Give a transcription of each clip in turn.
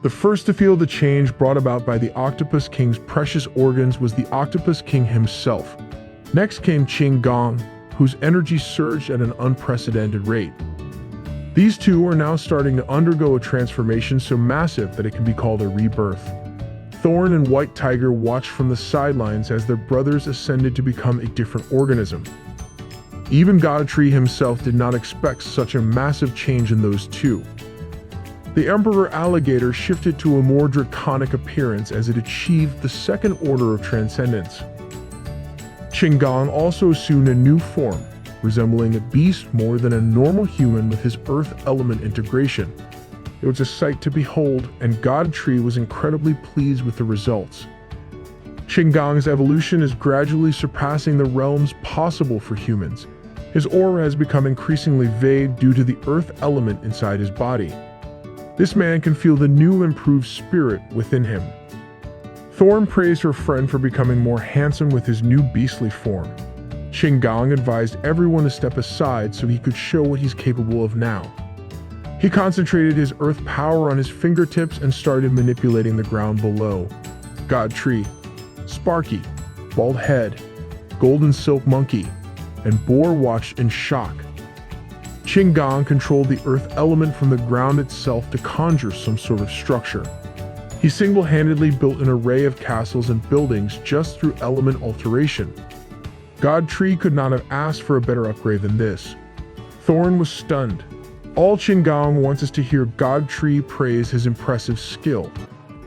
The first to feel the change brought about by the Octopus King's precious organs was the Octopus King himself. Next came Qin Gong, whose energy surged at an unprecedented rate. These two are now starting to undergo a transformation so massive that it can be called a rebirth. Thorn and White Tiger watched from the sidelines as their brothers ascended to become a different organism. Even Godtree himself did not expect such a massive change in those two. The Emperor Alligator shifted to a more draconic appearance as it achieved the second order of transcendence. Qingong also assumed a new form, resembling a beast more than a normal human with his earth element integration. It was a sight to behold, and Godtree was incredibly pleased with the results. Qinggong's evolution is gradually surpassing the realms possible for humans. His aura has become increasingly vague due to the earth element inside his body. This man can feel the new improved spirit within him. Thorn praised her friend for becoming more handsome with his new beastly form. Qinggong advised everyone to step aside so he could show what he's capable of now. He concentrated his earth power on his fingertips and started manipulating the ground below. Godtree, Sparky, Bald Head, Golden Silk Monkey, and Boar watched in shock. Qinggong controlled the earth element from the ground itself to conjure some sort of structure. He single-handedly built an array of castles and buildings just through element alteration. Godtree could not have asked for a better upgrade than this. Thorn was stunned. All Qinggong wants is to hear Godtree praise his impressive skill.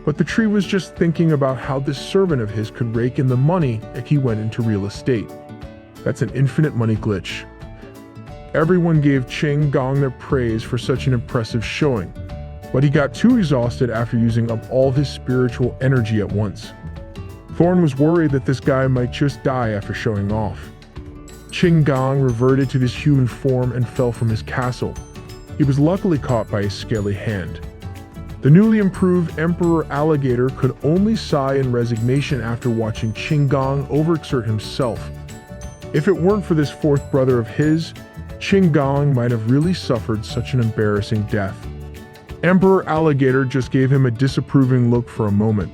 But the tree was just thinking about how this servant of his could rake in the money if he went into real estate. That's an infinite money glitch. Everyone gave Qinggong their praise for such an impressive showing, but he got too exhausted after using up all his spiritual energy at once. Thorn was worried that this guy might just die after showing off. Qinggong reverted to his human form and fell from his castle. He was luckily caught by a scaly hand. The newly improved Emperor Alligator could only sigh in resignation after watching Qinggong overexert himself. If it weren't for this fourth brother of his, Qinggong might have really suffered such an embarrassing death. Emperor Alligator just gave him a disapproving look for a moment.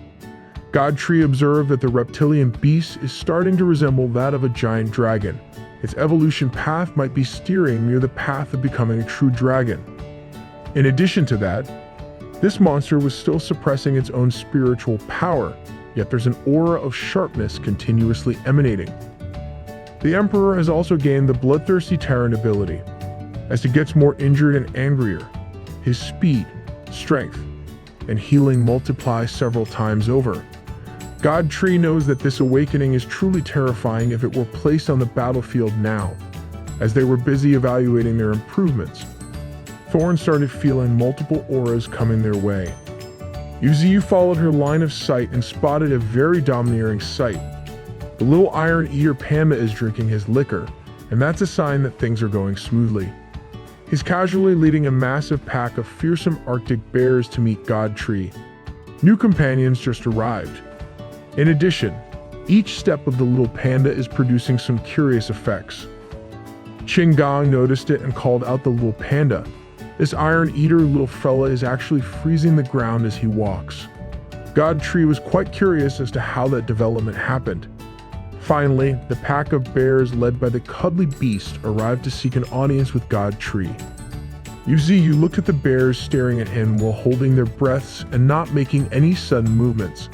Godtree observed that the reptilian beast is starting to resemble that of a giant dragon. Its evolution path might be steering near the path of becoming a true dragon. In addition to that, this monster was still suppressing its own spiritual power, yet there's an aura of sharpness continuously emanating. The Emperor has also gained the Bloodthirsty Tyrant ability. As he gets more injured and angrier, his speed, strength, and healing multiply several times over. Godtree knows that this awakening is truly terrifying if it were placed on the battlefield now. As they were busy evaluating their improvements, Thorn started feeling multiple auras coming their way. Yuziu followed her line of sight and spotted a very domineering sight. The little Iron Eater Panda is drinking his liquor, and that's a sign that things are going smoothly. He's casually leading a massive pack of fearsome Arctic bears to meet Godtree. New companions just arrived. In addition, each step of the little panda is producing some curious effects. Qinggong noticed it and called out the little panda. This Iron Eater little fella is actually freezing the ground as he walks. Godtree was quite curious as to how that development happened. Finally, the pack of bears led by the cuddly beast arrived to seek an audience with Godtree. Yuziu looked at the bears staring at him while holding their breaths and not making any sudden movements.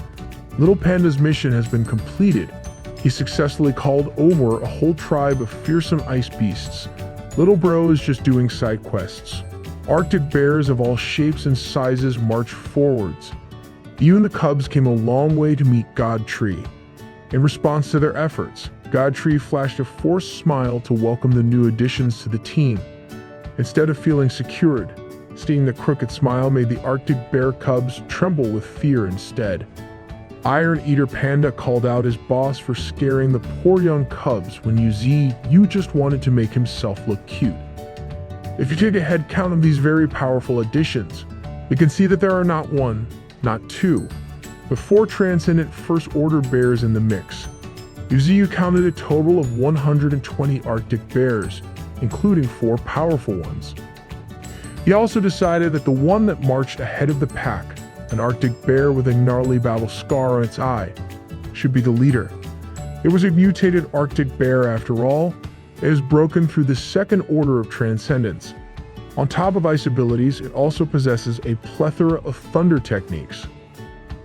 Little Panda's mission has been completed. He successfully called over a whole tribe of fearsome ice beasts. Little Bro is just doing side quests. Arctic bears of all shapes and sizes marched forwards. Even the cubs came a long way to meet Godtree. In response to their efforts, Godtree flashed a forced smile to welcome the new additions to the team. Instead of feeling secured, seeing the crooked smile made the Arctic bear cubs tremble with fear instead. Iron Eater Panda called out his boss for scaring the poor young cubs when you just wanted to make himself look cute. If you take a head count of these very powerful additions, you can see that there are not one, not two, but 4 transcendent First Order bears in the mix. Yuziu counted a total of 120 Arctic bears, including 4 powerful ones. He also decided that the one that marched ahead of the pack an Arctic bear with a gnarly battle scar on its eye, should be the leader. It was a mutated Arctic bear after all. It is broken through the second order of transcendence. On top of ice abilities, it also possesses a plethora of thunder techniques.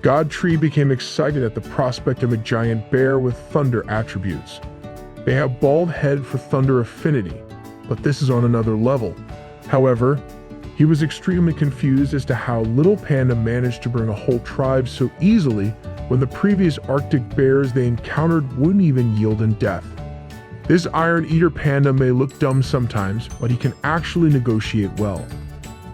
God Tree became excited at the prospect of a giant bear with thunder attributes. They have bald head for thunder affinity, but this is on another level. However, he was extremely confused as to how Little Panda managed to bring a whole tribe so easily when the previous Arctic bears they encountered wouldn't even yield in death. This Iron Eater Panda may look dumb sometimes, but he can actually negotiate well.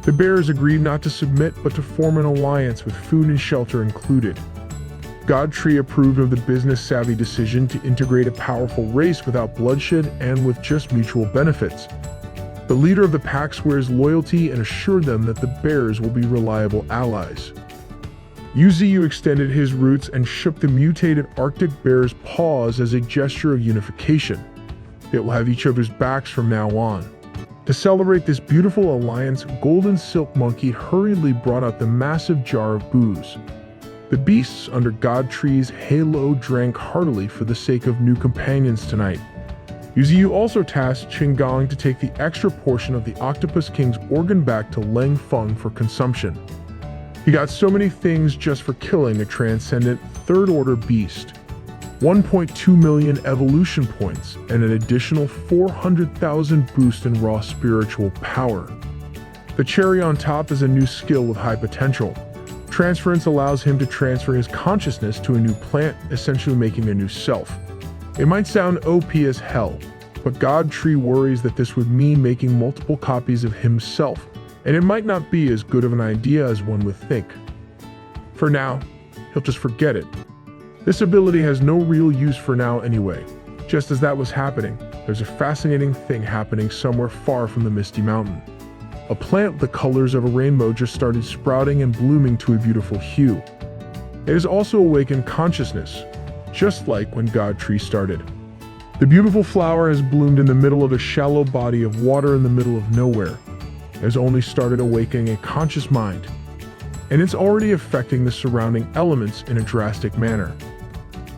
The bears agreed not to submit but to form an alliance with food and shelter included. God Tree approved of the business-savvy decision to integrate a powerful race without bloodshed and with just mutual benefits. The leader of the pack swears loyalty and assured them that the bears will be reliable allies. Yuziyu extended his roots and shook the mutated Arctic bear's paws as a gesture of unification. They will have each other's backs from now on. To celebrate this beautiful alliance, Golden Silk Monkey hurriedly brought out the massive jar of booze. The beasts under God Tree's halo drank heartily for the sake of new companions tonight. Yuziyu also tasked Qinggang to take the extra portion of the Octopus King's organ back to Leng Feng for consumption. He got so many things just for killing a transcendent third-order beast. 1.2 million evolution points and an additional 400,000 boost in raw spiritual power. The cherry on top is a new skill with high potential. Transference allows him to transfer his consciousness to a new plant, essentially making a new self. It might sound OP as hell, but God Tree worries that this would mean making multiple copies of himself, and it might not be as good of an idea as one would think. For now, he'll just forget it. This ability has no real use for now anyway. Just as that was happening, there's a fascinating thing happening somewhere far from the Misty Mountain. A plant the colors of a rainbow just started sprouting and blooming to a beautiful hue. It has also awakened consciousness, just like when God Tree started. The beautiful flower has bloomed in the middle of a shallow body of water in the middle of nowhere. It has only started awakening a conscious mind, and it's already affecting the surrounding elements in a drastic manner.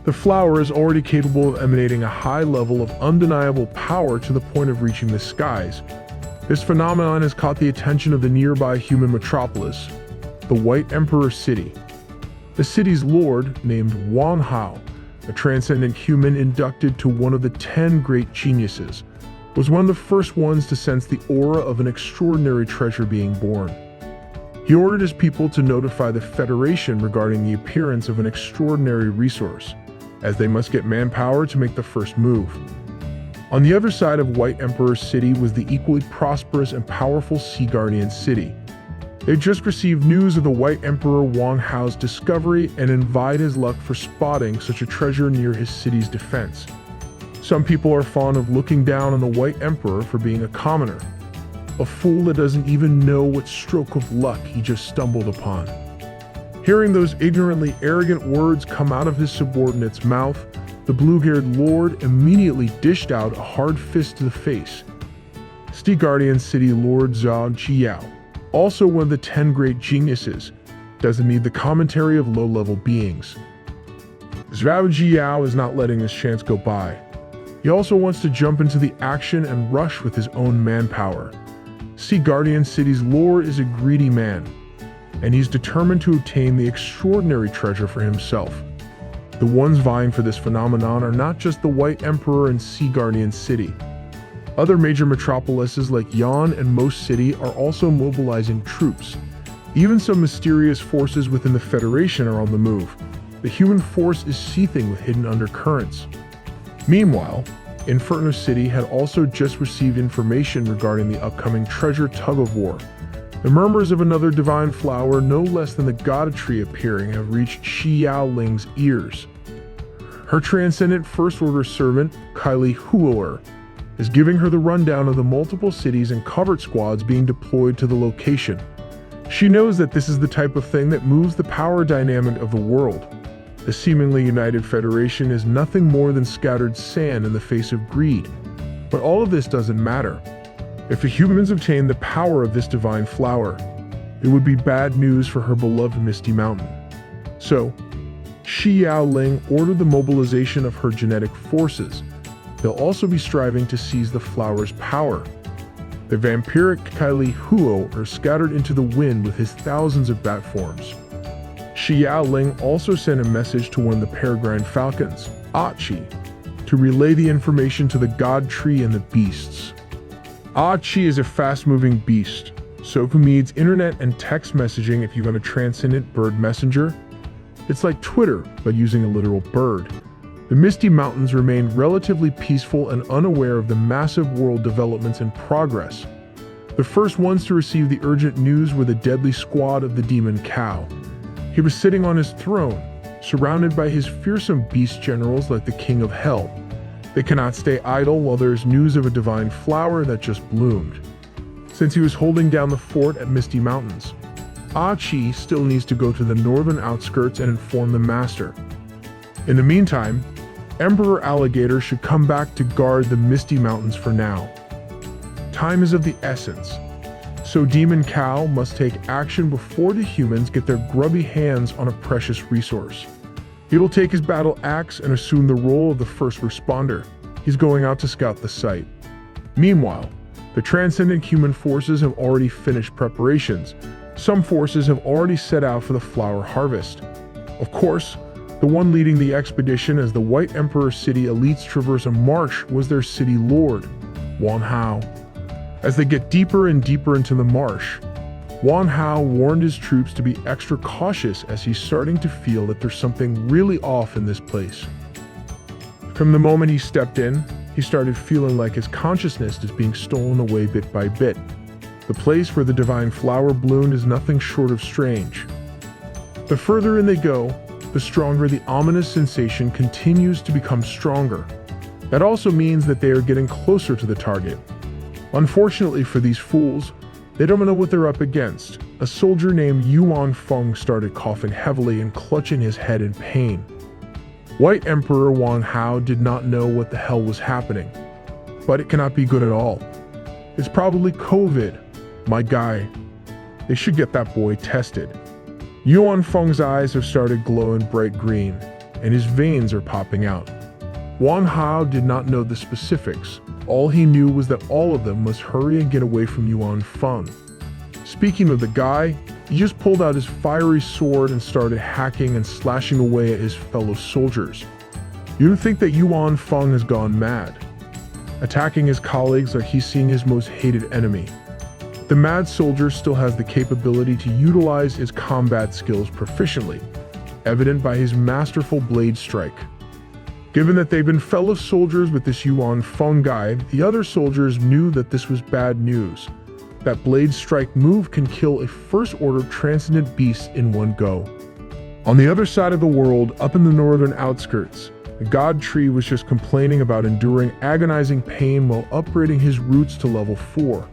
The flower is already capable of emanating a high level of undeniable power to the point of reaching the skies. This phenomenon has caught the attention of the nearby human metropolis, the White Emperor City. The city's lord, named Wan Hao, a transcendent human inducted to one of the 10 great geniuses, was one of the first ones to sense the aura of an extraordinary treasure being born. He ordered his people to notify the Federation regarding the appearance of an extraordinary resource, as they must get manpower to make the first move. On the other side of White Emperor City was the equally prosperous and powerful Sea Guardian City. They just received news of the White Emperor Wang Hao's discovery and envied his luck for spotting such a treasure near his city's defense. Some people are fond of looking down on the White Emperor for being a commoner, a fool that doesn't even know what stroke of luck he just stumbled upon. Hearing those ignorantly arrogant words come out of his subordinate's mouth, the blue-haired lord immediately dished out a hard fist to the face. Sea Guardian City Lord Zhao Jiao, also one of the 10 great geniuses, doesn't need the commentary of low-level beings. Zhao Jiao is not letting this chance go by. He also wants to jump into the action and rush with his own manpower. Sea Guardian City's lord is a greedy man, and he's determined to obtain the extraordinary treasure for himself. The ones vying for this phenomenon are not just the White Emperor and Sea Guardian City. Other major metropolises like Yan and Most City are also mobilizing troops. Even some mysterious forces within the Federation are on the move. The human force is seething with hidden undercurrents. Meanwhile, Inferno City had also just received information regarding the upcoming treasure tug-of-war. The murmurs of another divine flower, no less than the God Tree appearing, have reached Shi Yaoling's ears. Her transcendent first-order servant, Kylie Huoer, is giving her the rundown of the multiple cities and covert squads being deployed to the location. She knows that this is the type of thing that moves the power dynamic of the world. The seemingly united Federation is nothing more than scattered sand in the face of greed. But all of this doesn't matter. If the humans obtain the power of this divine flower, It would be bad news for her beloved Misty Mountain. So, Shi Yaoling ordered the mobilization of her genetic forces. They'll also be striving to seize the flower's power. The vampiric Kylie Huo are scattered into the wind with his thousands of bat forms. Shi Yaoling also sent a message to one of the peregrine falcons, Achi, to relay the information to the god tree and the beasts. Achi is a fast-moving beast, so who needs internet and text messaging if you have a transcendent bird messenger? It's like Twitter, but using a literal bird. The Misty Mountains remained relatively peaceful and unaware of the massive world developments in progress. The first ones to receive the urgent news were the deadly squad of the demon cow. He was sitting on his throne, surrounded by his fearsome beast generals like the king of hell. They cannot stay idle while there is news of a divine flower that just bloomed. Since he was holding down the fort at Misty Mountains, Achi still needs to go to the northern outskirts and inform the master. In the meantime, Emperor Alligator should come back to guard the Misty Mountains for now. Time is of the essence, so Demon Cow must take action before the humans get their grubby hands on a precious resource. He'll take his battle axe and assume the role of the first responder. He's going out to scout the site. Meanwhile, the transcendent human forces have already finished preparations. Some forces have already set out for the flower harvest. Of course, the one leading the expedition as the White Emperor City elites traverse a marsh was their city lord, Wan Hao. As they get deeper and deeper into the marsh, Wan Hao warned his troops to be extra cautious as he's starting to feel that there's something really off in this place. From the moment he stepped in, he started feeling like his consciousness is being stolen away bit by bit. The place where the divine flower bloomed is nothing short of strange. The further in they go, the stronger the ominous sensation continues to become stronger. That also means that they are getting closer to the target. Unfortunately for these fools, they don't know what they're up against. A soldier named Yuan Feng started coughing heavily and clutching his head in pain. White Emperor Wan Hao did not know what the hell was happening. But it cannot be good at all. It's probably COVID. My guy. They should get that boy tested. Yuan Feng's eyes have started glowing bright green, and his veins are popping out. Wan Hao did not know the specifics. All he knew was that all of them must hurry and get away from Yuan Feng. Speaking of the guy, he just pulled out his fiery sword and started hacking and slashing away at his fellow soldiers. You don't think that Yuan Feng has gone mad, attacking his colleagues like he's seeing his most hated enemy. The mad soldier still has the capability to utilize his combat skills proficiently, evident by his masterful blade strike. Given that they've been fellow soldiers with this Yuan Feng guy, the other soldiers knew that this was bad news. That blade strike move can kill a first-order transcendent beast in one go. On the other side of the world, up in the northern outskirts, the god tree was just complaining about enduring agonizing pain while upgrading his roots to level 4.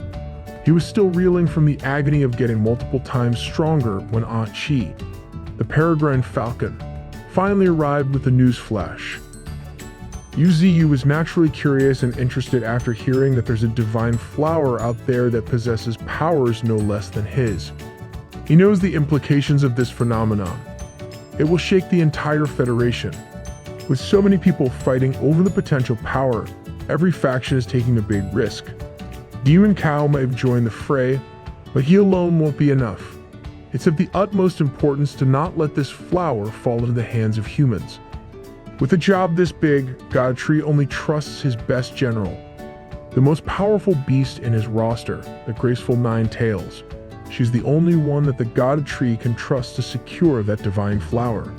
He was still reeling from the agony of getting multiple times stronger when Achi, the peregrine falcon, finally arrived with a news flash. Yuziyu was naturally curious and interested after hearing that there's a divine flower out there that possesses powers no less than his. He knows the implications of this phenomenon. It will shake the entire Federation. With so many people fighting over the potential power, every faction is taking a big risk. Demon Cow may have joined the fray, but he alone won't be enough. It's of the utmost importance to not let this flower fall into the hands of humans. With a job this big, God Tree only trusts his best general, the most powerful beast in his roster, the graceful Nine Tails. She's the only one that the God Tree can trust to secure that divine flower.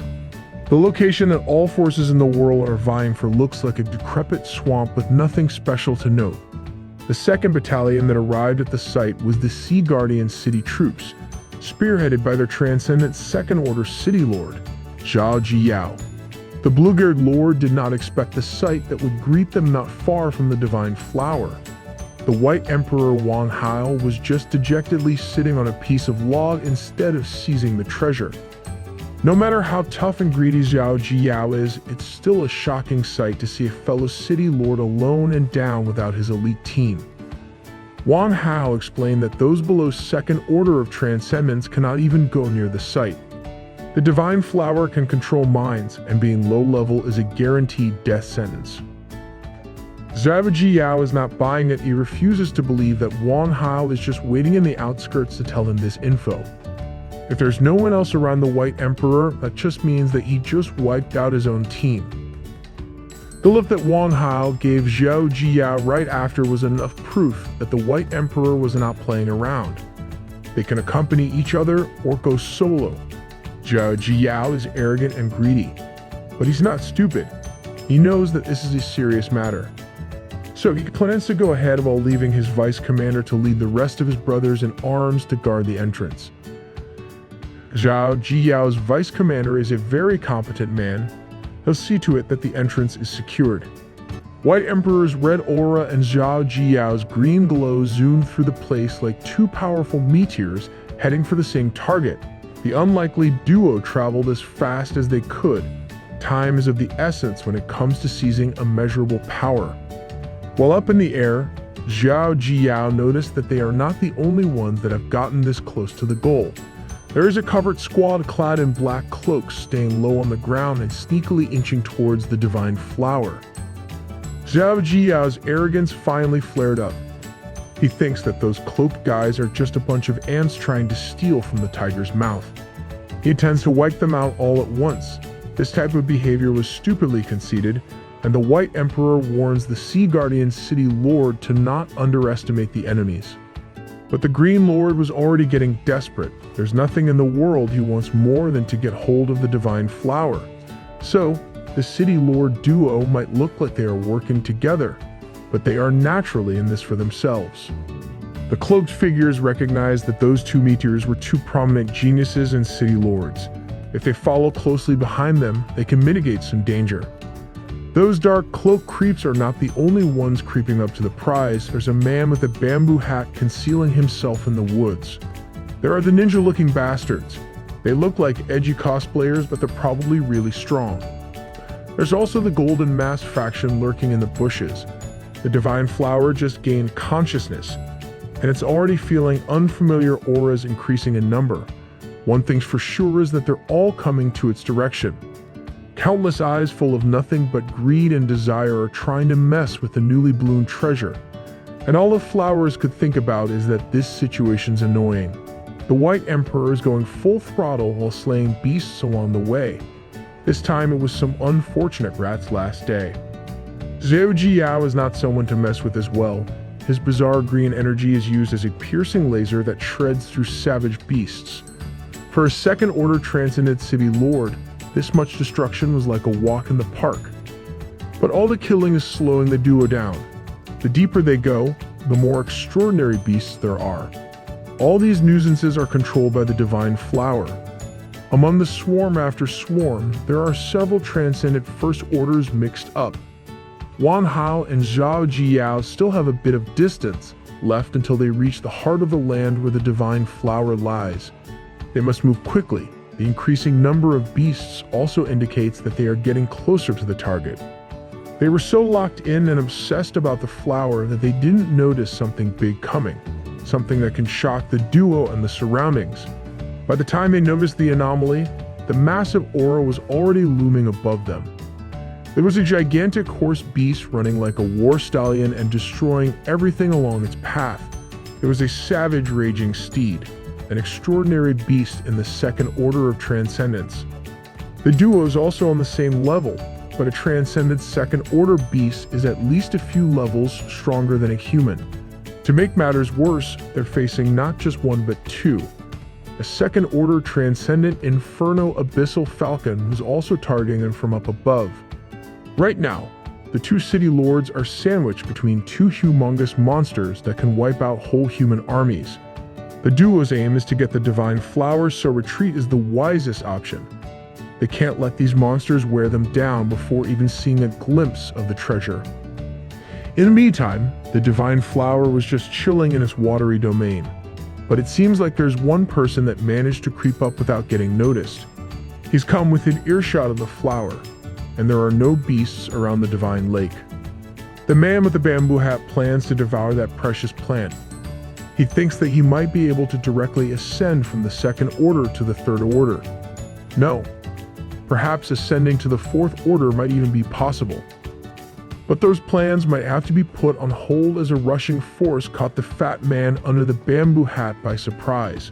The location that all forces in the world are vying for looks like a decrepit swamp with nothing special to note. The second battalion that arrived at the site was the Sea Guardian City troops, spearheaded by their transcendent second-order city lord, Zhao Jiyao. The blue-haired lord did not expect the sight that would greet them not far from the divine flower. The White Emperor Wan Hao was just dejectedly sitting on a piece of log instead of seizing the treasure. No matter how tough and greedy Zhao Jiyao is, it's still a shocking sight to see a fellow city lord alone and down without his elite team. Wang Hao explained that those below second order of transcendence cannot even go near the site. The divine flower can control minds, and being low level is a guaranteed death sentence. Zhao Jiyao is not buying it. He refuses to believe that Wang Hao is just waiting in the outskirts to tell him this info. If there's no one else around the White Emperor, that just means that he just wiped out his own team. The look that Wang Hao gave Zhao Jiyao right after was enough proof that the White Emperor was not playing around. They can accompany each other or go solo. Zhao Jiyao is arrogant and greedy, but he's not stupid. He knows that this is a serious matter. So he plans to go ahead while leaving his vice commander to lead the rest of his brothers in arms to guard the entrance. Zhao Jiyao's vice commander is a very competent man. He'll see to it that the entrance is secured. White Emperor's red aura and Zhao Jiyao's green glow zoom through the place like two powerful meteors heading for the same target. The unlikely duo traveled as fast as they could. Time is of the essence when it comes to seizing immeasurable power. While up in the air, Zhao Jiyao noticed that they are not the only ones that have gotten this close to the goal. There is a covert squad clad in black cloaks staying low on the ground and sneakily inching towards the divine flower. Zhao Jiyao's arrogance finally flared up. He thinks that those cloaked guys are just a bunch of ants trying to steal from the tiger's mouth. He intends to wipe them out all at once. This type of behavior was stupidly conceited, and the White Emperor warns the Sea Guardian City Lord to not underestimate the enemies. But the Green Lord was already getting desperate. There's nothing in the world he wants more than to get hold of the divine flower. So, the City Lord duo might look like they are working together, but they are naturally in this for themselves. The cloaked figures recognize that those two meteors were two prominent geniuses and city lords. If they follow closely behind them, they can mitigate some danger. Those dark cloak creeps are not the only ones creeping up to the prize. There's a man with a bamboo hat concealing himself in the woods. There are the ninja-looking bastards. They look like edgy cosplayers, but they're probably really strong. There's also the Golden Mask faction lurking in the bushes. The divine flower just gained consciousness, and it's already feeling unfamiliar auras increasing in number. One thing's for sure is that they're all coming to its direction. Countless eyes full of nothing but greed and desire are trying to mess with the newly bloomed treasure. And all the flowers could think about is that this situation's annoying. The White Emperor is going full throttle while slaying beasts along the way. This time it was some unfortunate rat's last day. Zhao Jiyao is not someone to mess with as well. His bizarre green energy is used as a piercing laser that shreds through savage beasts. For a second-order transcendent city lord, this much destruction was like a walk in the park. But all the killing is slowing the duo down. The deeper they go, the more extraordinary beasts there are. All these nuisances are controlled by the divine flower. Among the swarm after swarm, there are several transcendent first orders mixed up. Wang Hao and Zhao Jiyao still have a bit of distance left until they reach the heart of the land where the divine flower lies. They must move quickly. The increasing number of beasts also indicates that they are getting closer to the target. They were so locked in and obsessed about the flower that they didn't notice something big coming, something that can shock the duo and the surroundings. By the time they noticed the anomaly, the massive aura was already looming above them. There was a gigantic horse beast running like a war stallion and destroying everything along its path. There was a savage raging steed, an extraordinary beast in the second order of transcendence. The duo is also on the same level, but a transcendent second order beast is at least a few levels stronger than a human. To make matters worse, they're facing not just one but two. A second order transcendent inferno abyssal falcon who's also targeting them from up above. Right now, the two city lords are sandwiched between two humongous monsters that can wipe out whole human armies. The duo's aim is to get the divine flower, so retreat is the wisest option. They can't let these monsters wear them down before even seeing a glimpse of the treasure. In the meantime, the divine flower was just chilling in its watery domain. But it seems like there's one person that managed to creep up without getting noticed. He's come within earshot of the flower, and there are no beasts around the divine lake. The man with the bamboo hat plans to devour that precious plant. He thinks that he might be able to directly ascend from the second order to the third order. No, perhaps ascending to the fourth order might even be possible. But those plans might have to be put on hold as a rushing force caught the fat man under the bamboo hat by surprise.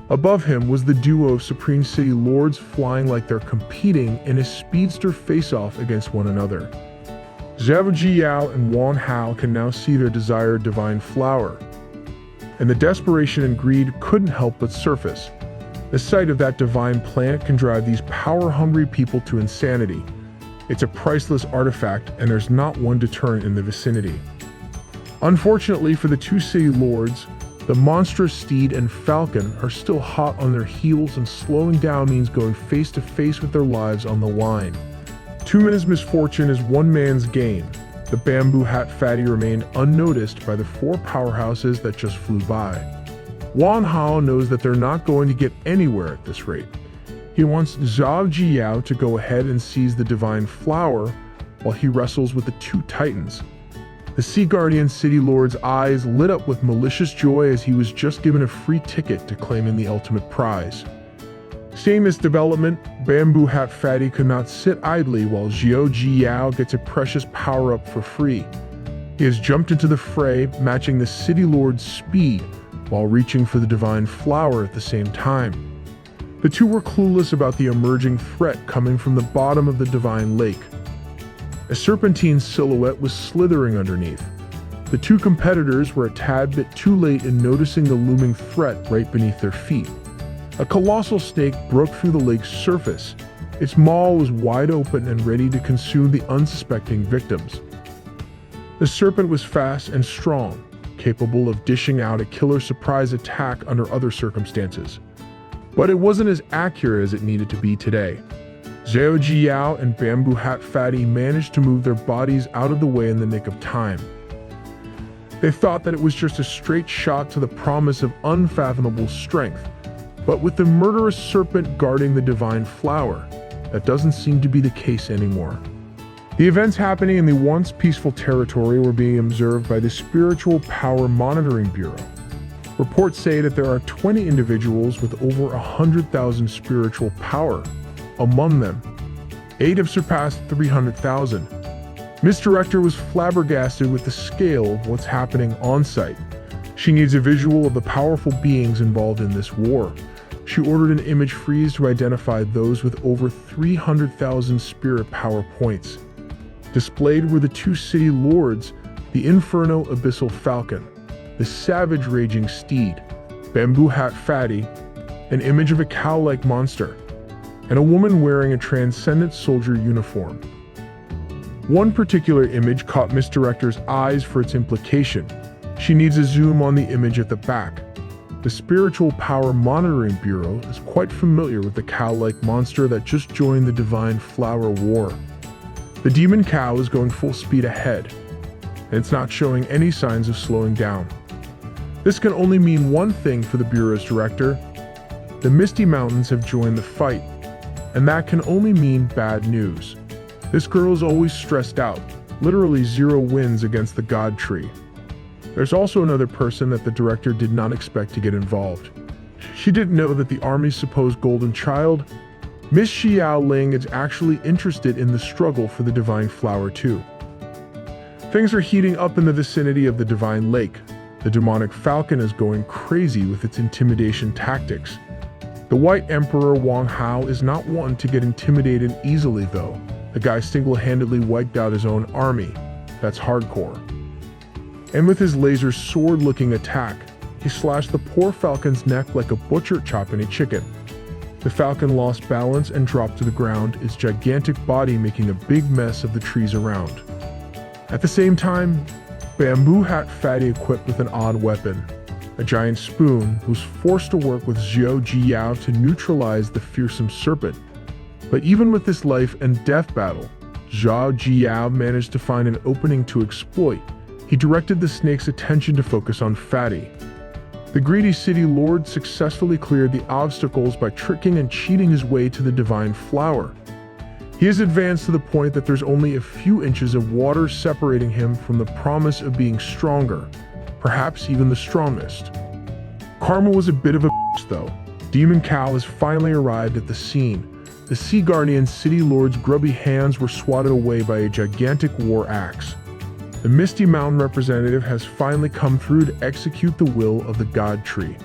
Above him was the duo of Supreme City Lords flying like they're competing in a speedster face-off against one another. Zhao Jiyao and Wan Hao can now see their desired divine flower, and the desperation and greed couldn't help but surface. The sight of that divine plant can drive these power-hungry people to insanity. It's a priceless artifact, and there's not one deterrent in the vicinity. Unfortunately for the two city lords, the monstrous steed and falcon are still hot on their heels, and slowing down means going face to face with their lives on the line. Two men's misfortune is one man's gain. The bamboo hat fatty remained unnoticed by the four powerhouses that just flew by. Wan Hao knows that they're not going to get anywhere at this rate. He wants Zhao Jiyao to go ahead and seize the divine flower while he wrestles with the two titans. The Sea Guardian City Lord's eyes lit up with malicious joy as he was just given a free ticket to claim in the ultimate prize. Seeing this development, Bamboo Hat Fatty could not sit idly while Zhao Jiyao gets a precious power-up for free. He has jumped into the fray, matching the City Lord's speed while reaching for the divine flower at the same time. The two were clueless about the emerging threat coming from the bottom of the divine lake. A serpentine silhouette was slithering underneath. The two competitors were a tad bit too late in noticing the looming threat right beneath their feet. A colossal snake broke through the lake's surface. Its maw was wide open and ready to consume the unsuspecting victims. The serpent was fast and strong, capable of dishing out a killer surprise attack under other circumstances. But it wasn't as accurate as it needed to be today. Zhao Jiyao and Bamboo Hat Fatty managed to move their bodies out of the way in the nick of time. They thought that it was just a straight shot to the promise of unfathomable strength, but with the murderous serpent guarding the divine flower, that doesn't seem to be the case anymore. The events happening in the once peaceful territory were being observed by the Spiritual Power Monitoring Bureau. Reports say that there are 20 individuals with over 100,000 spiritual power. Among them, 8 have surpassed 300,000. Miss Director was flabbergasted with the scale of what's happening on site. She needs a visual of the powerful beings involved in this war. She ordered an image freeze to identify those with over 300,000 spirit power points. Displayed were the two city lords, the Inferno Abyssal Falcon, the Savage Raging Steed, Bamboo Hat Fatty, an image of a cow-like monster, and a woman wearing a transcendent soldier uniform. One particular image caught Miss Director's eyes for its implication. She needs a zoom on the image at the back. The Spiritual Power Monitoring Bureau is quite familiar with the cow-like monster that just joined the Divine Flower War. The demon cow is going full speed ahead, and it's not showing any signs of slowing down. This can only mean one thing for the Bureau's director. The Misty Mountains have joined the fight, and that can only mean bad news. This girl is always stressed out, literally 0 wins against the God Tree. There's also another person that the director did not expect to get involved. She didn't know that the army's supposed golden child, Miss Xiao Ling, is actually interested in the struggle for the divine flower too. Things are heating up in the vicinity of the divine lake. The demonic falcon is going crazy with its intimidation tactics. The White Emperor Wang Hao is not one to get intimidated easily though. The guy single-handedly wiped out his own army. That's hardcore. And with his laser sword-looking attack, he slashed the poor falcon's neck like a butcher chopping a chicken. The falcon lost balance and dropped to the ground, its gigantic body making a big mess of the trees around. At the same time, Bamboo Hat Fatty, equipped with an odd weapon, a giant spoon, was forced to work with Zhao Jiyao to neutralize the fearsome serpent. But even with this life and death battle, Zhao Jiyao managed to find an opening to exploit. He directed the snake's attention to focus on Fatty. The greedy city lord successfully cleared the obstacles by tricking and cheating his way to the divine flower. He has advanced to the point that there's only a few inches of water separating him from the promise of being stronger. perhaps even the strongest. Karma was a bit of a bitch though. Demon Cow has finally arrived at the scene. The Sea Guardian City Lord's grubby hands were swatted away by a gigantic war axe. The Misty Mountain representative has finally come through to execute the will of the God Tree.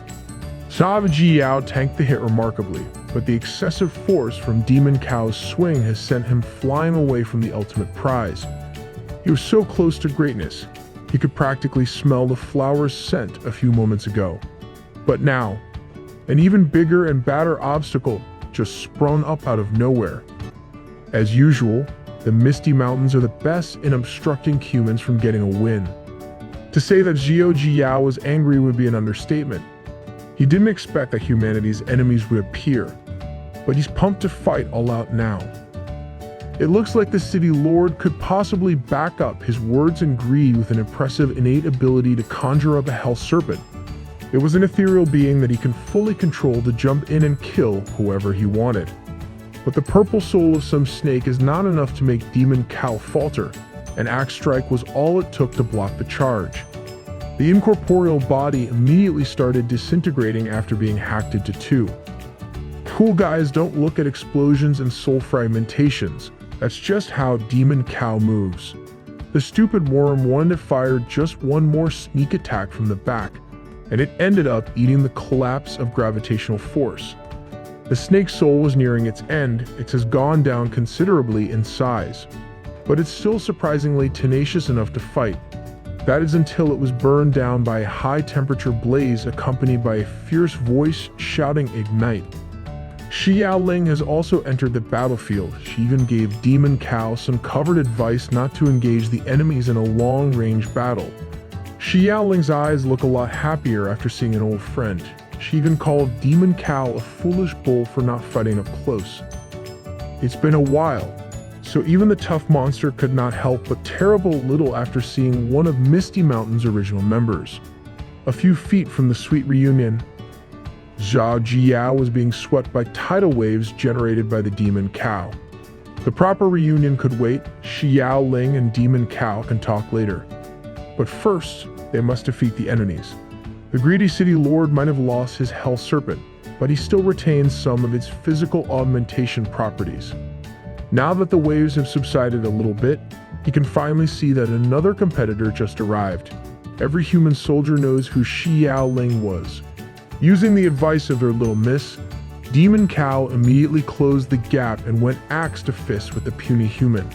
Zhao Jiyao tanked the hit remarkably, but the excessive force from Demon Cow's swing has sent him flying away from the ultimate prize. He was so close to greatness, he could practically smell the flower's scent a few moments ago. But now, an even bigger and badder obstacle just sprung up out of nowhere. As usual, the Misty Mountains are the best in obstructing humans from getting a win. To say that Zhao Jiyao was angry would be an understatement. He didn't expect that humanity's enemies would appear, but he's pumped to fight all out now. It looks like the City Lord could possibly back up his words and greed with an impressive innate ability to conjure up a hell serpent. It was an ethereal being that he can fully control to jump in and kill whoever he wanted. But the purple soul of some snake is not enough to make Demon Cow falter. An axe strike was all it took to block the charge. The incorporeal body immediately started disintegrating after being hacked into two. Cool guys don't look at explosions and soul fragmentations. That's just how Demon Cow moves. The stupid worm wanted to fire just one more sneak attack from the back, and it ended up eating the collapse of gravitational force. The snake's soul was nearing its end. It has gone down considerably in size, but it's still surprisingly tenacious enough to fight. That is until it was burned down by a high-temperature blaze accompanied by a fierce voice shouting "Ignite." Xiao Ling has also entered the battlefield. She even gave Demon Cow some covered advice not to engage the enemies in a long-range battle. Xiao Ling's eyes look a lot happier after seeing an old friend. She even called Demon Cow a foolish bull for not fighting up close. It's been a while, so even the tough monster could not help but terrible little after seeing one of Misty Mountain's original members. A few feet from the sweet reunion, Zhao Jiyao was being swept by tidal waves generated by the Demon Cow. The proper reunion could wait. Xiao Ling and Demon Cow can talk later. But first, they must defeat the enemies. The greedy City Lord might have lost his Hell Serpent, but he still retains some of its physical augmentation properties. Now that the waves have subsided a little bit, he can finally see that another competitor just arrived. Every human soldier knows who Xiao Ling was. Using the advice of their little miss, Demon Cow immediately closed the gap and went axe to fist with the puny human.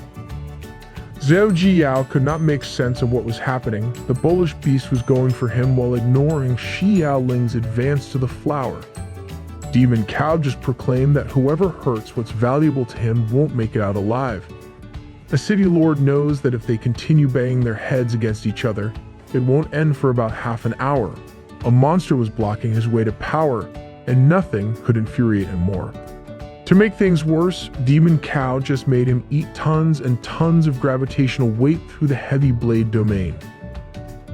Zhao Jiyao could not make sense of what was happening. The bullish beast was going for him while ignoring Xiao Ling's advance to the flower. Demon Cow just proclaimed that whoever hurts what's valuable to him won't make it out alive. The City Lord knows that if they continue banging their heads against each other, it won't end for about half an hour. A monster was blocking his way to power, and nothing could infuriate him more. To make things worse, Demon Cow just made him eat tons and tons of gravitational weight through the heavy blade domain.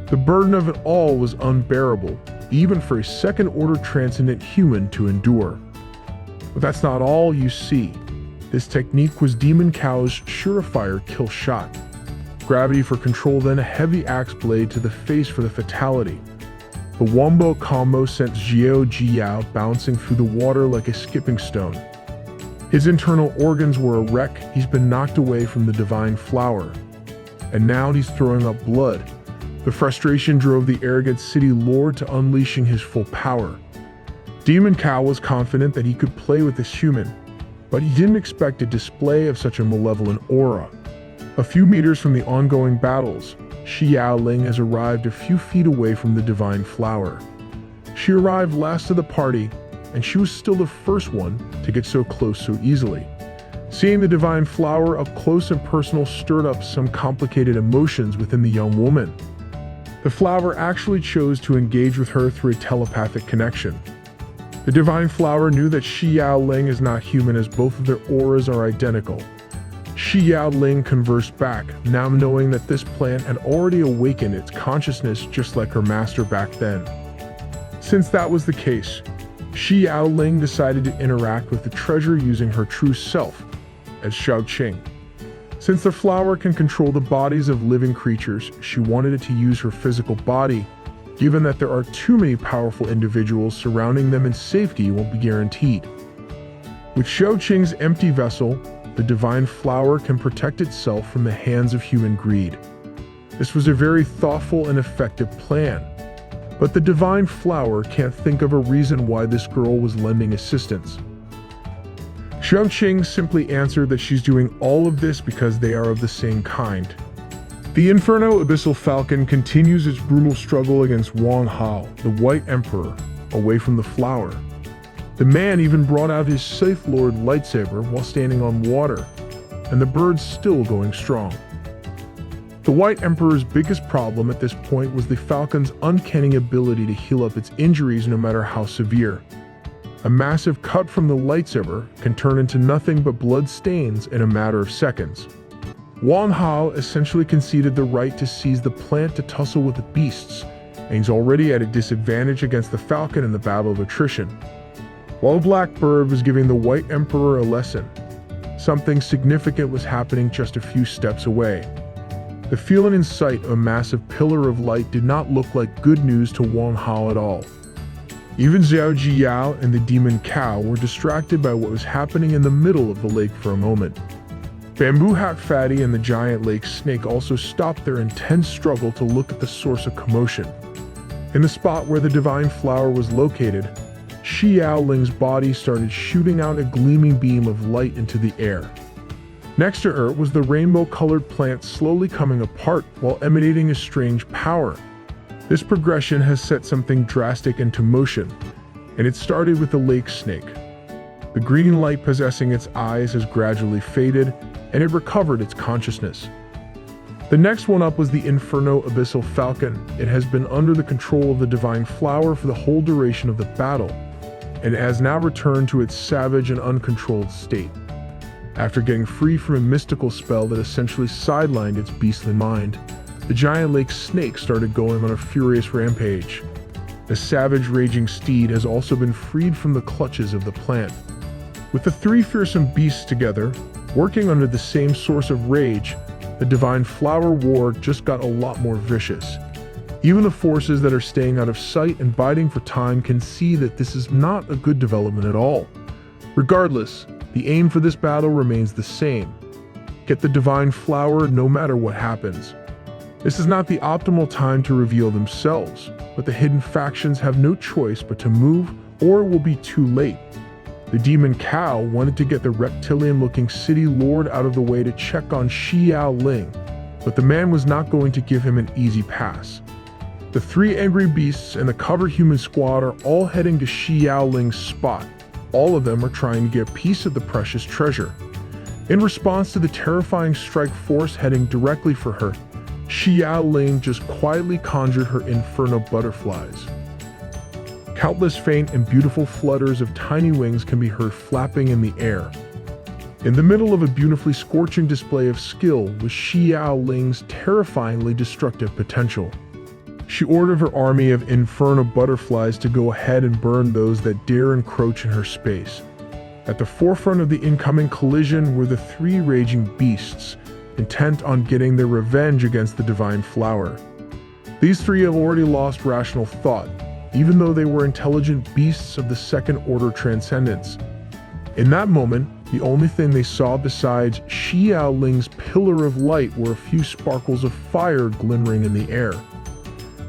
The burden of it all was unbearable, even for a second-order transcendent human to endure. But that's not all you see. This technique was Demon Cow's surefire kill shot. Gravity for control, then a heavy axe blade to the face for the fatality. The wombo combo sent Zhao Jiyao bouncing through the water like a skipping stone. His internal organs were a wreck. He's been knocked away from the divine flower, and now he's throwing up blood. The frustration drove the arrogant City Lord to unleashing his full power. Demon Cow was confident that he could play with this human, but he didn't expect a display of such a malevolent aura. A few meters from the ongoing battles, Xiao Ling has arrived a few feet away from the divine flower. She arrived last of the party, and she was still the first one to get so close so easily. Seeing the divine flower up close and personal stirred up some complicated emotions within the young woman. The flower actually chose to engage with her through a telepathic connection. The divine flower knew that Xiao Ling is not human, as both of their auras are identical. Xiao Ling conversed back, now knowing that this plant had already awakened its consciousness just like her master back then. Since that was the case, Xiao Ling decided to interact with the treasure using her true self, as Xiaoqing. Since the flower can control the bodies of living creatures, she wanted it to use her physical body Given that there are too many powerful individuals surrounding them and safety won't be guaranteed. With Xiao Qing's empty vessel, the divine flower can protect itself from the hands of human greed. This was a very thoughtful and effective plan. But the divine flower can't think of a reason why this girl was lending assistance. Xiao Qing simply answered that she's doing all of this because they are of the same kind. The Inferno Abyssal Falcon continues its brutal struggle against Wang Hao, the White Emperor, away from the flower. The man even brought out his Sith Lord lightsaber while standing on water, and the bird's still going strong. The White Emperor's biggest problem at this point was the Falcon's uncanny ability to heal up its injuries no matter how severe. A massive cut from the lightsaber can turn into nothing but blood stains in a matter of seconds. Wang Hao essentially conceded the right to seize the plant to tussle with the beasts, and he's already at a disadvantage against the Falcon in the battle of attrition. While the Black Bird was giving the White Emperor a lesson, something significant was happening just a few steps away. The feeling in sight of a massive pillar of light did not look like good news to Wang Hao at all. Even Xiao Jiyao and the demon cow were distracted by what was happening in the middle of the lake for a moment. Bamboo Hat Fatty and the giant lake snake also stopped their intense struggle to look at the source of commotion. In the spot where the divine flower was located, Shi Yaoling's body started shooting out a gleaming beam of light into the air. Next to her was the rainbow-colored plant slowly coming apart while emanating a strange power. This progression has set something drastic into motion, and it started with the lake snake. The green light possessing its eyes has gradually faded, and it recovered its consciousness. The next one up was the Inferno Abyssal Falcon. It has been under the control of the divine flower for the whole duration of the battle, and has now returned to its savage and uncontrolled state. After getting free from a mystical spell that essentially sidelined its beastly mind, the giant lake snake started going on a furious rampage. The savage raging steed has also been freed from the clutches of the plant. With the three fearsome beasts together, working under the same source of rage, the divine flower war just got a lot more vicious. Even the forces that are staying out of sight and biding for time can see that this is not a good development at all. Regardless, the aim for this battle remains the same. Get the divine flower no matter what happens. This is not the optimal time to reveal themselves, but the hidden factions have no choice but to move, or it will be too late. The demon cow wanted to get the reptilian-looking city lord out of the way to check on Shi Yaoling, but the man was not going to give him an easy pass. The three angry beasts and the covered human squad are all heading to Shi Yaoling's spot. All of them are trying to get a piece of the precious treasure. In response to the terrifying strike force heading directly for her, Shi Yaoling just quietly conjured her inferno butterflies. Countless faint and beautiful flutters of tiny wings can be heard flapping in the air. In the middle of a beautifully scorching display of skill was Shi Yaoling's terrifyingly destructive potential. She ordered her army of inferno butterflies to go ahead and burn those that dare encroach in her space. At the forefront of the incoming collision were the three raging beasts, intent on getting their revenge against the divine flower. These three have already lost rational thought, even though they were intelligent beasts of the second-order transcendence. In that moment, the only thing they saw besides Shi Yaoling's pillar of light were a few sparkles of fire glimmering in the air.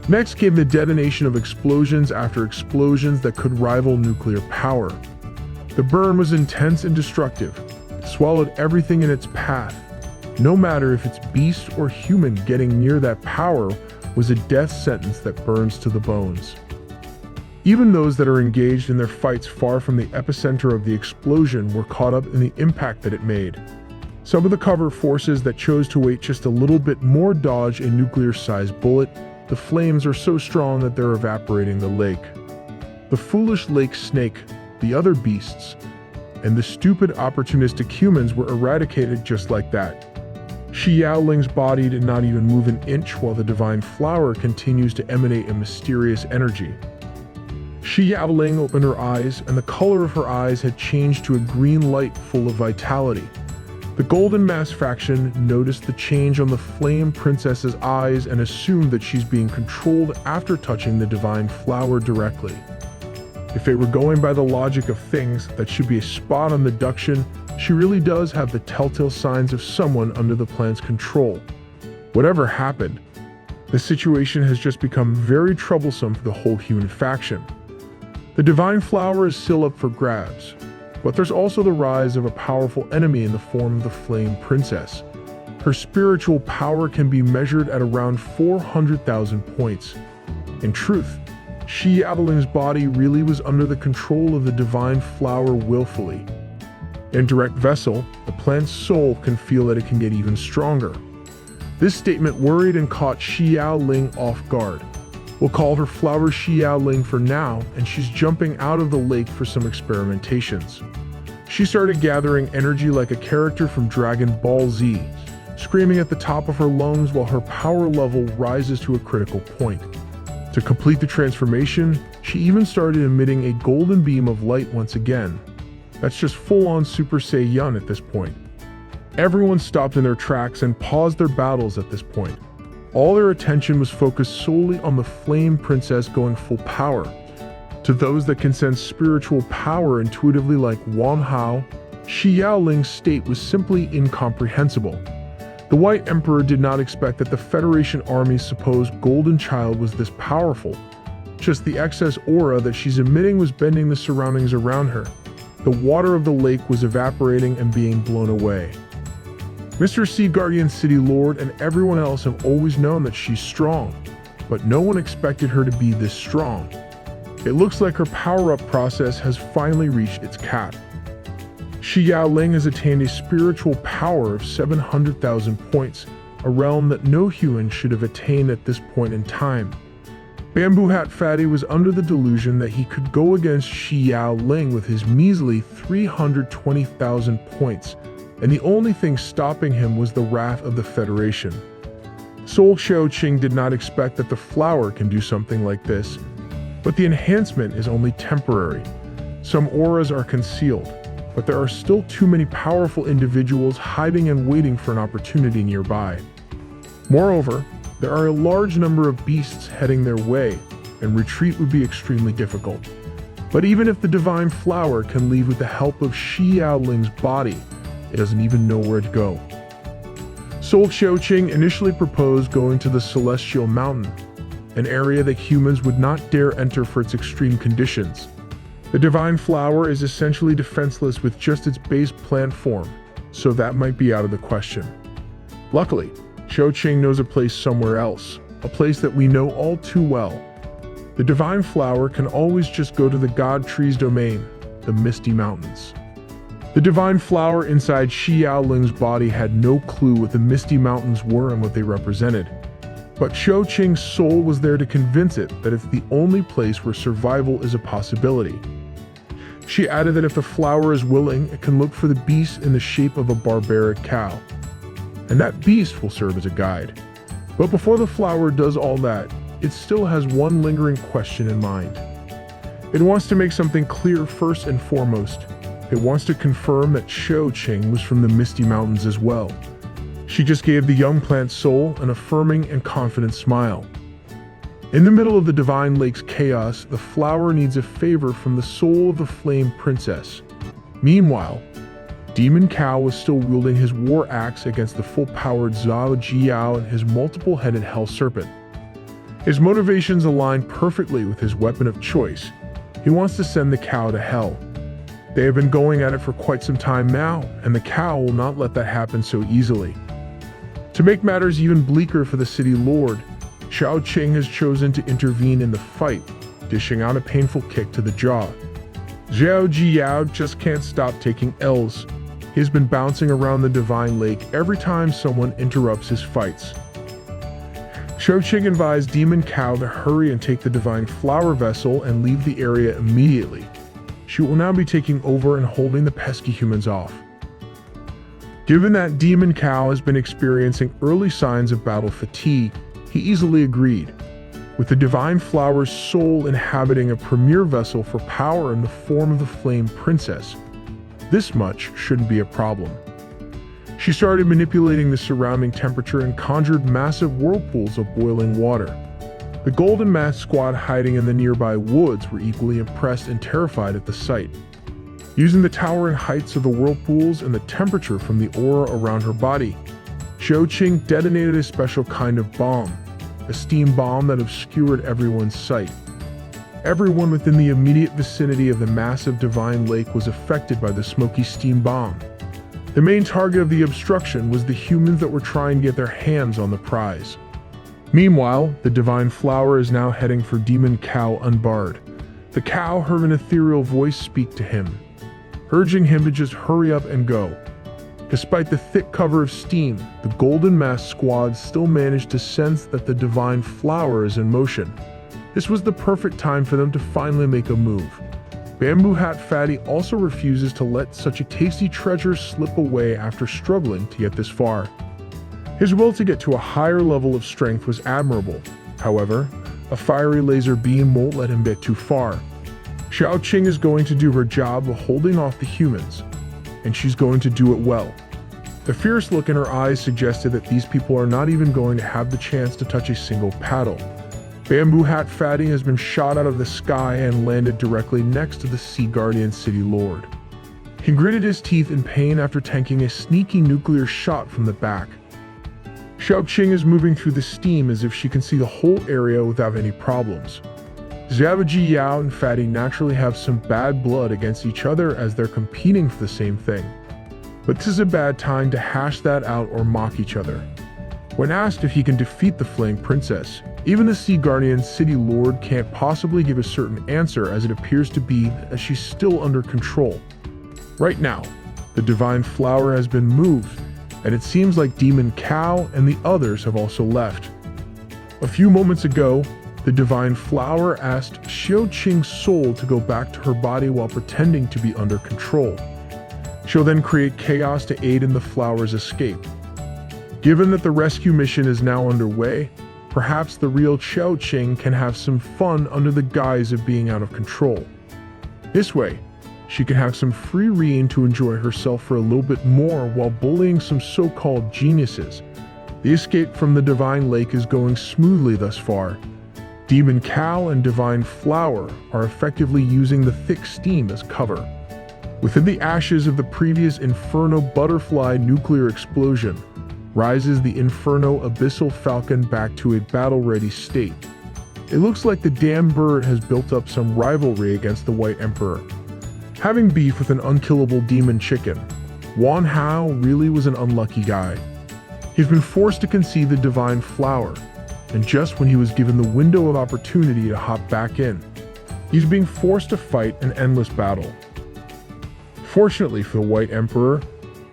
Next came the detonation of explosions after explosions that could rival nuclear power. The burn was intense and destructive. It swallowed everything in its path. No matter if it's beast or human, getting near that power was a death sentence that burns to the bones. Even those that are engaged in their fights far from the epicenter of the explosion were caught up in the impact that it made. Some of the cover forces that chose to wait just a little bit more dodge a nuclear-sized bullet. The flames are so strong that they're evaporating the lake. The foolish lake snake, the other beasts, and the stupid opportunistic humans were eradicated just like that. Shi Yaoling's body did not even move an inch while the divine flower continues to emanate a mysterious energy. Shi Yaoling opened her eyes, and the color of her eyes had changed to a green light full of vitality. The Golden Mask faction noticed the change on the Flame Princess's eyes and assumed that she's being controlled after touching the Divine Flower directly. If it were going by the logic of things, that should be a spot-on deduction. She really does have the telltale signs of someone under the plant's control. Whatever happened, the situation has just become very troublesome for the whole human faction. The Divine Flower is still up for grabs, but there's also the rise of a powerful enemy in the form of the Flame Princess. Her spiritual power can be measured at around 400,000 points. In truth, Shi Yaoling's body really was under the control of the Divine Flower willfully. In direct vessel, the plant's soul can feel that it can get even stronger. This statement worried and caught Shi Yaoling off guard. We'll call her Flower Shi Yaoling for now, and she's jumping out of the lake for some experimentations. She started gathering energy like a character from Dragon Ball Z, screaming at the top of her lungs while her power level rises to a critical point. To complete the transformation, she even started emitting a golden beam of light once again. That's just full-on Super Saiyan at this point. Everyone stopped in their tracks and paused their battles at this point. All their attention was focused solely on the Flame Princess going full power. To those that can sense spiritual power intuitively like Wang Hao, Shi Yaoling's state was simply incomprehensible. The White Emperor did not expect that the Federation Army's supposed Golden Child was this powerful. Just the excess aura that she's emitting was bending the surroundings around her. The water of the lake was evaporating and being blown away. Mr. Sea Guardian City Lord and everyone else have always known that she's strong, but no one expected her to be this strong. It looks like her power-up process has finally reached its cap. Shi Yaoling has attained a spiritual power of 700,000 points, a realm that no human should have attained at this point in time. Bamboo Hat Fatty was under the delusion that he could go against Shi Yaoling with his measly 320,000 points, and the only thing stopping him was the wrath of the Federation. Soul Xiaoqing did not expect that the flower can do something like this, but the enhancement is only temporary. Some auras are concealed, but there are still too many powerful individuals hiding and waiting for an opportunity nearby. Moreover, there are a large number of beasts heading their way, and retreat would be extremely difficult. But even if the Divine Flower can leave with the help of Shi Yaoling's body, it doesn't even know where to go. Soul Xiaoqing initially proposed going to the Celestial Mountain, an area that humans would not dare enter for its extreme conditions. The Divine Flower is essentially defenseless with just its base plant form, so that might be out of the question. Luckily, Xiaoqing knows a place somewhere else, a place that we know all too well. The Divine Flower can always just go to the God Tree's domain, the Misty Mountains. The Divine Flower inside Shi Yaoling's body had no clue what the Misty Mountains were and what they represented. But Xiaoqing's soul was there to convince it that it's the only place where survival is a possibility. She added that if the flower is willing, it can look for the beast in the shape of a barbaric cow, and that beast will serve as a guide. But before the flower does all that, it still has one lingering question in mind. It wants to make something clear first and foremost. It wants to confirm that Xiaoqing was from the Misty Mountains as well. She just gave the young plant soul an affirming and confident smile. In the middle of the Divine Lake's chaos, the flower needs a favor from the soul of the Flame Princess. Meanwhile, Demon Cow was still wielding his war axe against the full-powered Zhao Jiao and his multiple-headed Hell Serpent. His motivations align perfectly with his weapon of choice. He wants to send the cow to hell. They have been going at it for quite some time now, and the cow will not let that happen so easily. To make matters even bleaker for the city lord, Xiaoqing has chosen to intervene in the fight, dishing out a painful kick to the jaw. Zhao Jiao just can't stop taking L's. He has been bouncing around the Divine Lake every time someone interrupts his fights. Xiaoqing advised Demon Cow to hurry and take the Divine Flower vessel and leave the area immediately. She will now be taking over and holding the pesky humans off. Given that Demon Cow has been experiencing early signs of battle fatigue, he easily agreed. With the Divine Flower's soul inhabiting a premier vessel for power in the form of the Flame Princess, this much shouldn't be a problem. She started manipulating the surrounding temperature and conjured massive whirlpools of boiling water. The Golden Mask squad hiding in the nearby woods were equally impressed and terrified at the sight. Using the towering heights of the whirlpools and the temperature from the aura around her body, Xiao Qing detonated a special kind of bomb, a steam bomb that obscured everyone's sight. Everyone within the immediate vicinity of the massive divine lake was affected by the smoky steam bomb. The main target of the obstruction was the humans that were trying to get their hands on the prize. Meanwhile, the divine flower is now heading for Demon Cow unbarred. The cow heard an ethereal voice speak to him, urging him to just hurry up and go. Despite the thick cover of steam, the Golden Mask squad still managed to sense that the divine flower is in motion. This was the perfect time for them to finally make a move. Bamboo Hat Fatty also refuses to let such a tasty treasure slip away after struggling to get this far. His will to get to a higher level of strength was admirable. However, a fiery laser beam won't let him get too far. Xiao Qing is going to do her job of holding off the humans, and she's going to do it well. The fierce look in her eyes suggested that these people are not even going to have the chance to touch a single paddle. Bamboo Hat Fatty has been shot out of the sky and landed directly next to the Sea Guardian City Lord. He gritted his teeth in pain after tanking a sneaky nuclear shot from the back. Xiao Qing is moving through the steam as if she can see the whole area without any problems. Xiaoji Yao and Fatty naturally have some bad blood against each other as they're competing for the same thing. But this is a bad time to hash that out or mock each other. When asked if he can defeat the Flame Princess, even the Sea Guardian City Lord can't possibly give a certain answer, as it appears to be as she's still under control. Right now, the Divine Flower has been moved, and it seems like Demon Cow and the others have also left. A few moments ago, the Divine Flower asked Xiao Qing's soul to go back to her body while pretending to be under control. She'll then create chaos to aid in the flower's escape. Given that the rescue mission is now underway, perhaps the real Xiao Qing can have some fun under the guise of being out of control. This way, she can have some free rein to enjoy herself for a little bit more while bullying some so-called geniuses. The escape from the Divine Lake is going smoothly thus far. Demon Cow and Divine Flower are effectively using the thick steam as cover. Within the ashes of the previous Inferno Butterfly nuclear explosion, rises the Inferno Abyssal Falcon back to a battle-ready state. It looks like the damn bird has built up some rivalry against the White Emperor. Having beef with an unkillable demon chicken, Wan Hao really was an unlucky guy. He's been forced to concede the Divine Flower, and just when he was given the window of opportunity to hop back in, he's being forced to fight an endless battle. Fortunately for the White Emperor,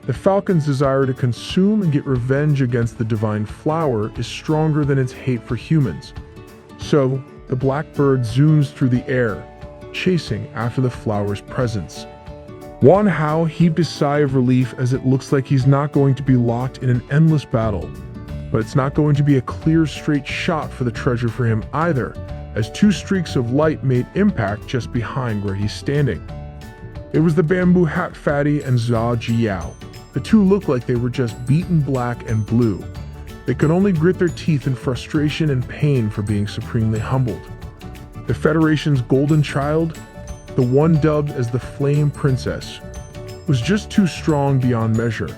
the Falcon's desire to consume and get revenge against the Divine Flower is stronger than its hate for humans. So, the black bird zooms through the air, chasing after the flower's presence. Wan Hao heaved a sigh of relief as it looks like he's not going to be locked in an endless battle. But it's not going to be a clear, straight shot for the treasure for him either, as two streaks of light made impact just behind where he's standing. It was the Bamboo Hat Fatty and Zha Jiao. The two looked like they were just beaten black and blue. They could only grit their teeth in frustration and pain for being supremely humbled. The Federation's golden child, the one dubbed as the Flame Princess, was just too strong beyond measure.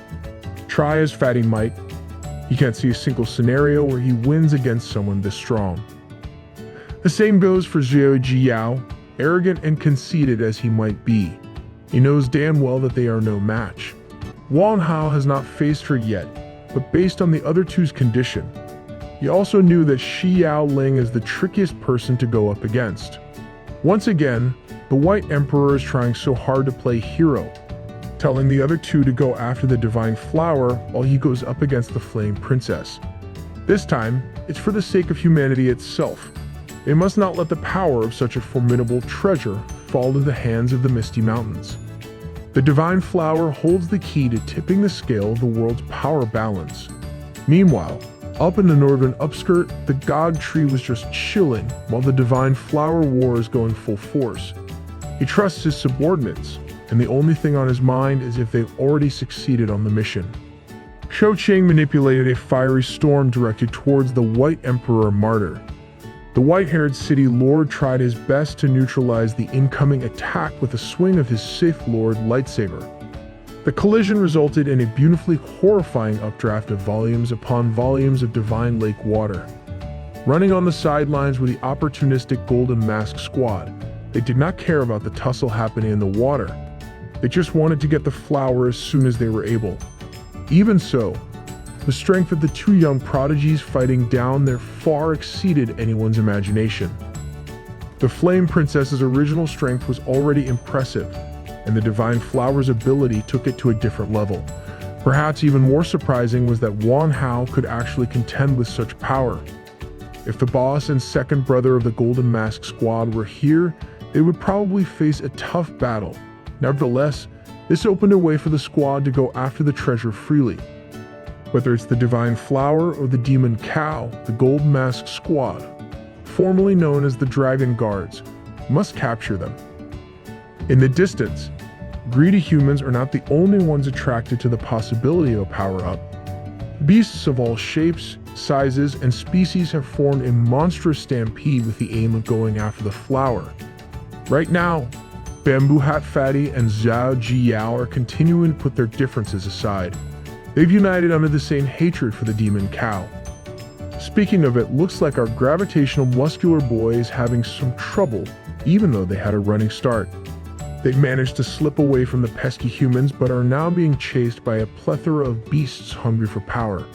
Try as Fatty might, he can't see a single scenario where he wins against someone this strong. The same goes for Zhou Jiao, arrogant and conceited as he might be. He knows damn well that they are no match. Wan Hao has not faced her yet, but based on the other two's condition, he also knew that Xiao Ling is the trickiest person to go up against. Once again, the White Emperor is trying so hard to play hero, telling the other two to go after the Divine Flower while he goes up against the Flame Princess. This time, it's for the sake of humanity itself. They must not let the power of such a formidable treasure fall into the hands of the Misty Mountains. The Divine Flower holds the key to tipping the scale of the world's power balance. Meanwhile, up in the northern upskirt, the God Tree was just chilling while the Divine Flower war is going full force. He trusts his subordinates, and the only thing on his mind is if they've already succeeded on the mission. Shou Qing manipulated a fiery storm directed towards the White Emperor Martyr. The white-haired city lord tried his best to neutralize the incoming attack with a swing of his Sith Lord lightsaber. The collision resulted in a beautifully horrifying updraft of volumes upon volumes of divine lake water. Running on the sidelines were the opportunistic Golden Mask squad. They did not care about the tussle happening in the water. They just wanted to get the flower as soon as they were able. Even so, the strength of the two young prodigies fighting down there far exceeded anyone's imagination. The Flame Princess's original strength was already impressive, and the Divine Flower's ability took it to a different level. Perhaps even more surprising was that Wan Hao could actually contend with such power. If the boss and second brother of the Golden Mask squad were here, they would probably face a tough battle. Nevertheless, this opened a way for the squad to go after the treasure freely. Whether it's the Divine Flower or the Demon Cow, the Golden Mask squad, formerly known as the Dragon Guards, must capture them. In the distance, greedy humans are not the only ones attracted to the possibility of a power-up. Beasts of all shapes, sizes, and species have formed a monstrous stampede with the aim of going after the flower. Right now, Bamboo Hat Fatty and Zhao Jiyao are continuing to put their differences aside. They've united under the same hatred for the Demon Cow. Speaking of it, looks like our gravitational muscular boy is having some trouble, even though they had a running start. They've managed to slip away from the pesky humans, but are now being chased by a plethora of beasts hungry for power.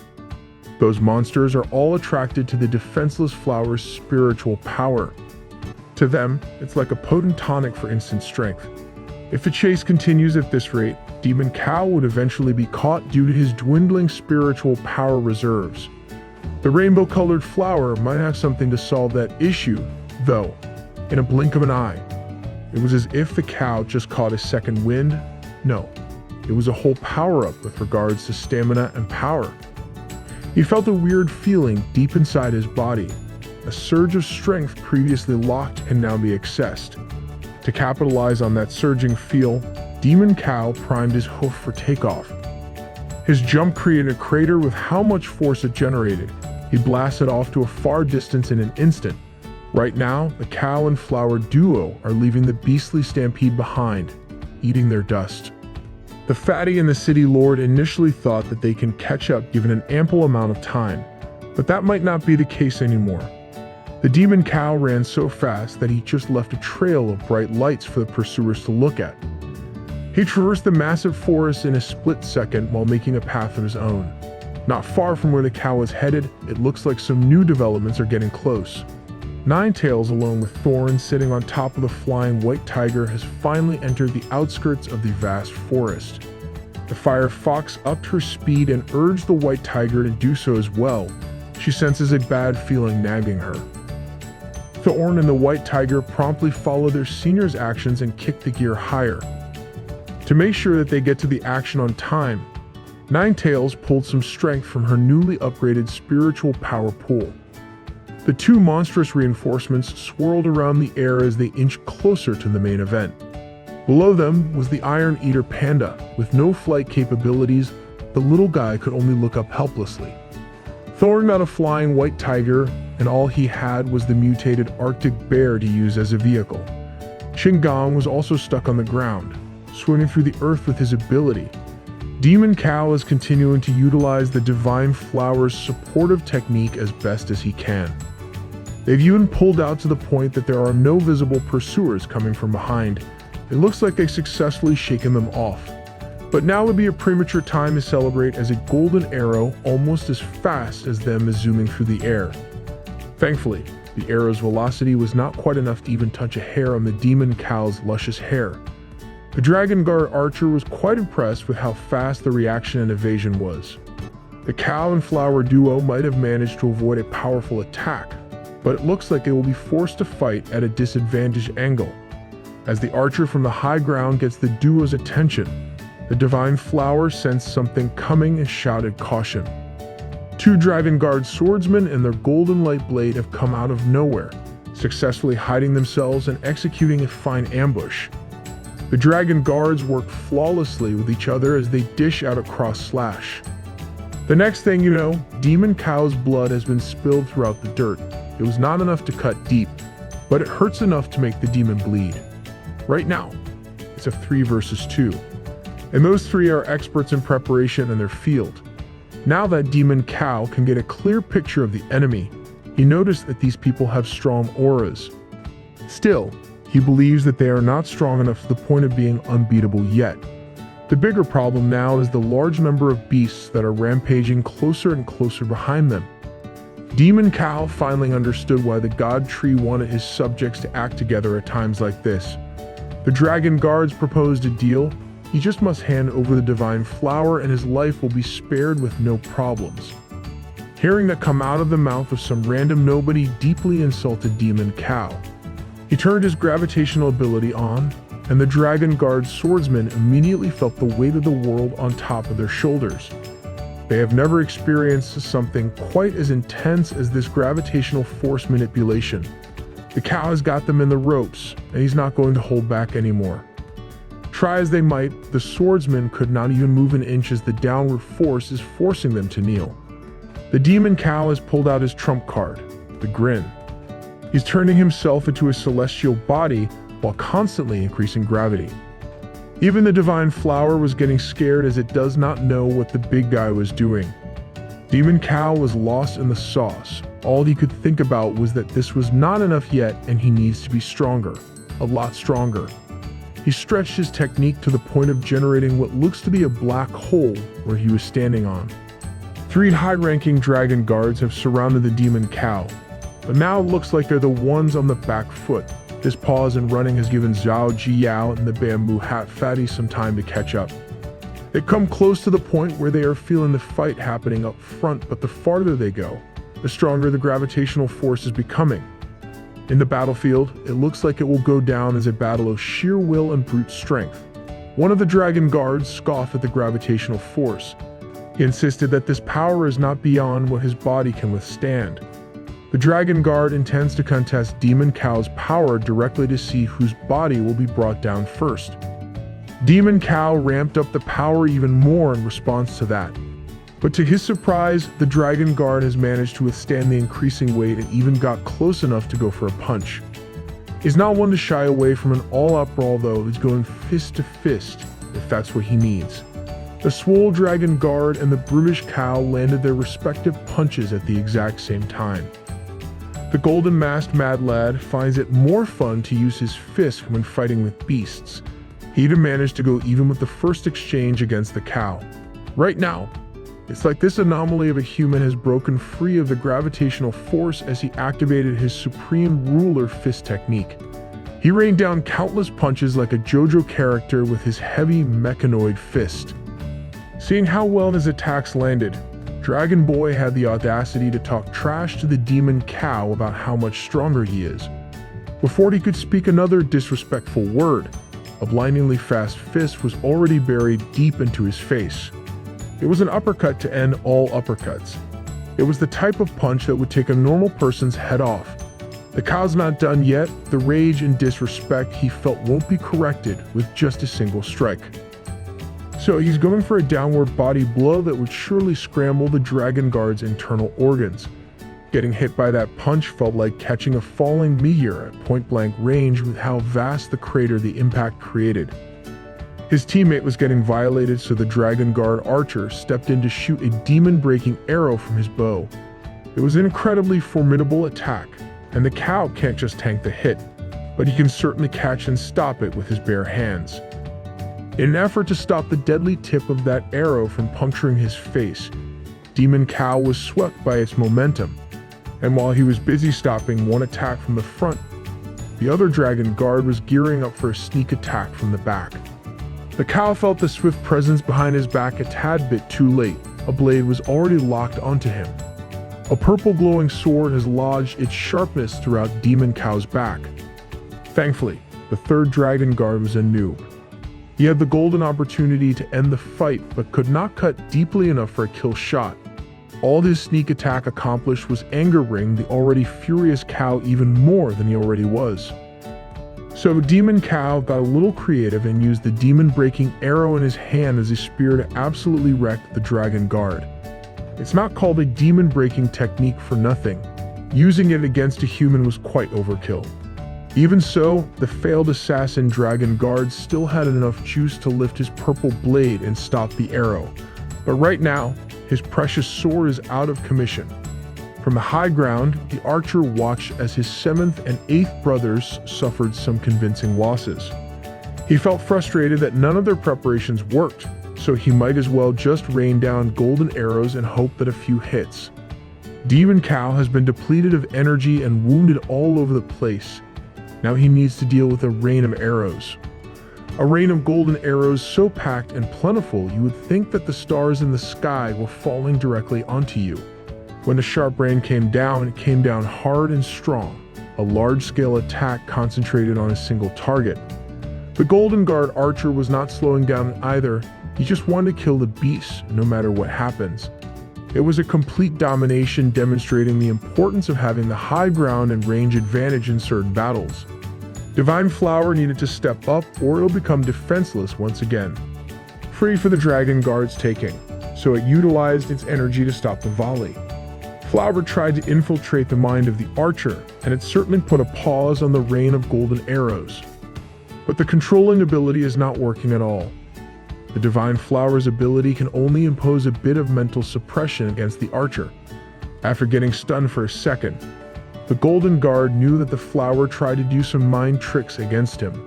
Those monsters are all attracted to the defenseless flower's spiritual power. To them, it's like a potent tonic for instant strength. If the chase continues at this rate, Demon Cow would eventually be caught due to his dwindling spiritual power reserves. The rainbow-colored flower might have something to solve that issue, though, in a blink of an eye. It was as if the cow just caught a second wind. No, it was a whole power-up with regards to stamina and power. He felt a weird feeling deep inside his body. A surge of strength previously locked can now be accessed. To capitalize on that surging feel, Demon Cow primed his hoof for takeoff. His jump created a crater with how much force it generated. He blasted off to a far distance in an instant. Right now, the cow and flower duo are leaving the beastly stampede behind, eating their dust. The fatty and the city lord initially thought that they can catch up given an ample amount of time, but that might not be the case anymore. The Demon Cow ran so fast that he just left a trail of bright lights for the pursuers to look at. He traversed the massive forest in a split second while making a path of his own. Not far from where the cow was headed, it looks like some new developments are getting close. Ninetails, along with Thorn sitting on top of the flying white tiger, has finally entered the outskirts of the vast forest. The fire fox upped her speed and urged the white tiger to do so as well. She senses a bad feeling nagging her. Thorn and the white tiger promptly follow their senior's actions and kick the gear higher. To make sure that they get to the action on time, Ninetails pulled some strength from her newly upgraded spiritual power pool. The two monstrous reinforcements swirled around the air as they inched closer to the main event. Below them was the Iron Eater Panda. With no flight capabilities, the little guy could only look up helplessly. Thorn got a flying white tiger, and all he had was the mutated Arctic bear to use as a vehicle. Qinggong was also stuck on the ground, swimming through the earth with his ability. Demon Cow is continuing to utilize the Divine Flower's supportive technique as best as he can. They've even pulled out to the point that there are no visible pursuers coming from behind. It looks like they've successfully shaken them off. But now would be a premature time to celebrate, as a golden arrow almost as fast as them is zooming through the air. Thankfully, the arrow's velocity was not quite enough to even touch a hair on the Demon Cow's luscious hair. The Dragon Guard archer was quite impressed with how fast the reaction and evasion was. The cow and flower duo might have managed to avoid a powerful attack, but it looks like they will be forced to fight at a disadvantaged angle. As the archer from the high ground gets the duo's attention, the Divine Flower sensed something coming and shouted caution. Two Dragon Guard swordsmen and their golden light blade have come out of nowhere, successfully hiding themselves and executing a fine ambush. The Dragon Guards work flawlessly with each other as they dish out a cross slash. The next thing you know, Demon Cow's blood has been spilled throughout the dirt. It was not enough to cut deep, but it hurts enough to make the demon bleed. Right now, it's a 3 versus 2. And those 3 are experts in preparation in their field. Now that Demon Cow can get a clear picture of the enemy, he noticed that these people have strong auras. Still, he believes that they are not strong enough to the point of being unbeatable yet. The bigger problem now is the large number of beasts that are rampaging closer and closer behind them. Demon Cow finally understood why the God Tree wanted his subjects to act together at times like this. The Dragon Guards proposed a deal. He just must hand over the divine flower and his life will be spared with no problems. Hearing that come out of the mouth of some random nobody deeply insulted Demon Cow. He turned his gravitational ability on, and the Dragon Guard swordsmen immediately felt the weight of the world on top of their shoulders. They have never experienced something quite as intense as this gravitational force manipulation. The cow has got them in the ropes, and he's not going to hold back anymore. Try as they might, the swordsmen could not even move an inch as the downward force is forcing them to kneel. The Demon Cow has pulled out his trump card, the grin. He's turning himself into a celestial body while constantly increasing gravity. Even the divine flower was getting scared as it does not know what the big guy was doing. Demon Cow was lost in the sauce. All he could think about was that this was not enough yet and he needs to be stronger, a lot stronger. He stretched his technique to the point of generating what looks to be a black hole where he was standing on. 3 high-ranking Dragon Guards have surrounded the Demon Cow, but now it looks like they're the ones on the back foot. This pause in running has given Zhao Jiyao and the bamboo hat fatty some time to catch up. They come close to the point where they are feeling the fight happening up front, but the farther they go, the stronger the gravitational force is becoming. In the battlefield, it looks like it will go down as a battle of sheer will and brute strength. One of the Dragon Guards scoffed at the gravitational force. He insisted that this power is not beyond what his body can withstand. The Dragon Guard intends to contest Demon Cow's power directly to see whose body will be brought down first. Demon Cow ramped up the power even more in response to that. But to his surprise, the Dragon Guard has managed to withstand the increasing weight and even got close enough to go for a punch. He's not one to shy away from an all-out brawl though, he's going fist to fist if that's what he needs. The swole Dragon Guard and the brutish cow landed their respective punches at the exact same time. The golden-masked mad lad finds it more fun to use his fist when fighting with beasts. He even managed to go even with the first exchange against the cow. Right now, it's like this anomaly of a human has broken free of the gravitational force as he activated his supreme ruler fist technique. He rained down countless punches like a JoJo character with his heavy mechanoid fist. Seeing how well his attacks landed, Dragon Boy had the audacity to talk trash to the Demon Cow about how much stronger he is. Before he could speak another disrespectful word, a blindingly fast fist was already buried deep into his face. It was an uppercut to end all uppercuts. It was the type of punch that would take a normal person's head off. The cow's not done yet. The rage and disrespect he felt won't be corrected with just a single strike. So he's going for a downward body blow that would surely scramble the Dragon Guard's internal organs. Getting hit by that punch felt like catching a falling meteor at point-blank range with how vast the crater the impact created. His teammate was getting violated, so the Dragon Guard archer stepped in to shoot a demon-breaking arrow from his bow. It was an incredibly formidable attack, and the cow can't just tank the hit, but he can certainly catch and stop it with his bare hands. In an effort to stop the deadly tip of that arrow from puncturing his face, Demon Cow was swept by its momentum, and while he was busy stopping one attack from the front, the other Dragon Guard was gearing up for a sneak attack from the back. The cow felt the swift presence behind his back a tad bit too late. A blade was already locked onto him. A purple glowing sword has lodged its sharpness throughout Demon Cow's back. Thankfully, the third Dragon Guard was a noob. He had the golden opportunity to end the fight, but could not cut deeply enough for a kill shot. All his sneak attack accomplished was angering the already furious cow even more than he already was. So Demon Cow got a little creative and used the demon-breaking arrow in his hand as a spear to absolutely wreck the Dragon Guard. It's not called a demon-breaking technique for nothing. Using it against a human was quite overkill. Even so, the failed assassin dragon guard still had enough juice to lift his purple blade and stop the arrow. But right now, his precious sword is out of commission. From the high ground, the archer watched as his 7th and 8th brothers suffered some convincing losses. He felt frustrated that none of their preparations worked, so he might as well just rain down golden arrows and hope that a few hits. Demon Cow has been depleted of energy and wounded all over the place. Now he needs to deal with a rain of arrows. A rain of golden arrows so packed and plentiful you would think that the stars in the sky were falling directly onto you. When the sharp rain came down, it came down hard and strong, a large-scale attack concentrated on a single target. The Golden Guard archer was not slowing down either, he just wanted to kill the beast no matter what happens. It was a complete domination demonstrating the importance of having the high ground and range advantage in certain battles. Divine Flower needed to step up or it'll become defenseless once again. Free for the Dragon Guard's taking, so it utilized its energy to stop the volley. Flower tried to infiltrate the mind of the archer, and it certainly put a pause on the rain of golden arrows. But the controlling ability is not working at all. The Divine Flower's ability can only impose a bit of mental suppression against the archer. After getting stunned for a second, the Golden Guard knew that the flower tried to do some mind tricks against him.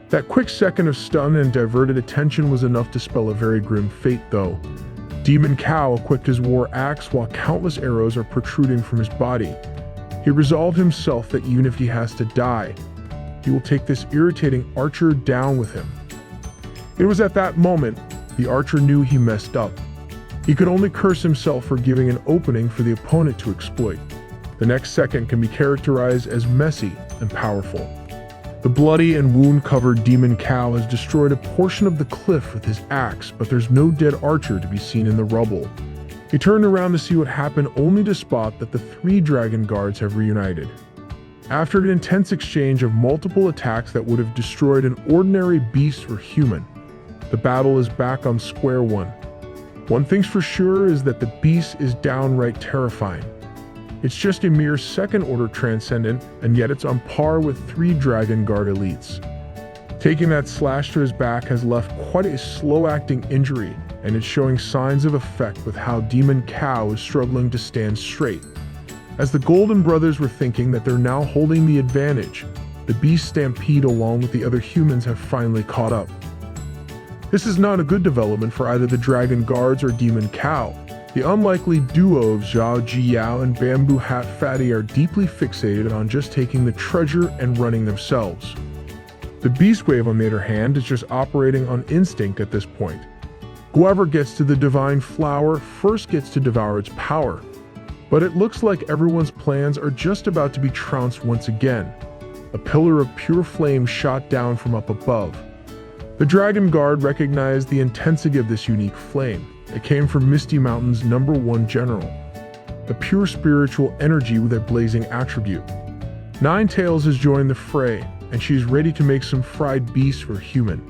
That quick second of stun and diverted attention was enough to spell a very grim fate, though. Demon Cow equipped his war axe while countless arrows are protruding from his body. He resolved himself that even if he has to die, he will take this irritating archer down with him. It was at that moment the archer knew he messed up. He could only curse himself for giving an opening for the opponent to exploit. The next second can be characterized as messy and powerful. The bloody and wound-covered Demon Cow has destroyed a portion of the cliff with his axe, but there's no dead archer to be seen in the rubble. He turned around to see what happened only to spot that the 3 Dragon Guards have reunited. After an intense exchange of multiple attacks that would have destroyed an ordinary beast or human, the battle is back on square one. One thing's for sure is that the beast is downright terrifying. It's just a mere second-order transcendent, and yet it's on par with 3 Dragon Guard elites. Taking that slash to his back has left quite a slow-acting injury, and it's showing signs of effect with how Demon Cow is struggling to stand straight. As the Golden Brothers were thinking that they're now holding the advantage, the Beast Stampede along with the other humans have finally caught up. This is not a good development for either the Dragon Guards or Demon Cow. The unlikely duo of Zhao Jiyao and Bamboo Hat Fatty are deeply fixated on just taking the treasure and running themselves. The Beast Wave, on the other hand, is just operating on instinct at this point. Whoever gets to the Divine Flower first gets to devour its power. But it looks like everyone's plans are just about to be trounced once again. A pillar of pure flame shot down from up above. The Dragon Guard recognized the intensity of this unique flame. It came from Misty Mountain's #1 general, a pure spiritual energy with a blazing attribute. Ninetails has joined the fray, and she's ready to make some fried beasts for human.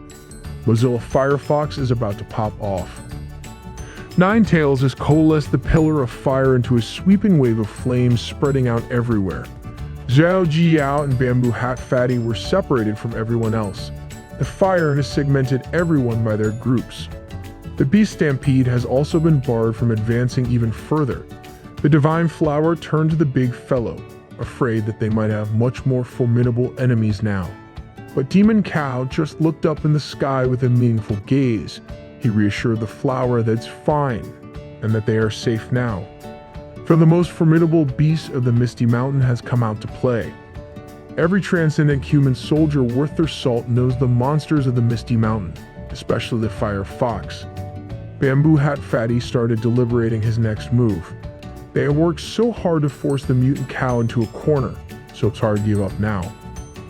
Mozilla Firefox is about to pop off. Ninetails has coalesced the pillar of fire into a sweeping wave of flames spreading out everywhere. Zhao Jiyao and Bamboo Hat Fatty were separated from everyone else. The fire has segmented everyone by their groups. The Beast Stampede has also been barred from advancing even further. The Divine Flower turned to the big fellow, afraid that they might have much more formidable enemies now. But Demon Cow just looked up in the sky with a meaningful gaze. He reassured the flower that it's fine, and that they are safe now. For the most formidable beast of the Misty Mountain has come out to play. Every transcendent human soldier worth their salt knows the monsters of the Misty Mountain, especially the Fire Fox. Bamboo Hat Fatty started deliberating his next move. They had worked so hard to force the mutant cow into a corner, so it's hard to give up now.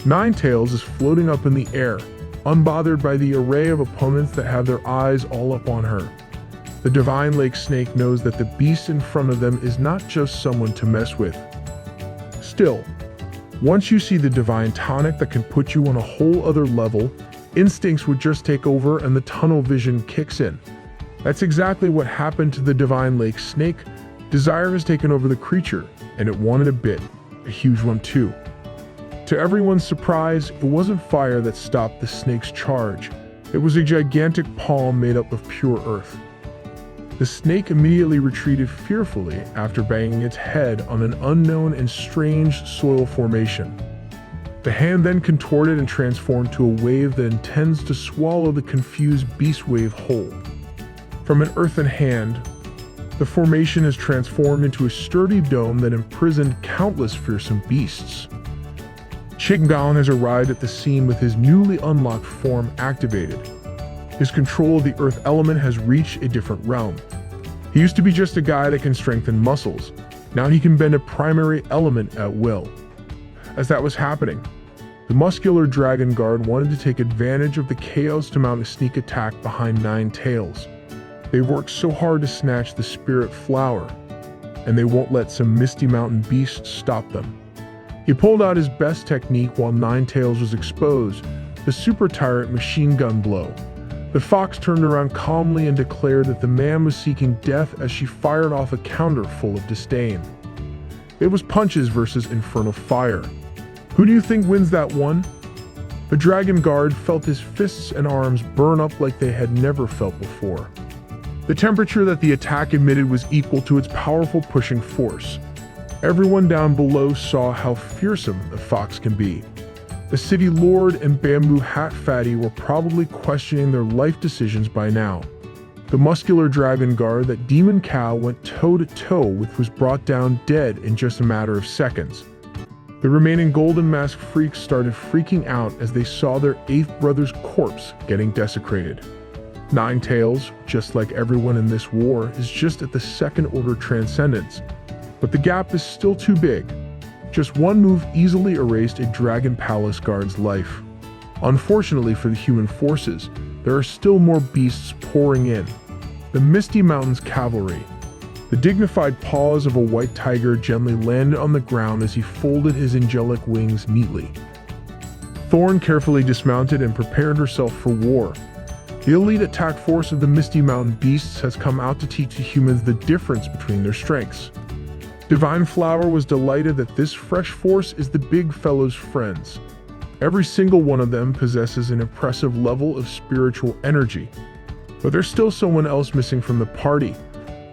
Ninetails is floating up in the air, unbothered by the array of opponents that have their eyes all up on her. The Divine Lake Snake knows that the beast in front of them is not just someone to mess with. Still, once you see the Divine Tonic that can put you on a whole other level, instincts would just take over and the tunnel vision kicks in. That's exactly what happened to the divine lake snake. Desire has taken over the creature, and it wanted a huge one too. To everyone's surprise, it wasn't fire that stopped the snake's charge. It was a gigantic palm made up of pure earth. The snake immediately retreated fearfully after banging its head on an unknown and strange soil formation. The hand then contorted and transformed to a wave that intends to swallow the confused beast wave whole. From an earthen hand, the formation has transformed into a sturdy dome that imprisoned countless fearsome beasts. Qinggang has arrived at the scene with his newly unlocked form activated. His control of the earth element has reached a different realm. He used to be just a guy that can strengthen muscles. Now he can bend a primary element at will. As that was happening, the muscular dragon guard wanted to take advantage of the chaos to mount a sneak attack behind Nine Tails. They've worked so hard to snatch the spirit flower, and they won't let some misty mountain beast stop them. He pulled out his best technique while Nine Tails was exposed, the super tyrant machine gun blow. The fox turned around calmly and declared that the man was seeking death as she fired off a counter full of disdain. It was punches versus infernal fire. Who do you think wins that one? The dragon guard felt his fists and arms burn up like they had never felt before. The temperature that the attack emitted was equal to its powerful pushing force. Everyone down below saw how fearsome the fox can be. The city lord and bamboo hat fatty were probably questioning their life decisions by now. The muscular dragon guard that Demon Cow went toe-to-toe with was brought down dead in just a matter of seconds. The remaining golden mask freaks started freaking out as they saw their 8th brother's corpse getting desecrated. Nine Tails, just like everyone in this war, is just at the second-order transcendence. But the gap is still too big. Just one move easily erased a Dragon Palace guard's life. Unfortunately for the human forces, there are still more beasts pouring in. The Misty Mountains cavalry. The dignified paws of a white tiger gently landed on the ground as he folded his angelic wings neatly. Thorn carefully dismounted and prepared herself for war. The elite attack force of the Misty Mountain beasts has come out to teach the humans the difference between their strengths. Divine Flower was delighted that this fresh force is the big fellow's friends. Every single one of them possesses an impressive level of spiritual energy. But there's still someone else missing from the party.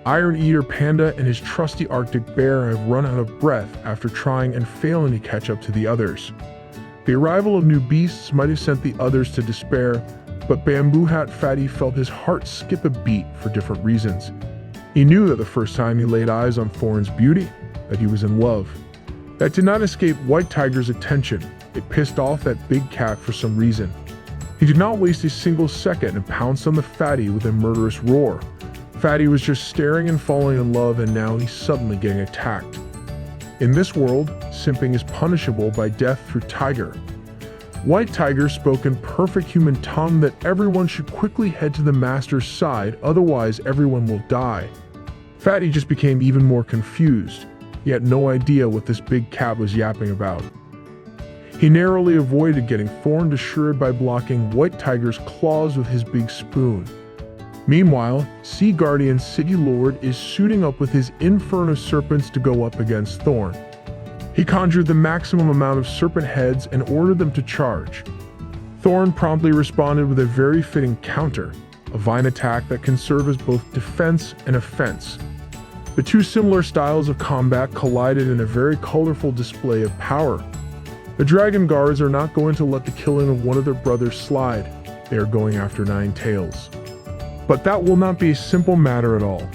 Iron Eater Panda and his trusty Arctic Bear have run out of breath after trying and failing to catch up to the others. The arrival of new beasts might have sent the others to despair, but Bamboo Hat Fatty felt his heart skip a beat for different reasons. He knew that the first time he laid eyes on Thorn's beauty, that he was in love. That did not escape White Tiger's attention. It pissed off that big cat for some reason. He did not waste a single second and pounced on the Fatty with a murderous roar. Fatty was just staring and falling in love, and now he's suddenly getting attacked. In this world, simping is punishable by death through tiger. White Tiger spoke in perfect human tongue that everyone should quickly head to the master's side, otherwise everyone will die. Fatty just became even more confused. He had no idea what this big cat was yapping about. He narrowly avoided getting Thorn destroyed by blocking White Tiger's claws with his big spoon. Meanwhile, Sea Guardian City Lord is suiting up with his Inferno Serpents to go up against Thorn. He conjured the maximum amount of serpent heads and ordered them to charge. Thorn promptly responded with a very fitting counter, a vine attack that can serve as both defense and offense. The two similar styles of combat collided in a very colorful display of power. The Dragon Guards are not going to let the killing of one of their brothers slide. They are going after Nine Tails. But that will not be a simple matter at all.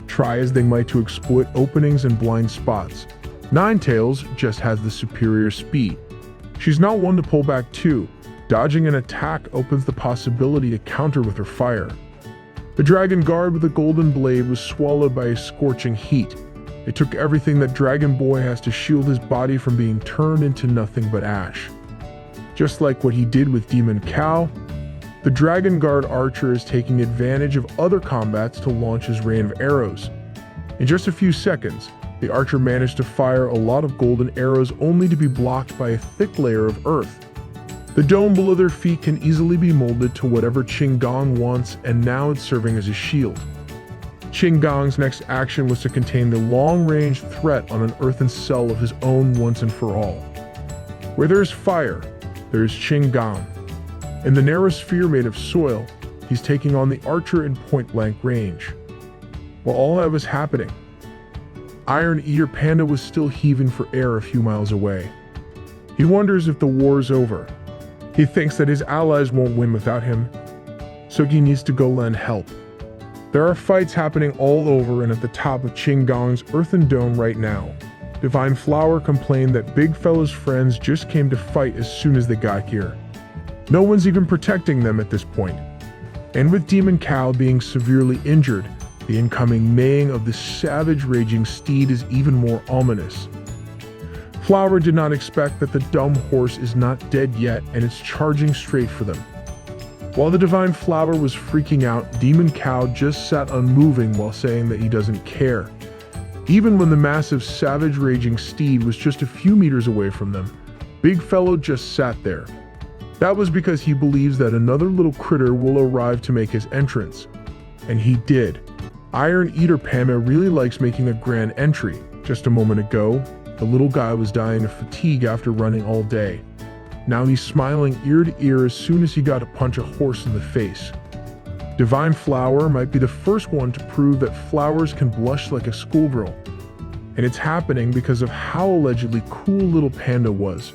Try as they might to exploit openings and blind spots. Nine Tails just has the superior speed. She's not one to pull back too. Dodging an attack opens the possibility to counter with her fire. The Dragon Guard with the golden blade was swallowed by a scorching heat. It took everything that Dragon Boy has to shield his body from being turned into nothing but ash. Just like what he did with Demon Cow, the Dragon Guard archer is taking advantage of other combats to launch his rain of arrows. In just a few seconds, the archer managed to fire a lot of golden arrows only to be blocked by a thick layer of earth. The dome below their feet can easily be molded to whatever Qin Gong wants, and now it's serving as a shield. Qin Gong's next action was to contain the long-range threat on an earthen cell of his own once and for all. Where there is fire, there is Qin Gong. In the narrow sphere made of soil, he's taking on the archer in point-blank range. While all that was happening, Iron Eater Panda was still heaving for air a few miles away. He wonders if the war is over. He thinks that his allies won't win without him, so he needs to go lend help. There are fights happening all over and at the top of Qin Gong's earthen dome right now. Divine Flower complained that Big Fella's friends just came to fight as soon as they got here. No one's even protecting them at this point. And with Demon Cow being severely injured, the incoming neighing of the savage raging steed is even more ominous. Flower did not expect that the dumb horse is not dead yet and it's charging straight for them. While the Divine Flower was freaking out, Demon Cow just sat unmoving while saying that he doesn't care. Even when the massive savage raging steed was just a few meters away from them, Big Fellow just sat there. That was because he believes that another little critter will arrive to make his entrance. And he did. Iron Eater Panda really likes making a grand entry. Just a moment ago, the little guy was dying of fatigue after running all day. Now he's smiling ear to ear as soon as he got to punch a horse in the face. Divine Flower might be the first one to prove that flowers can blush like a schoolgirl. And it's happening because of how allegedly cool little Panda was.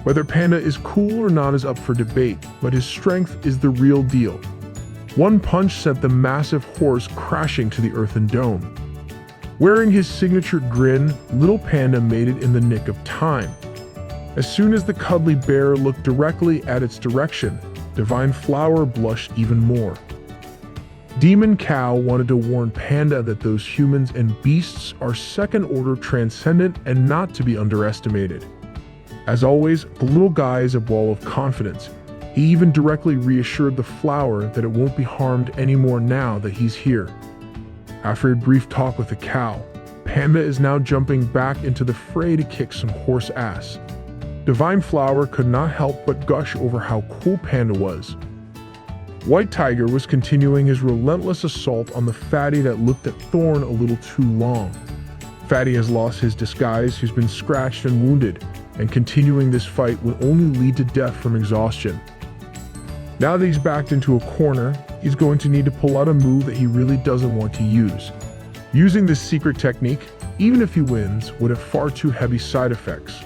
Whether Panda is cool or not is up for debate, but his strength is the real deal. One punch sent the massive horse crashing to the earthen dome. Wearing his signature grin, little Panda made it in the nick of time. As soon as the cuddly bear looked directly at its direction, Divine Flower blushed even more. Demon Cow wanted to warn Panda that those humans and beasts are second-order transcendent and not to be underestimated. As always, the little guy is a ball of confidence. He even directly reassured the flower that it won't be harmed anymore now that he's here. After a brief talk with the cow, Panda is now jumping back into the fray to kick some horse ass. Divine Flower could not help but gush over how cool Panda was. White Tiger was continuing his relentless assault on the fatty that looked at Thorn a little too long. Fatty has lost his disguise, he's been scratched and wounded, and continuing this fight would only lead to death from exhaustion. Now that he's backed into a corner, he's going to need to pull out a move that he really doesn't want to use. Using this secret technique, even if he wins, would have far too heavy side effects.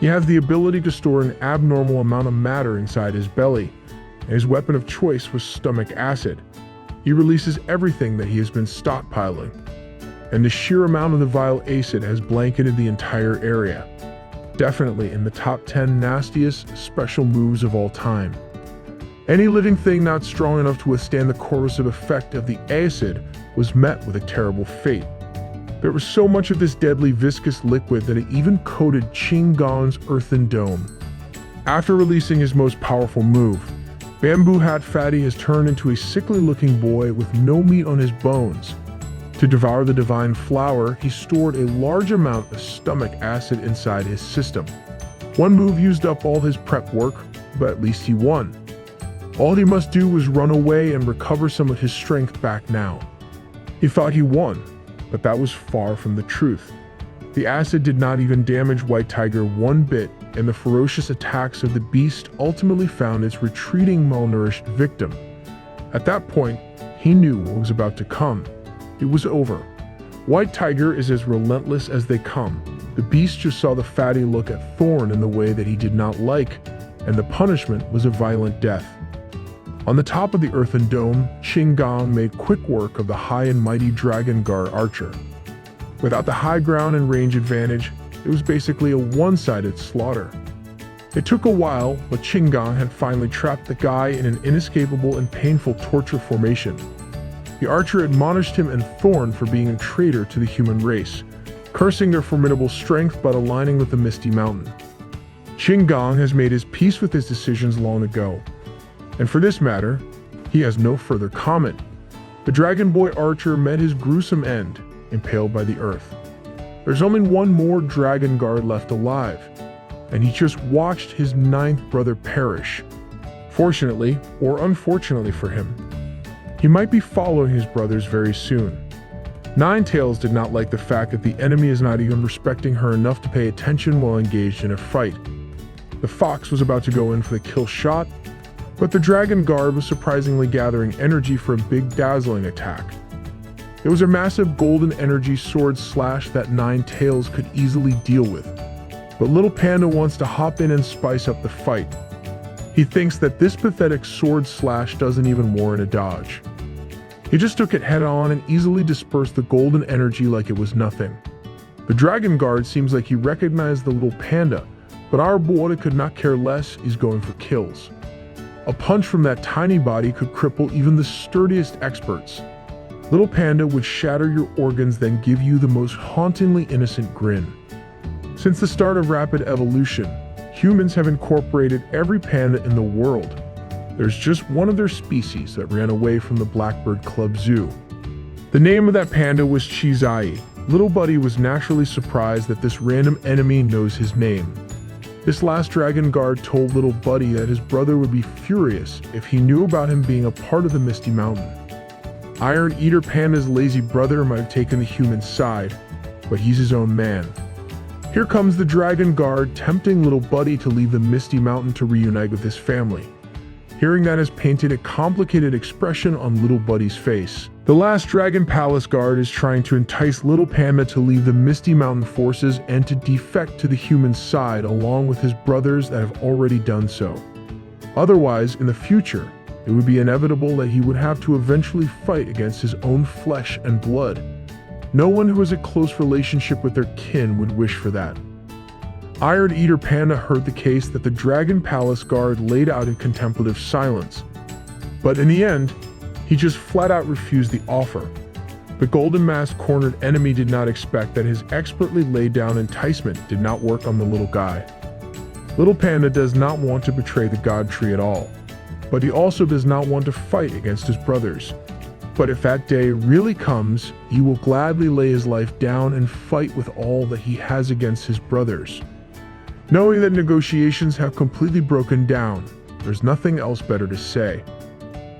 He has the ability to store an abnormal amount of matter inside his belly, and his weapon of choice was stomach acid. He releases everything that he has been stockpiling, and the sheer amount of the vile acid has blanketed the entire area. Definitely in the top 10 nastiest special moves of all time. Any living thing not strong enough to withstand the corrosive effect of the acid was met with a terrible fate. There was so much of this deadly viscous liquid that it even coated Qin Gong's earthen dome. After releasing his most powerful move, Bamboo Hat Fatty has turned into a sickly-looking boy with no meat on his bones. To devour the Divine Flower, he stored a large amount of stomach acid inside his system. One move used up all his prep work, but at least he won. All he must do was run away and recover some of his strength back now. He thought he won, but that was far from the truth. The acid did not even damage White Tiger one bit, and the ferocious attacks of the beast ultimately found its retreating malnourished victim. At that point, he knew what was about to come. It was over. White Tiger is as relentless as they come. The beast just saw the fatty look at Thorn in the way that he did not like, and the punishment was a violent death. On the top of the earthen dome, Qin Gong made quick work of the high and mighty Dragon Guard archer. Without the high ground and range advantage, it was basically a one-sided slaughter. It took a while, but Qin Gong had finally trapped the guy in an inescapable and painful torture formation. The archer admonished him and Thorn for being a traitor to the human race, cursing their formidable strength but aligning with the Misty Mountain. Qin Gong has made his peace with his decisions long ago. And for this matter, he has no further comment. The Dragon Boy Archer met his gruesome end, impaled by the earth. There's only one more Dragon Guard left alive. and he just watched his ninth brother perish. Fortunately, or unfortunately for him, he might be following his brothers very soon. Ninetails did not like the fact that the enemy is not even respecting her enough to pay attention while engaged in a fight. The fox was about to go in for the kill shot, but the dragon guard was surprisingly gathering energy for a big dazzling attack. It was a massive golden energy sword slash that Ninetails could easily deal with, but Little Panda wants to hop in and spice up the fight. He thinks that this pathetic sword slash doesn't even warrant a dodge. He just took it head on and easily dispersed the golden energy like it was nothing. The dragon guard seems like he recognized the little panda, but our boy could not care less. He's going for kills. A punch from that tiny body could cripple even the sturdiest experts. Little Panda would shatter your organs, then give you the most hauntingly innocent grin. Since the start of rapid evolution, humans have incorporated every panda in the world. There's just one of their species that ran away from the Blackbird Club Zoo. The name of that panda was Chizai. Little Buddy was naturally surprised that this random enemy knows his name. This last dragon guard told Little Buddy that his brother would be furious if he knew about him being a part of the Misty Mountain. Iron Eater Panda's lazy brother might have taken the human side, but he's his own man. Here comes the dragon guard, tempting Little Buddy to leave the Misty Mountain to reunite with his family. Hearing that has painted a complicated expression on Little Buddy's face. The last Dragon Palace guard is trying to entice Little Panda to leave the Misty Mountain forces and to defect to the human side along with his brothers that have already done so. Otherwise, in the future, it would be inevitable that he would have to eventually fight against his own flesh and blood. No one who has a close relationship with their kin would wish for that. Iron Eater Panda heard the case that the Dragon Palace guard laid out in contemplative silence. But in the end, he just flat out refused the offer. The Golden Masked cornered enemy did not expect that his expertly laid down enticement did not work on the little guy. Little Panda does not want to betray the God Tree at all, but he also does not want to fight against his brothers. But if that day really comes, he will gladly lay his life down and fight with all that he has against his brothers. Knowing that negotiations have completely broken down, there's nothing else better to say.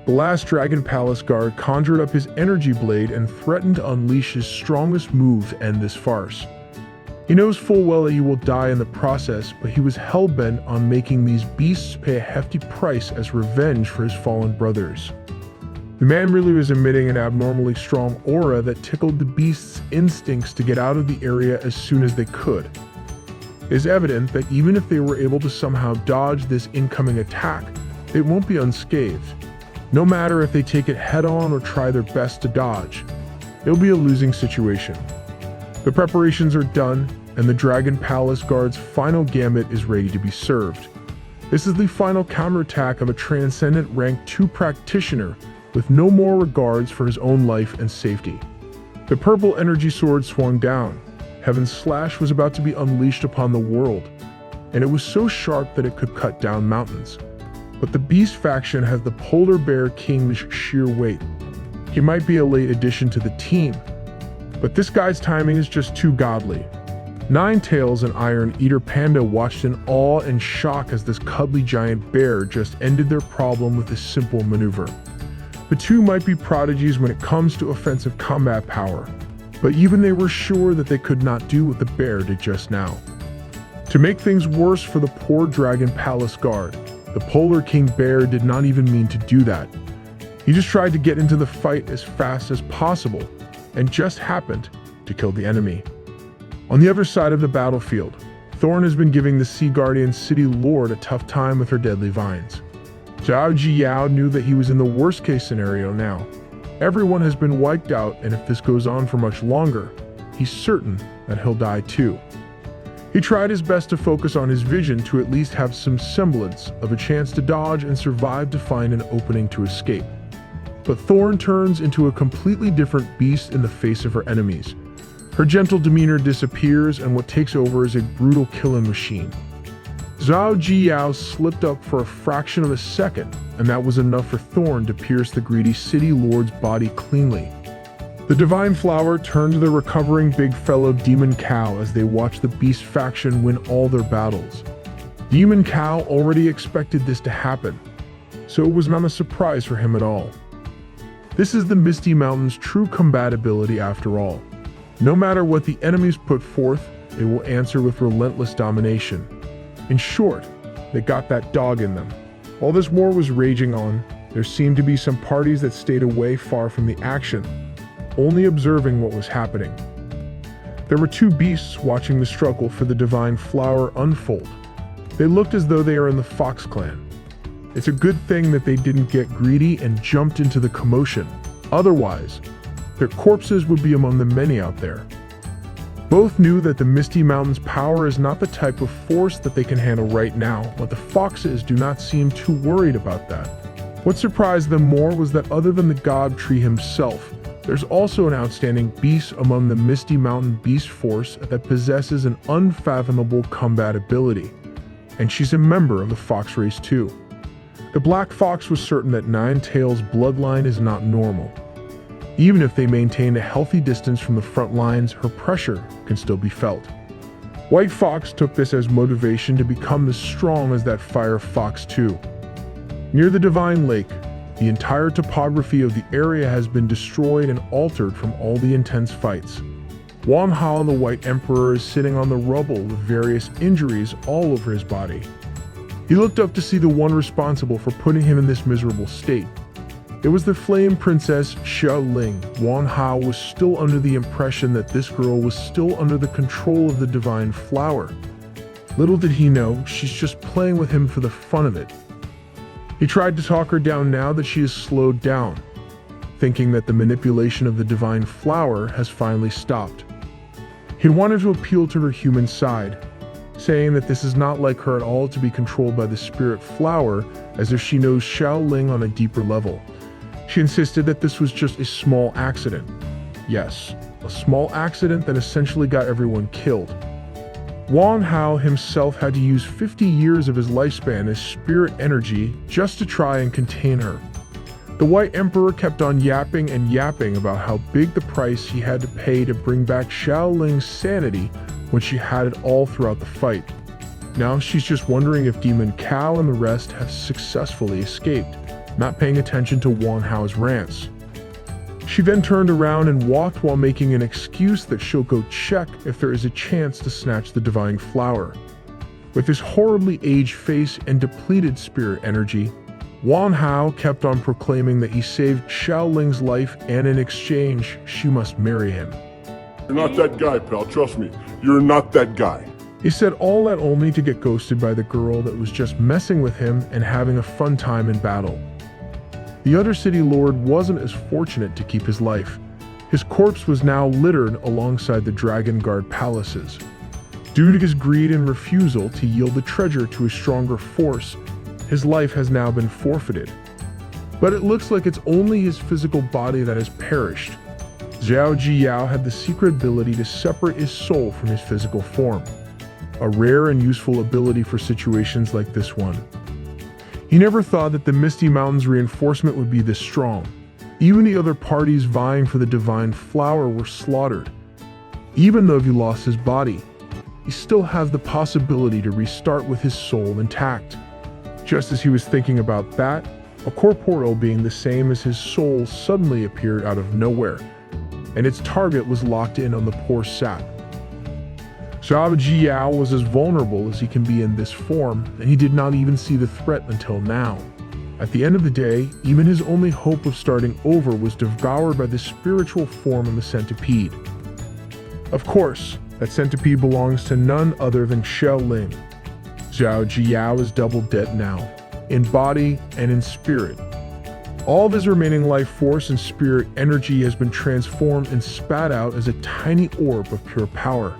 The last Dragon Palace guard conjured up his energy blade and threatened to unleash his strongest move to end this farce. He knows full well that he will die in the process, but he was hell-bent on making these beasts pay a hefty price as revenge for his fallen brothers. The man really was emitting an abnormally strong aura that tickled the beasts' instincts to get out of the area as soon as they could. It is evident that even if they were able to somehow dodge this incoming attack, it won't be unscathed. No matter if they take it head-on or try their best to dodge, it'll be a losing situation. The preparations are done, and the Dragon Palace guard's final gambit is ready to be served. This is the final counterattack of a transcendent rank 2 practitioner with no more regards for his own life and safety. The purple energy sword swung down. Heaven's slash was about to be unleashed upon the world, and it was so sharp that it could cut down mountains. But the Beast faction has the Polar Bear King's sheer weight. He might be a late addition to the team, but this guy's timing is just too godly. Ninetails and Iron Eater Panda watched in awe and shock as this cuddly giant bear just ended their problem with a simple maneuver. The two might be prodigies when it comes to offensive combat power, but even they were sure that they could not do what the bear did just now. To make things worse for the poor Dragon Palace guard, the Polar King Bear did not even mean to do that. He just tried to get into the fight as fast as possible, and just happened to kill the enemy. On the other side of the battlefield, Thorn has been giving the Sea Guardian City Lord a tough time with her deadly vines. Zhao Jiyao knew that he was in the worst case scenario now. Everyone has been wiped out, and if this goes on for much longer, he's certain that he'll die too. He tried his best to focus on his vision to at least have some semblance of a chance to dodge and survive to find an opening to escape. But Thorn turns into a completely different beast in the face of her enemies. Her gentle demeanor disappears, and what takes over is a brutal killing machine. Zhao Jiyao slipped up for a fraction of a second, and that was enough for Thorn to pierce the greedy city lord's body cleanly. The Divine Flower turned to the recovering big fellow Demon Cow as they watched the Beast faction win all their battles. Demon Cao already expected this to happen, so it was not a surprise for him at all. This is the Misty Mountain's true combatability after all. No matter what the enemies put forth, they will answer with relentless domination. In short, they got that dog in them. While this war was raging on, there seemed to be some parties that stayed away far from the action, only observing what was happening. There were two beasts watching the struggle for the divine flower unfold. They looked as though they are in the Fox clan. It's a good thing that they didn't get greedy and jumped into the commotion. Otherwise, their corpses would be among the many out there. Both knew that the Misty Mountain's power is not the type of force that they can handle right now, but the foxes do not seem too worried about that. What surprised them more was that other than the god tree himself, there's also an outstanding beast among the Misty Mountain beast force that possesses an unfathomable combat ability, and she's a member of the fox race too. The Black Fox was certain that Nine-Tails' bloodline is not normal. Even if they maintain a healthy distance from the front lines, her pressure can still be felt. White Fox took this as motivation to become as strong as that Fire Fox too. Near the Divine Lake, the entire topography of the area has been destroyed and altered from all the intense fights. Wang Hao, the White Emperor, is sitting on the rubble with various injuries all over his body. He looked up to see the one responsible for putting him in this miserable state. It was the Flame Princess Xiaoling. Wang Hao was still under the impression that this girl was still under the control of the Divine Flower. Little did he know, she's just playing with him for the fun of it. He tried to talk her down now that she is slowed down, thinking that the manipulation of the Divine Flower has finally stopped. He wanted to appeal to her human side, saying that this is not like her at all to be controlled by the Spirit Flower, as if she knows Xiaoling on a deeper level. She insisted that this was just a small accident. Yes, a small accident that essentially got everyone killed. Wang Hao himself had to use 50 years of his lifespan as spirit energy just to try and contain her. The White Emperor kept on yapping and yapping about how big the price he had to pay to bring back Xiaoling's sanity when she had it all throughout the fight. Now she's just wondering if Demon Cao and the rest have successfully escaped, not paying attention to Wang Hao's rants. She then turned around and walked while making an excuse that she'll go check if there is a chance to snatch the Divine Flower. With his horribly aged face and depleted spirit energy, Wang Hao kept on proclaiming that he saved Xiaoling's life and in exchange, she must marry him. You're not that guy, pal, trust me. You're not that guy. He said all that only to get ghosted by the girl that was just messing with him and having a fun time in battle. The other city lord wasn't as fortunate to keep his life. His corpse was now littered alongside the Dragon Guard palaces. Due to his greed and refusal to yield the treasure to a stronger force, his life has now been forfeited. But it looks like it's only his physical body that has perished. Zhao Jiyao had the secret ability to separate his soul from his physical form, a rare and useful ability for situations like this one. He never thought that the Misty Mountain's reinforcement would be this strong. Even the other parties vying for the Divine Flower were slaughtered. Even though he lost his body, he still has the possibility to restart with his soul intact. Just as he was thinking about that, a corporeal being the same as his soul suddenly appeared out of nowhere, and its target was locked in on the poor sap. Zhao Jiyao was as vulnerable as he can be in this form, and he did not even see the threat until now. At the end of the day, even his only hope of starting over was devoured by the spiritual form of the centipede. Of course, that centipede belongs to none other than Xiaoling. Zhao Jiyao is double dead now, in body and in spirit. All of his remaining life force and spirit energy has been transformed and spat out as a tiny orb of pure power.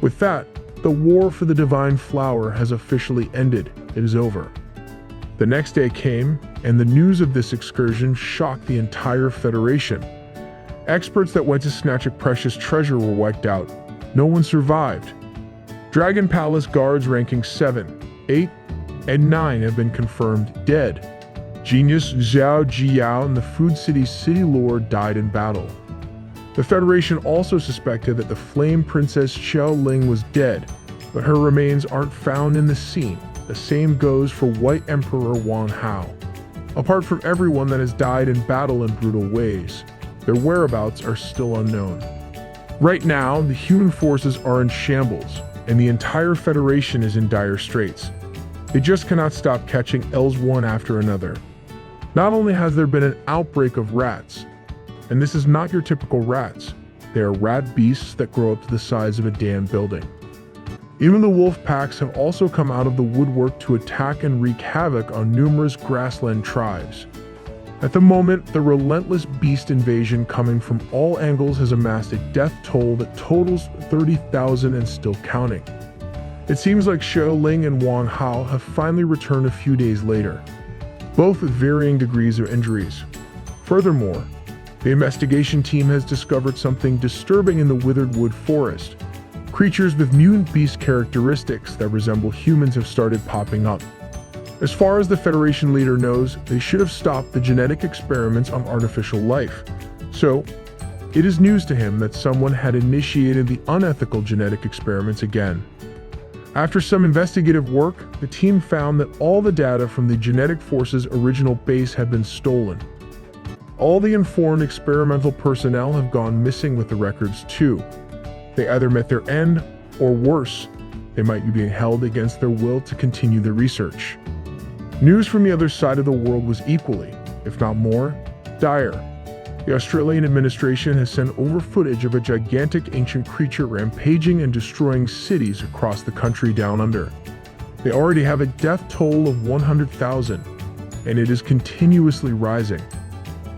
With that, the war for the Divine Flower has officially ended. It is over. The next day came, and the news of this excursion shocked the entire Federation. Experts that went to snatch a precious treasure were wiped out. No one survived. Dragon Palace guards ranking 7, 8, and 9 have been confirmed dead. Genius Zhao Jiyao and the Food City's city lord died in battle. The Federation also suspected that the Flame Princess Xiaoling was dead, but her remains aren't found in the scene. The same goes for White Emperor Wang Hao. Apart from everyone that has died in battle in brutal ways, their whereabouts are still unknown. Right now, the human forces are in shambles, and the entire Federation is in dire straits. They just cannot stop catching elves one after another. Not only has there been an outbreak of rats, and this is not your typical rats, they are rat beasts that grow up to the size of a damn building. Even the wolf packs have also come out of the woodwork to attack and wreak havoc on numerous grassland tribes. At the moment, the relentless beast invasion coming from all angles has amassed a death toll that totals 30,000 and still counting. It seems like Xiao Ling and Wang Hao have finally returned a few days later, both with varying degrees of injuries. Furthermore, the investigation team has discovered something disturbing in the Withered Wood Forest. Creatures with mutant beast characteristics that resemble humans have started popping up. As far as the Federation leader knows, they should have stopped the genetic experiments on artificial life. So, it is news to him that someone had initiated the unethical genetic experiments again. After some investigative work, the team found that all the data from the Genetic Force's original base had been stolen. All the informed experimental personnel have gone missing with the records too. They either met their end, or worse, they might be being held against their will to continue the research. News from the other side of the world was equally, if not more, dire. The Australian administration has sent over footage of a gigantic ancient creature rampaging and destroying cities across the country down under. They already have a death toll of 100,000, and it is continuously rising.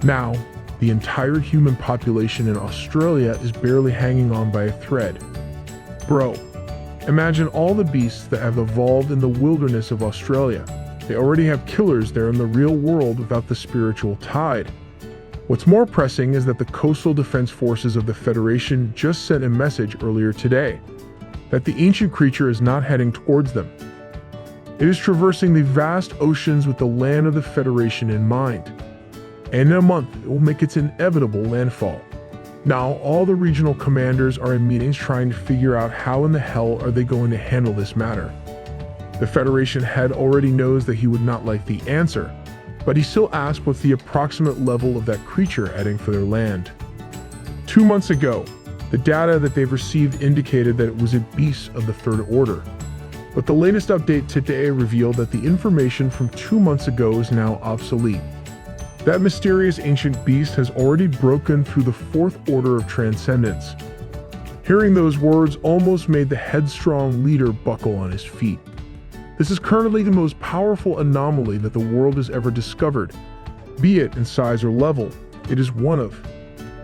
Now, the entire human population in Australia is barely hanging on by a thread. Bro, imagine all the beasts that have evolved in the wilderness of Australia. They already have killers there in the real world without the spiritual tide. What's more pressing is that the Coastal Defense Forces of the Federation just sent a message earlier today that the ancient creature is not heading towards them. It is traversing the vast oceans with the land of the Federation in mind. And in a month, it will make its inevitable landfall. Now, all the regional commanders are in meetings trying to figure out how in the hell are they going to handle this matter. The Federation head already knows that he would not like the answer, but he still asks what's the approximate level of that creature heading for their land. 2 months ago, the data that they've received indicated that it was a beast of the Third Order. But the latest update today revealed that the information from 2 months ago is now obsolete. That mysterious ancient beast has already broken through the Fourth Order of Transcendence. Hearing those words almost made the headstrong leader buckle on his feet. This is currently the most powerful anomaly that the world has ever discovered. Be it in size or level, it is one of,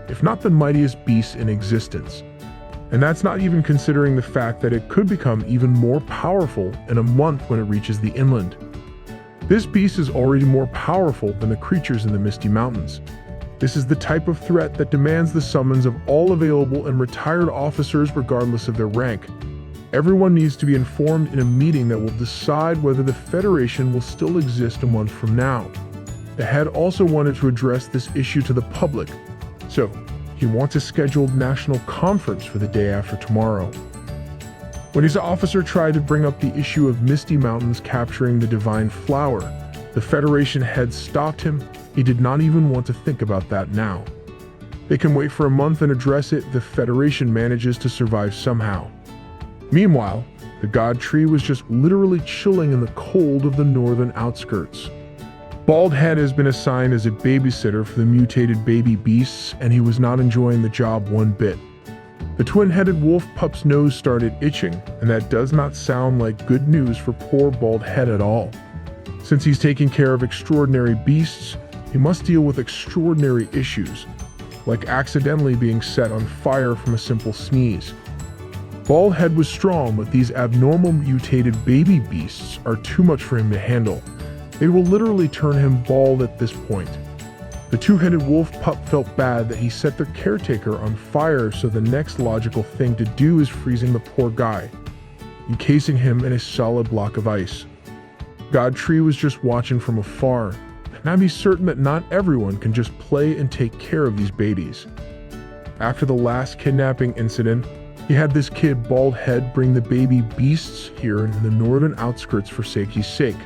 if not the mightiest beasts in existence. And that's not even considering the fact that it could become even more powerful in a month when it reaches the inland. This beast is already more powerful than the creatures in the Misty Mountains. This is the type of threat that demands the summons of all available and retired officers regardless of their rank. Everyone needs to be informed in a meeting that will decide whether the Federation will still exist a month from now. The head also wanted to address this issue to the public, so he wants a scheduled national conference for the day after tomorrow. When his officer tried to bring up the issue of Misty Mountains capturing the Divine Flower, the Federation head stopped him. He did not even want to think about that now. They can wait for a month and address it if the Federation manages to survive somehow. Meanwhile, the God Tree was just literally chilling in the cold of the northern outskirts. Bald Head has been assigned as a babysitter for the mutated baby beasts, and he was not enjoying the job one bit. The twin-headed wolf pup's nose started itching, and that does not sound like good news for poor Bald Head at all. Since he's taking care of extraordinary beasts, he must deal with extraordinary issues, like accidentally being set on fire from a simple sneeze. Bald Head was strong, but these abnormal mutated baby beasts are too much for him to handle. They will literally turn him bald at this point. The two-headed wolf pup felt bad that he set their caretaker on fire, so the next logical thing to do is freezing the poor guy, encasing him in a solid block of ice. God Tree was just watching from afar, and I'd be certain that not everyone can just play and take care of these babies. After the last kidnapping incident, He had this kid, Bald Head, bring the baby beasts here in the northern outskirts for safety's sake.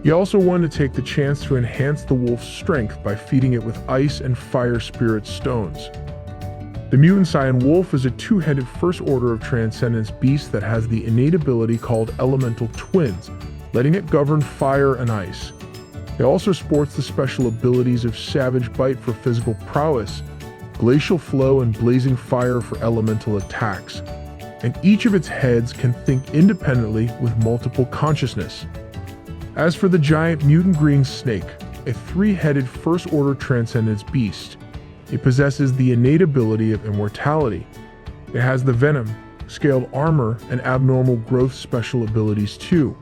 He also wanted to take the chance to enhance the wolf's strength by feeding it with ice and fire spirit stones. The mutant Saiyan wolf is a two-headed first order of transcendence beast that has the innate ability called elemental twins, letting it govern fire and ice. It also sports the special abilities of savage bite for physical prowess, glacial flow, and blazing fire for elemental attacks. And each of its heads can think independently with multiple consciousness. As for the giant mutant green snake, a three-headed first-order transcendence beast, it possesses the innate ability of immortality. It has the venom, scaled armor, and abnormal growth special abilities too.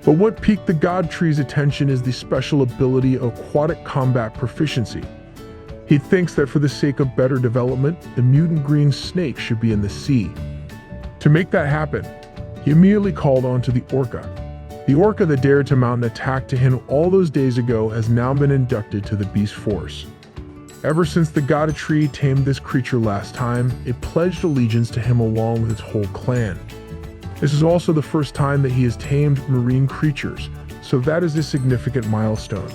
But what piqued the God Tree's attention is the special ability of aquatic combat proficiency. He thinks that for the sake of better development, the mutant green snake should be in the sea. To make that happen, he immediately called on to the orca. The orca that dared to mount an attack to him all those days ago has now been inducted to the beast force. Ever since the God Tree tamed this creature last time, it pledged allegiance to him along with its whole clan. This is also the first time that he has tamed marine creatures, so that is a significant milestone.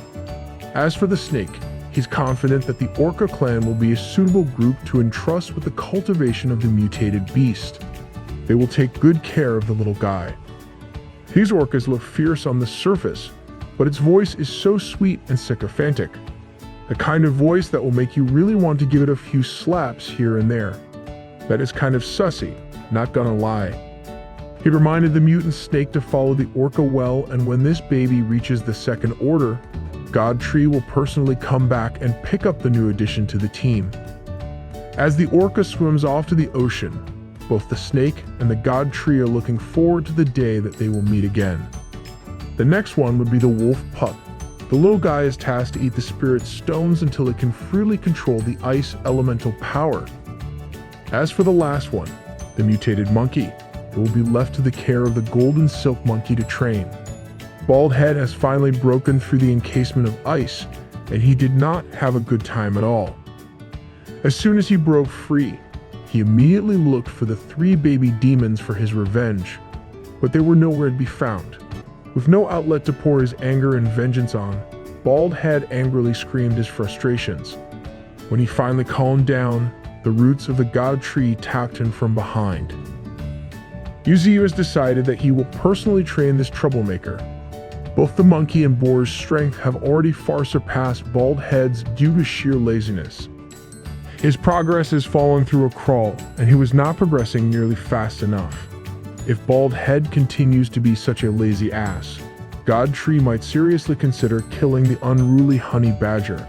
As for the snake, he's confident that the orca clan will be a suitable group to entrust with the cultivation of the mutated beast. They will take good care of the little guy. These orcas look fierce on the surface, but its voice is so sweet and sycophantic. The kind of voice that will make you really want to give it a few slaps here and there. That is kind of sussy, not gonna lie. He reminded the mutant snake to follow the orca well, and when this baby reaches the second order, God Tree will personally come back and pick up the new addition to the team. As the orca swims off to the ocean, both the snake and the God Tree are looking forward to the day that they will meet again. The next one would be the wolf pup. The little guy is tasked to eat the spirit stones until it can freely control the ice elemental power. As for the last one, the mutated monkey, it will be left to the care of the golden silk monkey to train. Bald Head has finally broken through the encasement of ice, and he did not have a good time at all. As soon as he broke free, he immediately looked for the three baby demons for his revenge, but they were nowhere to be found. With no outlet to pour his anger and vengeance on, Bald Head angrily screamed his frustrations. When he finally calmed down, the roots of the God Tree attacked him from behind. Yuziu has decided that he will personally train this troublemaker. Both the monkey and boar's strength have already far surpassed Bald Head's due to sheer laziness. His progress has fallen through a crawl, and he was not progressing nearly fast enough. If Bald Head continues to be such a lazy ass, God Tree might seriously consider killing the unruly honey badger.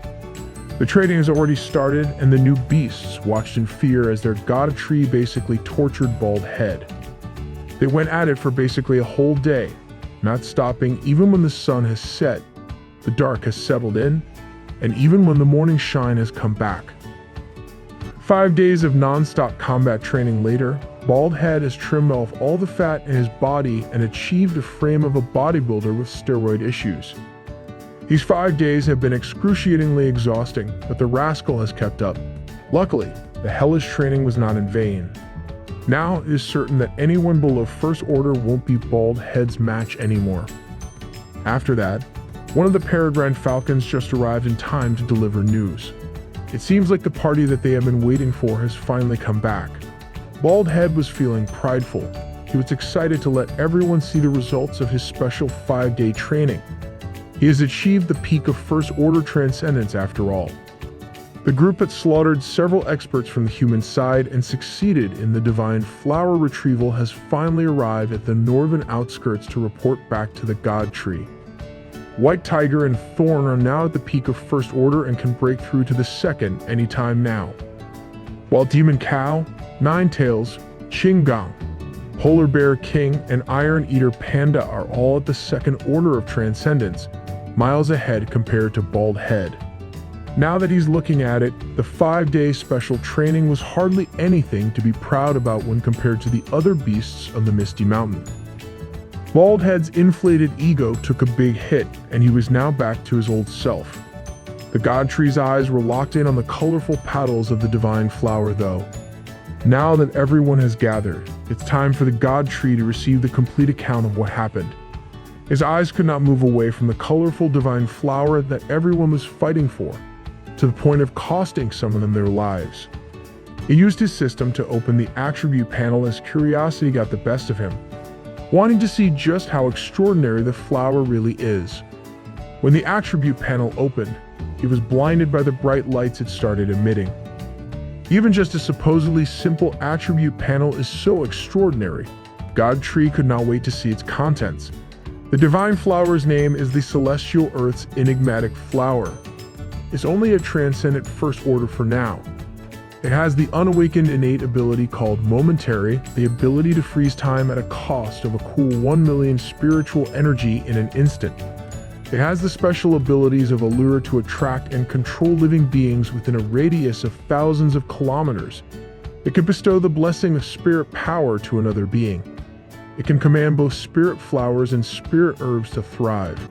The trading has already started, and the new beasts watched in fear as their God Tree basically tortured Bald Head. They went at it for basically a whole day, not stopping even when the sun has set, the dark has settled in, and even when the morning shine has come back. 5 days of non-stop combat training later, Bald Head has trimmed off all the fat in his body and achieved a frame of a bodybuilder with steroid issues. These 5 days have been excruciatingly exhausting, but the rascal has kept up. Luckily, the hellish training was not in vain. Now it is certain that anyone below First Order won't be Bald Head's match anymore. After that, one of the Peregrine Falcons just arrived in time to deliver news. It seems like the party that they have been waiting for has finally come back. Bald Head was feeling prideful. He was excited to let everyone see the results of his special 5-day training. He has achieved the peak of First Order transcendence after all. The group had slaughtered several experts from the human side and succeeded in the divine flower retrieval has finally arrived at the northern outskirts to report back to the God Tree. White Tiger and Thorn are now at the peak of First Order and can break through to the second anytime now. While Demon Cow, Ninetails, Qinggang, Polar Bear King, and Iron Eater Panda are all at the second order of transcendence, miles ahead compared to Bald Head. Now that he's looking at it, the 5-day special training was hardly anything to be proud about when compared to the other beasts of the Misty Mountain. Bald Head's inflated ego took a big hit, and he was now back to his old self. The God Tree's eyes were locked in on the colorful petals of the divine flower though. Now that everyone has gathered, it's time for the God Tree to receive the complete account of what happened. His eyes could not move away from the colorful divine flower that everyone was fighting for, to the point of costing some of them their lives. He used his system to open the attribute panel as curiosity got the best of him, wanting to see just how extraordinary the flower really is. When the attribute panel opened, he was blinded by the bright lights it started emitting. Even just a supposedly simple attribute panel is so extraordinary. God Tree could not wait to see its contents. The divine flower's name is the Celestial Earth's enigmatic flower. It's only a transcendent first order for now. It has the unawakened innate ability called Momentary, the ability to freeze time at a cost of a cool 1 million spiritual energy in an instant. It has the special abilities of Allure to attract and control living beings within a radius of thousands of kilometers. It can bestow the blessing of spirit power to another being. It can command both spirit flowers and spirit herbs to thrive.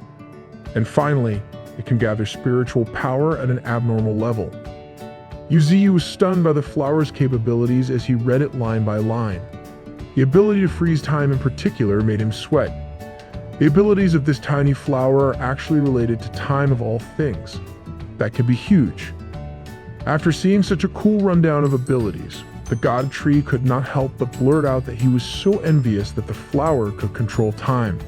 And finally, it can gather spiritual power at an abnormal level. Yuziyu was stunned by the flower's capabilities as he read it line by line. The ability to freeze time in particular made him sweat. The abilities of this tiny flower are actually related to time of all things. That can be huge. After seeing such a cool rundown of abilities, the God Tree could not help but blurt out that he was so envious that the flower could control time.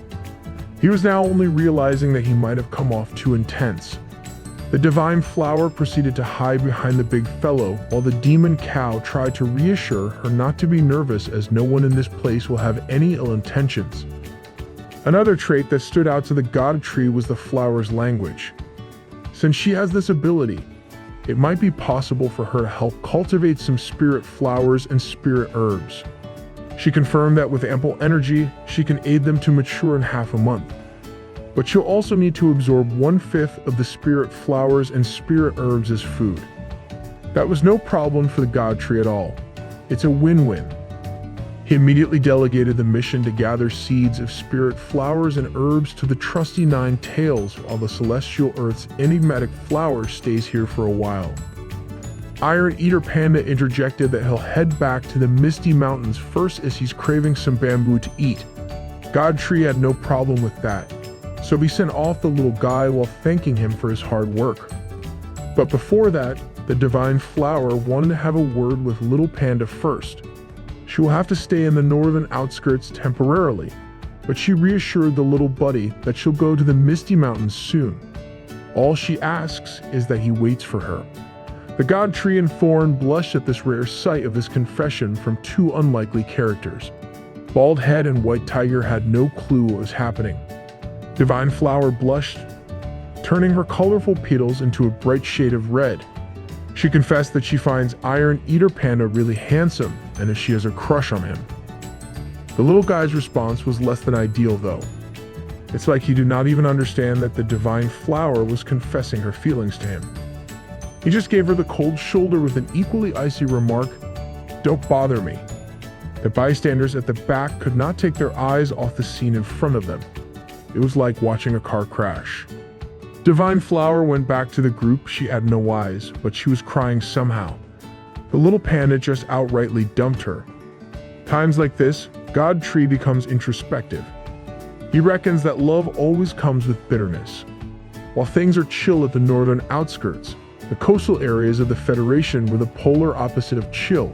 He was now only realizing that he might have come off too intense. The divine flower proceeded to hide behind the big fellow while the demon cow tried to reassure her not to be nervous as no one in this place will have any ill intentions. Another trait that stood out to the God Tree was the flower's language. Since she has this ability, it might be possible for her to help cultivate some spirit flowers and spirit herbs. She confirmed that with ample energy, she can aid them to mature in half a month. But she'll also need to absorb 1/5 of the spirit flowers and spirit herbs as food. That was no problem for the God Tree at all. It's a win-win. He immediately delegated the mission to gather seeds of spirit flowers and herbs to the trusty Nine Tails while the Celestial Earth's enigmatic flower stays here for a while. Iron Eater Panda interjected that he'll head back to the Misty Mountains first as he's craving some bamboo to eat. God Tree had no problem with that, so he sent off the little guy while thanking him for his hard work. But before that, the divine flower wanted to have a word with little Panda first. She will have to stay in the northern outskirts temporarily, but she reassured the little buddy that she'll go to the Misty Mountains soon. All she asks is that he waits for her. The God Tree and Thorn blushed at this rare sight of this confession from two unlikely characters. Bald Head and White Tiger had no clue what was happening. Divine Flower blushed, turning her colorful petals into a bright shade of red. She confessed that she finds Iron Eater Panda really handsome and that she has a crush on him. The little guy's response was less than ideal though. It's like he did not even understand that the divine flower was confessing her feelings to him. He just gave her the cold shoulder with an equally icy remark, "Don't bother me." The bystanders at the back could not take their eyes off the scene in front of them. It was like watching a car crash. Divine Flower went back to the group. She had no eyes, but she was crying somehow. The little panda just outrightly dumped her. Times like this, God Tree becomes introspective. He reckons that love always comes with bitterness. While things are chill at the northern outskirts, the coastal areas of the Federation were the polar opposite of chill.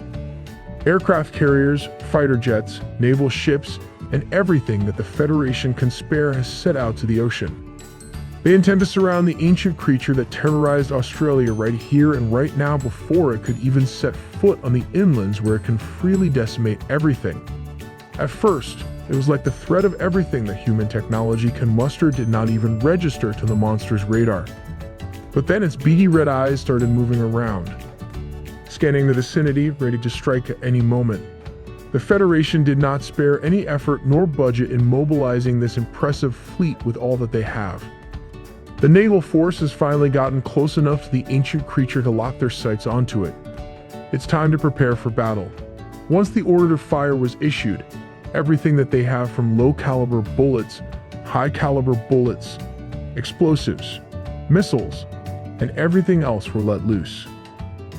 Aircraft carriers, fighter jets, naval ships, and everything that the Federation can spare has set out to the ocean. They intend to surround the ancient creature that terrorized Australia right here and right now before it could even set foot on the inlands where it can freely decimate everything. At first, it was like the threat of everything that human technology can muster did not even register to the monster's radar. But then its beady red eyes started moving around, scanning the vicinity, ready to strike at any moment. The Federation did not spare any effort nor budget in mobilizing this impressive fleet with all that they have. The naval force has finally gotten close enough to the ancient creature to lock their sights onto it. It's time to prepare for battle. Once the order to fire was issued, everything that they have from low-caliber bullets, high-caliber bullets, explosives, missiles, and everything else were let loose.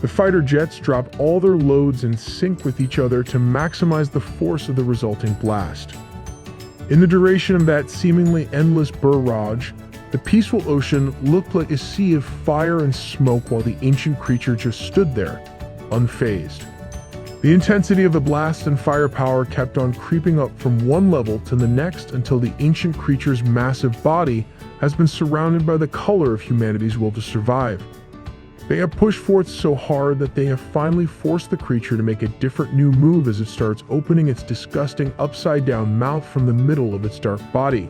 The fighter jets drop all their loads in sync with each other to maximize the force of the resulting blast. In the duration of that seemingly endless barrage, the peaceful ocean looked like a sea of fire and smoke while the ancient creature just stood there, unfazed. The intensity of the blast and firepower kept on creeping up from one level to the next until the ancient creature's massive body has been surrounded by the color of humanity's will to survive. They have pushed forth so hard that they have finally forced the creature to make a different new move as it starts opening its disgusting upside-down mouth from the middle of its dark body.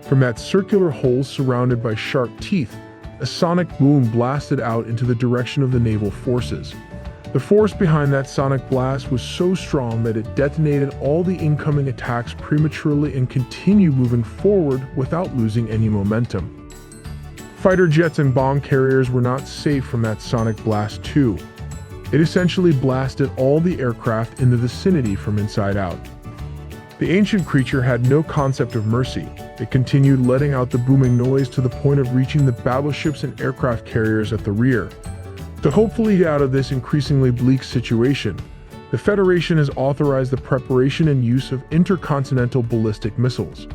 From that circular hole surrounded by sharp teeth, a sonic boom blasted out into the direction of the naval forces. The force behind that sonic blast was so strong that it detonated all the incoming attacks prematurely and continued moving forward without losing any momentum. Fighter jets and bomb carriers were not safe from that sonic blast too. It essentially blasted all the aircraft in the vicinity from inside out. The ancient creature had no concept of mercy. It continued letting out the booming noise to the point of reaching the battleships and aircraft carriers at the rear. To hopefully get out of this increasingly bleak situation, the Federation has authorized the preparation and use of intercontinental ballistic missiles.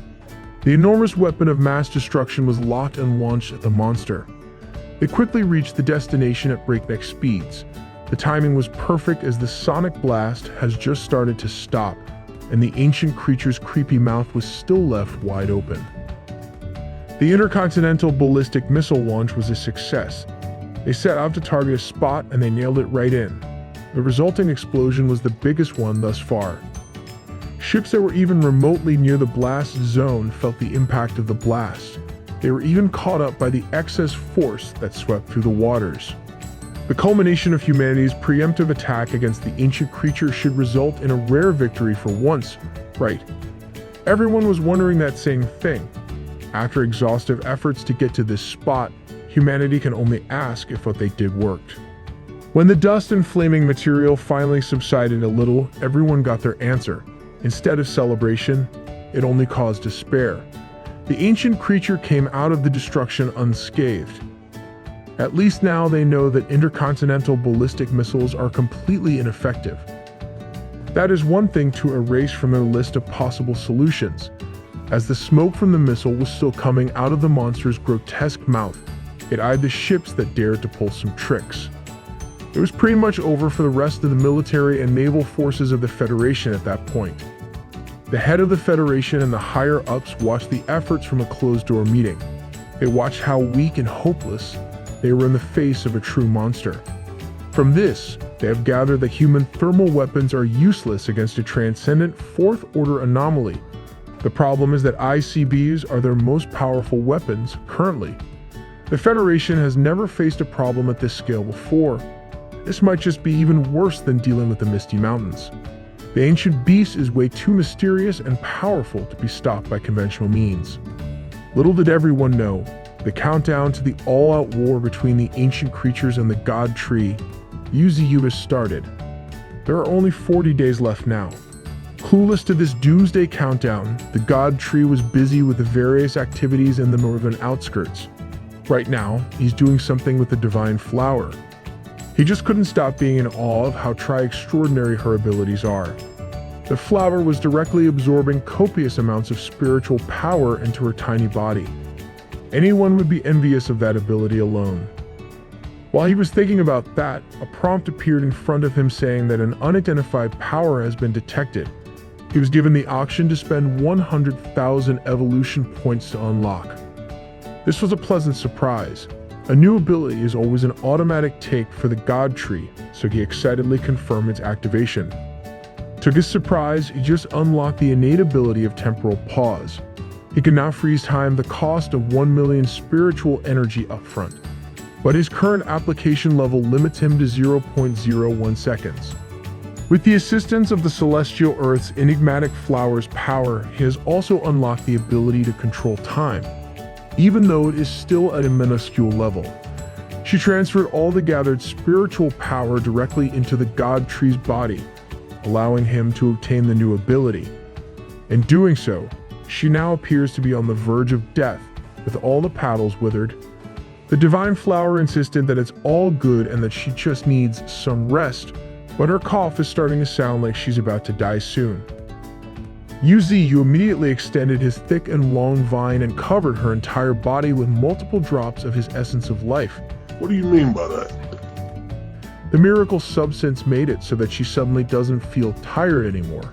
The enormous weapon of mass destruction was locked and launched at the monster. They quickly reached the destination at breakneck speeds. The timing was perfect as the sonic blast has just started to stop, and the ancient creature's creepy mouth was still left wide open. The intercontinental ballistic missile launch was a success. They set out to target a spot and they nailed it right in. The resulting explosion was the biggest one thus far. Ships that were even remotely near the blast zone felt the impact of the blast. They were even caught up by the excess force that swept through the waters. The culmination of humanity's preemptive attack against the ancient creature should result in a rare victory for once, right? Everyone was wondering that same thing. After exhaustive efforts to get to this spot, humanity can only ask if what they did worked. When the dust and flaming material finally subsided a little, everyone got their answer. Instead of celebration, it only caused despair. The ancient creature came out of the destruction unscathed. At least now they know that intercontinental ballistic missiles are completely ineffective. That is one thing to erase from their list of possible solutions. As the smoke from the missile was still coming out of the monster's grotesque mouth, it eyed the ships that dared to pull some tricks. It was pretty much over for the rest of the military and naval forces of the Federation at that point. The head of the Federation and the higher-ups watched the efforts from a closed-door meeting. They watched how weak and hopeless they were in the face of a true monster. From this, they have gathered that human thermal weapons are useless against a transcendent fourth-order anomaly. The problem is that ICBs are their most powerful weapons currently. The Federation has never faced a problem at this scale before. This might just be even worse than dealing with the Misty Mountains. The ancient beast is way too mysterious and powerful to be stopped by conventional means. Little did everyone know, the countdown to the all-out war between the ancient creatures and the God Tree, UZU, has started. There are only 40 days left now. Clueless to this doomsday countdown, the God Tree was busy with the various activities in the northern outskirts. Right now, he's doing something with the divine flower. He just couldn't stop being in awe of how extraordinary her abilities are. The flower was directly absorbing copious amounts of spiritual power into her tiny body. Anyone would be envious of that ability alone. While he was thinking about that, a prompt appeared in front of him saying that an unidentified power has been detected. He was given the option to spend 100,000 evolution points to unlock. This was a pleasant surprise. A new ability is always an automatic take for the God Tree, so he excitedly confirmed its activation. To his surprise, he just unlocked the innate ability of Temporal Pause. He can now freeze time the cost of 1 million spiritual energy upfront, but his current application level limits him to 0.01 seconds. With the assistance of the Celestial Earth's enigmatic flower's power, he has also unlocked the ability to control time, even though it is still at a minuscule level. She transferred all the gathered spiritual power directly into the God Tree's body, allowing him to obtain the new ability. In doing so, she now appears to be on the verge of death, with all the paddles withered. The divine flower insisted that it's all good and that she just needs some rest, but her cough is starting to sound like she's about to die soon. Yu immediately extended his thick and long vine and covered her entire body with multiple drops of his essence of life. What do you mean by that? The miracle substance made it so that she suddenly doesn't feel tired anymore.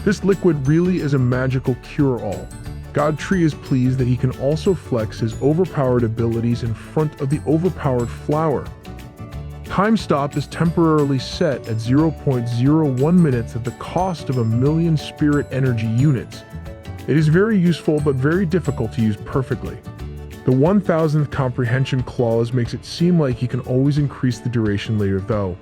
This liquid really is a magical cure-all. God Tree is pleased that he can also flex his overpowered abilities in front of the overpowered flower. Time stop is temporarily set at 0.01 minutes at the cost of 1,000,000 spirit energy units. It is very useful but very difficult to use perfectly. The 1000th comprehension clause makes it seem like he can always increase the duration later though.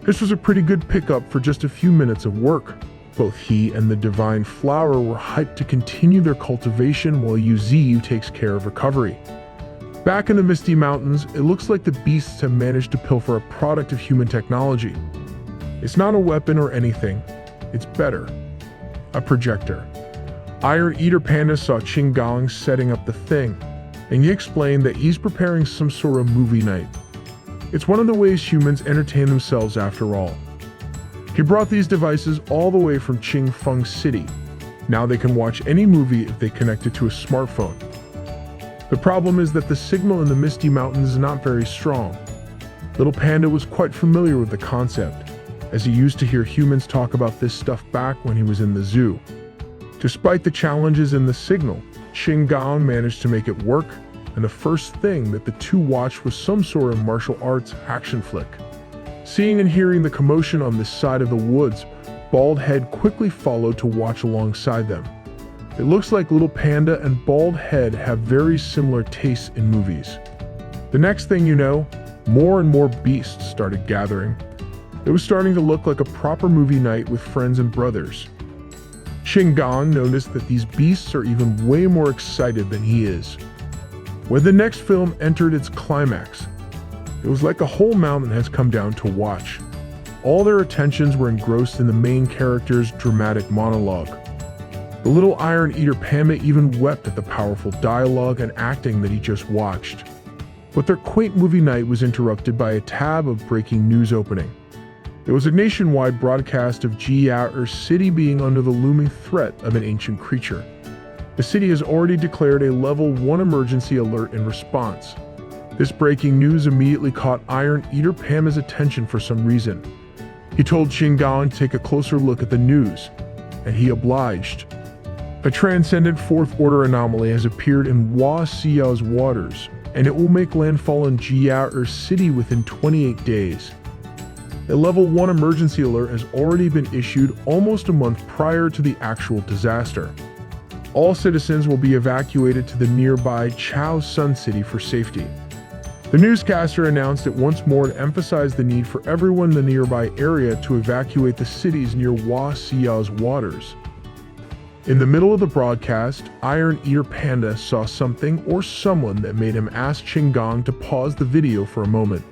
This was a pretty good pickup for just a few minutes of work. Both he and the divine flower were hyped to continue their cultivation while Yu takes care of recovery. Back in the Misty Mountains, it looks like the beasts have managed to pilfer a product of human technology. It's not a weapon or anything. It's better. A projector. Iron Eater Panda saw Qinggang setting up the thing, and he explained that he's preparing some sort of movie night. It's one of the ways humans entertain themselves after all. He brought these devices all the way from Qingfeng City. Now they can watch any movie if they connect it to a smartphone. The problem is that the signal in the Misty Mountains is not very strong. Little Panda was quite familiar with the concept, as he used to hear humans talk about this stuff back when he was in the zoo. Despite the challenges in the signal, Qinggang managed to make it work, and the first thing that the two watched was some sort of martial arts action flick. Seeing and hearing the commotion on this side of the woods, Bald Head quickly followed to watch alongside them. It looks like Little Panda and Bald Head have very similar tastes in movies. The next thing you know, more and more beasts started gathering. It was starting to look like a proper movie night with friends and brothers. Qinggang noticed that these beasts are even way more excited than he is. When the next film entered its climax, it was like a whole mountain has come down to watch. All their attentions were engrossed in the main character's dramatic monologue. The little Iron Eater Panda even wept at the powerful dialogue and acting that he just watched. But their quaint movie night was interrupted by a tab of breaking news opening. It was a nationwide broadcast of Jiaer City being under the looming threat of an ancient creature. The city has already declared a level 1 emergency alert in response. This breaking news immediately caught Iron Eater Panda's attention for some reason. He told Qinggang to take a closer look at the news, and he obliged. A transcendent fourth order anomaly has appeared in Hua Xiao's waters, and it will make landfall in Jiaer City within 28 days. A level 1 emergency alert has already been issued almost a month prior to the actual disaster. All citizens will be evacuated to the nearby Chao Sun City for safety. The newscaster announced it once more to emphasize the need for everyone in the nearby area to evacuate the cities near Hua Xiao's waters. In the middle of the broadcast, Iron Eater Panda saw something or someone that made him ask Qinggang to pause the video for a moment.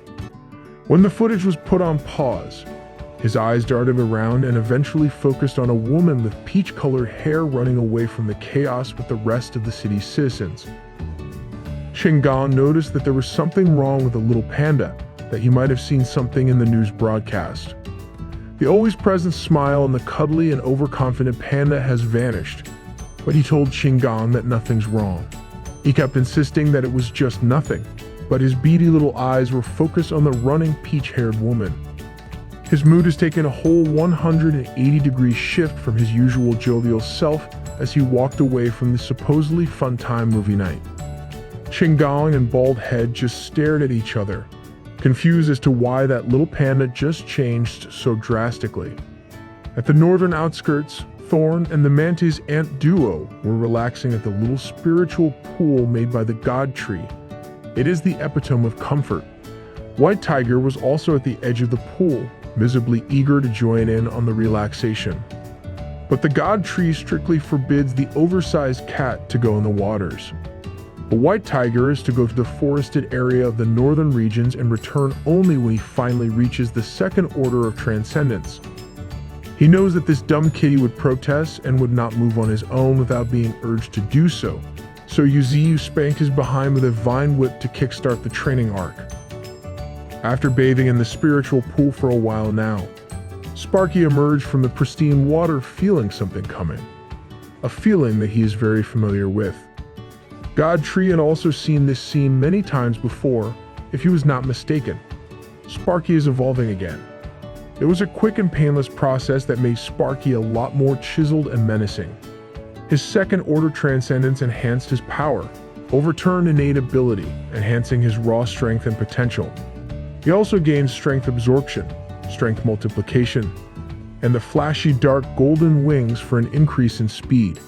When the footage was put on pause, his eyes darted around and eventually focused on a woman with peach-colored hair running away from the chaos with the rest of the city's citizens. Qinggang noticed that there was something wrong with the little panda, that he might have seen something in the news broadcast. The always present smile on the cuddly and overconfident panda has vanished, but he told Qinggang that nothing's wrong. He kept insisting that it was just nothing, but his beady little eyes were focused on the running peach-haired woman. His mood has taken a whole 180-degree shift from his usual jovial self as he walked away from the supposedly fun-time movie night. Qinggang and Bald Head just stared at each other, confused as to why that little panda just changed so drastically. At the northern outskirts, Thorn and the Mantis Ant duo were relaxing at the little spiritual pool made by the God Tree. It is the epitome of comfort. White Tiger was also at the edge of the pool, visibly eager to join in on the relaxation. But the God Tree strictly forbids the oversized cat to go in the waters. The White Tiger is to go to the forested area of the northern regions and return only when he finally reaches the second order of transcendence. He knows that this dumb kitty would protest and would not move on his own without being urged to do so so Yuziu spanked his behind with a vine whip to kickstart the training arc. After bathing in the spiritual pool for a while now, Sparky emerged from the pristine water feeling something coming, a feeling that he is very familiar with. God Tree had also seen this scene many times before, if he was not mistaken. Sparky is evolving again. It was a quick and painless process that made Sparky a lot more chiseled and menacing. His second-order transcendence enhanced his power, overturned innate ability, enhancing his raw strength and potential. He also gained strength absorption, strength multiplication, and the flashy dark golden wings for an increase in speed.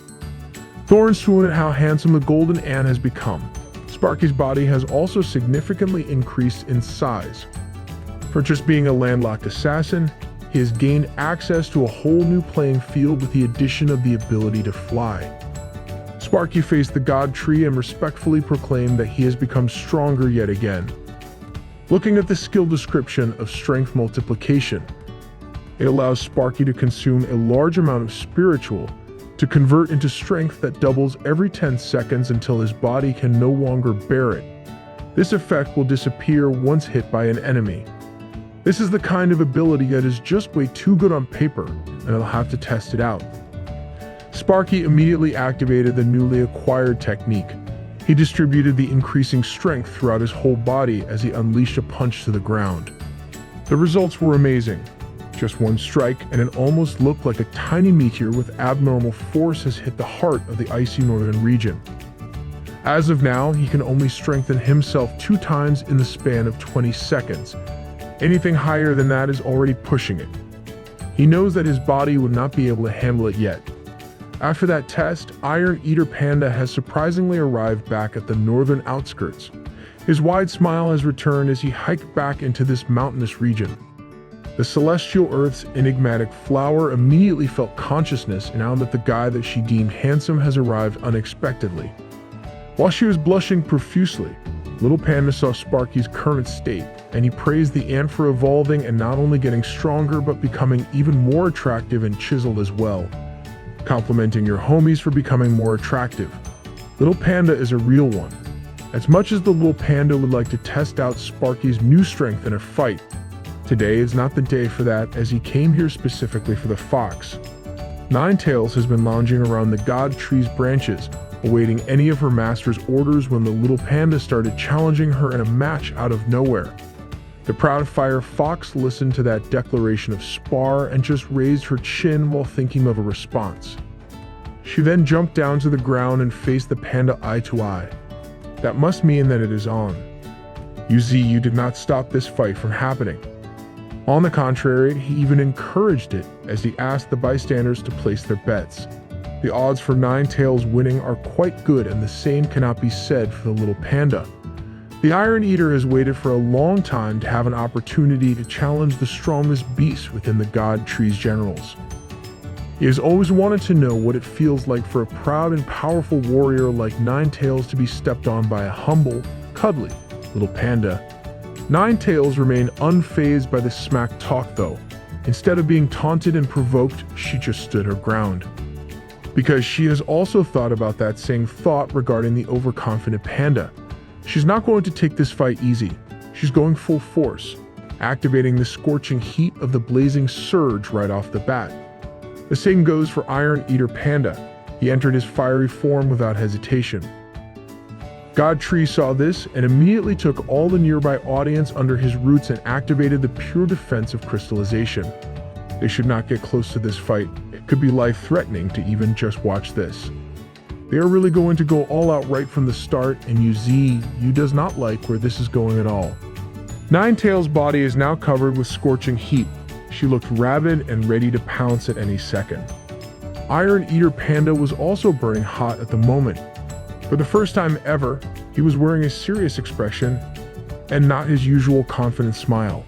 Thorns swoon at how handsome the golden ant has become. Sparky's body has also significantly increased in size. For just being a landlocked assassin, he has gained access to a whole new playing field with the addition of the ability to fly. Sparky faced the God Tree and respectfully proclaimed that he has become stronger yet again. Looking at the skill description of strength multiplication, it allows Sparky to consume a large amount of spiritual to convert into strength that doubles every 10 seconds until his body can no longer bear it. This effect will disappear once hit by an enemy. This is the kind of ability that is just way too good on paper, and I'll have to test it out. Sparky immediately activated the newly acquired technique. He distributed the increasing strength throughout his whole body as he unleashed a punch to the ground. The results were amazing. Just one strike, and it almost looked like a tiny meteor with abnormal force has hit the heart of the icy northern region. As of now, he can only strengthen himself 2 times in the span of 20 seconds. Anything higher than that is already pushing it. He knows that his body would not be able to handle it yet. After that test, Iron Eater Panda has surprisingly arrived back at the northern outskirts. His wide smile has returned as he hiked back into this mountainous region. The celestial earth's enigmatic flower immediately felt consciousness now that the guy that she deemed handsome has arrived unexpectedly. While she was blushing profusely, Little Panda saw Sparky's current state, and he praised the ant for evolving and not only getting stronger but becoming even more attractive and chiseled as well. Complimenting your homies for becoming more attractive. Little Panda is a real one. As much as the Little Panda would like to test out Sparky's new strength in a fight, today is not the day for that, as he came here specifically for the fox. Ninetails has been lounging around the God Tree's branches, awaiting any of her master's orders when the Little Panda started challenging her in a match out of nowhere. The proud fire fox listened to that declaration of spar and just raised her chin while thinking of a response. She then jumped down to the ground and faced the panda eye to eye. That must mean that it is on. You did not stop this fight from happening. On the contrary, he even encouraged it as he asked the bystanders to place their bets. The odds for Ninetails winning are quite good, and the same cannot be said for the Little Panda. The Iron Eater has waited for a long time to have an opportunity to challenge the strongest beast within the God Tree's generals. He has always wanted to know what it feels like for a proud and powerful warrior like Ninetails to be stepped on by a humble, cuddly Little Panda. Ninetails remained unfazed by the smack talk though. Instead of being taunted and provoked, she just stood her ground. Because she has also thought about that same thought regarding the overconfident panda. She's not going to take this fight easy. She's going full force, activating the scorching heat of the blazing surge right off the bat. The same goes for Iron Eater Panda. He entered his fiery form without hesitation. God Tree saw this and immediately took all the nearby audience under his roots and activated the pure defense of crystallization. They should not get close to this fight. It could be life-threatening to even just watch this. They are really going to go all out right from the start, and you does not like where this is going at all. Ninetails' body is now covered with scorching heat. She looked rabid and ready to pounce at any second. Iron Eater Panda was also burning hot at the moment. For the first time ever, he was wearing a serious expression and not his usual confident smile.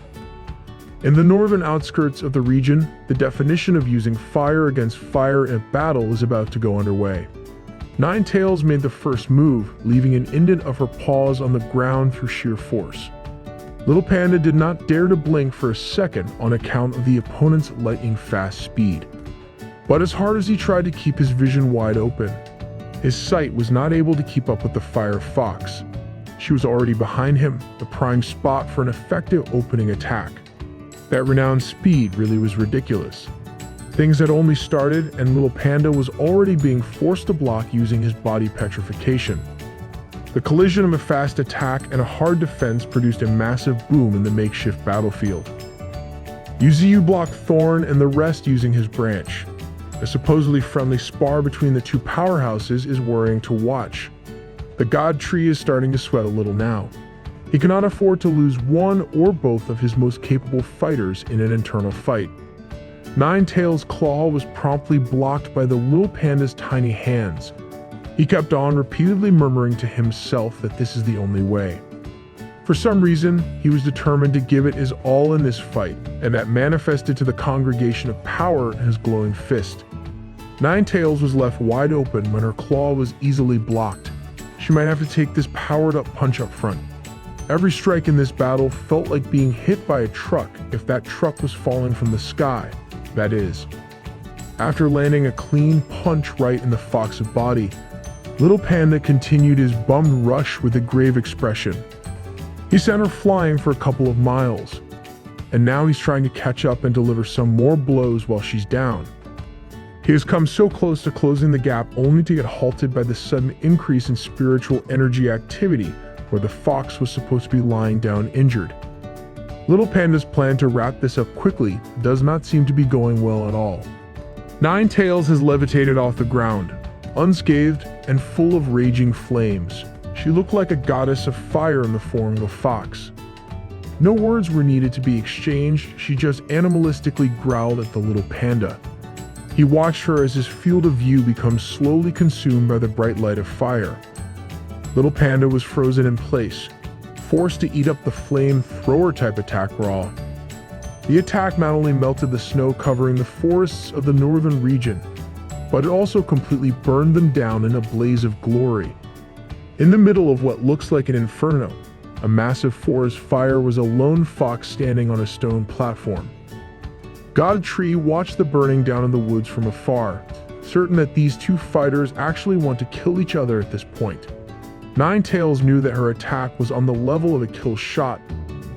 In the northern outskirts of the region, the definition of using fire against fire in a battle is about to go underway. Ninetails made the first move, leaving an indent of her paws on the ground through sheer force. Little Panda did not dare to blink for a second on account of the opponent's lightning-fast speed. But as hard as he tried to keep his vision wide open, His sight was not able to keep up with the fire fox. She was already behind him, the prime spot for an effective opening attack. That renowned speed really was ridiculous. Things had only started, and little panda was already being forced to block using his body petrification. The collision of a fast attack and a hard defense produced a massive boom in the makeshift battlefield. Yuziyu blocked Thorn and the rest using his branch. A supposedly friendly spar between the two powerhouses is worrying to watch. The god tree is starting to sweat a little now. He cannot afford to lose one or both of his most capable fighters in an internal fight. Ninetail's claw was promptly blocked by the little panda's tiny hands. He kept on repeatedly murmuring to himself that this is the only way. For some reason, he was determined to give it his all in this fight, and that manifested to the congregation of power in his glowing fist. Ninetails was left wide open when her claw was easily blocked. She might have to take this powered-up punch up front. Every strike in this battle felt like being hit by a truck if that truck was falling from the sky, that is. After landing a clean punch right in the fox's body, little panda continued his bummed rush with a grave expression. He sent her flying for a couple of miles, and now he's trying to catch up and deliver some more blows while she's down. He has come so close to closing the gap only to get halted by the sudden increase in spiritual energy activity where the fox was supposed to be lying down injured. Little Panda's plan to wrap this up quickly does not seem to be going well at all. Ninetails has levitated off the ground, unscathed and full of raging flames. She looked like a goddess of fire in the form of a fox. No words were needed to be exchanged, she just animalistically growled at the little panda. He watched her as his field of view becomes slowly consumed by the bright light of fire. Little panda was frozen in place, forced to eat up the flamethrower type attack raw. The attack not only melted the snow covering the forests of the northern region, but it also completely burned them down in a blaze of glory. In the middle of what looks like an inferno, a massive forest fire was a lone fox standing on a stone platform. God Tree watched the burning down in the woods from afar, certain that these two fighters actually want to kill each other at this point. Ninetails knew that her attack was on the level of a kill shot,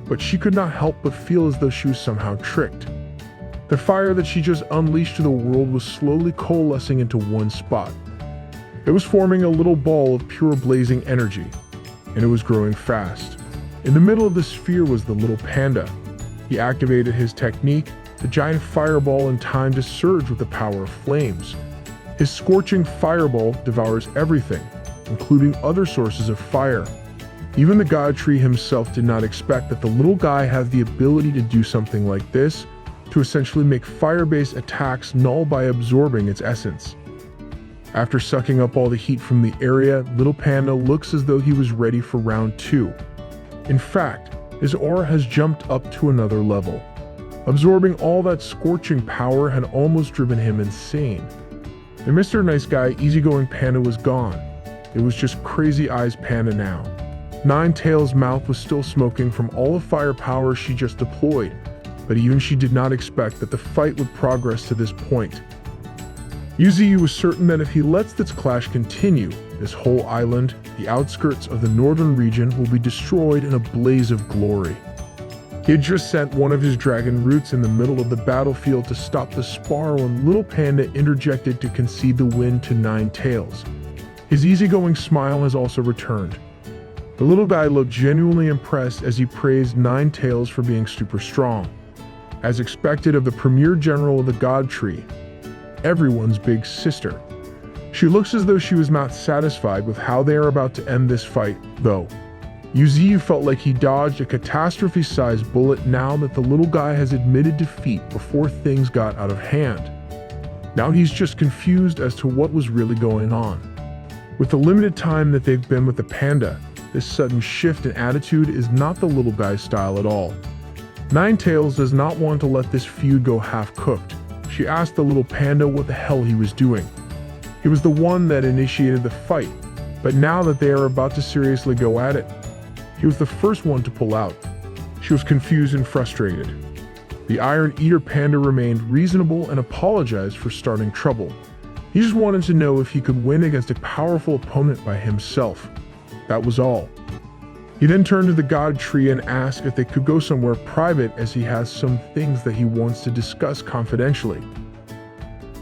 but she could not help but feel as though she was somehow tricked. The fire that she just unleashed to the world was slowly coalescing into one spot. It was forming a little ball of pure blazing energy, and it was growing fast. In the middle of the sphere was the little panda. He activated his technique, the giant fireball, in time to surge with the power of flames. His scorching fireball devours everything, including other sources of fire. Even the god tree himself did not expect that the little guy had the ability to do something like this, to essentially make fire-based attacks null by absorbing its essence. After sucking up all the heat from the area, little panda looks as though he was ready for round 2. In fact, his aura has jumped up to another level. Absorbing all that scorching power had almost driven him insane. The Mr. Nice Guy easygoing panda was gone. It was just crazy eyes panda now. Ninetails' mouth was still smoking from all the firepower she just deployed, but even she did not expect that the fight would progress to this point. Yuziyu was certain that if he lets this clash continue, this whole island, the outskirts of the northern region, will be destroyed in a blaze of glory. He had just sent one of his dragon roots in the middle of the battlefield to stop the spar when little panda interjected to concede the win to Ninetails. His easygoing smile has also returned. The little guy looked genuinely impressed as he praised Ninetails for being super strong. As expected of the premier general of the God Tree, everyone's big sister. She looks as though she was not satisfied with how they are about to end this fight, though. Yuziyu felt like he dodged a catastrophe-sized bullet now that the little guy has admitted defeat before things got out of hand. Now he's just confused as to what was really going on. With the limited time that they've been with the panda, this sudden shift in attitude is not the little guy's style at all. Ninetails does not want to let this feud go half-cooked. She asked the little panda what the hell he was doing. He was the one that initiated the fight, but now that they are about to seriously go at it, he was the first one to pull out. She was confused and frustrated. The Iron Eater panda remained reasonable and apologized for starting trouble. He just wanted to know if he could win against a powerful opponent by himself. That was all. He then turned to the god tree and asked if they could go somewhere private, as he has some things that he wants to discuss confidentially.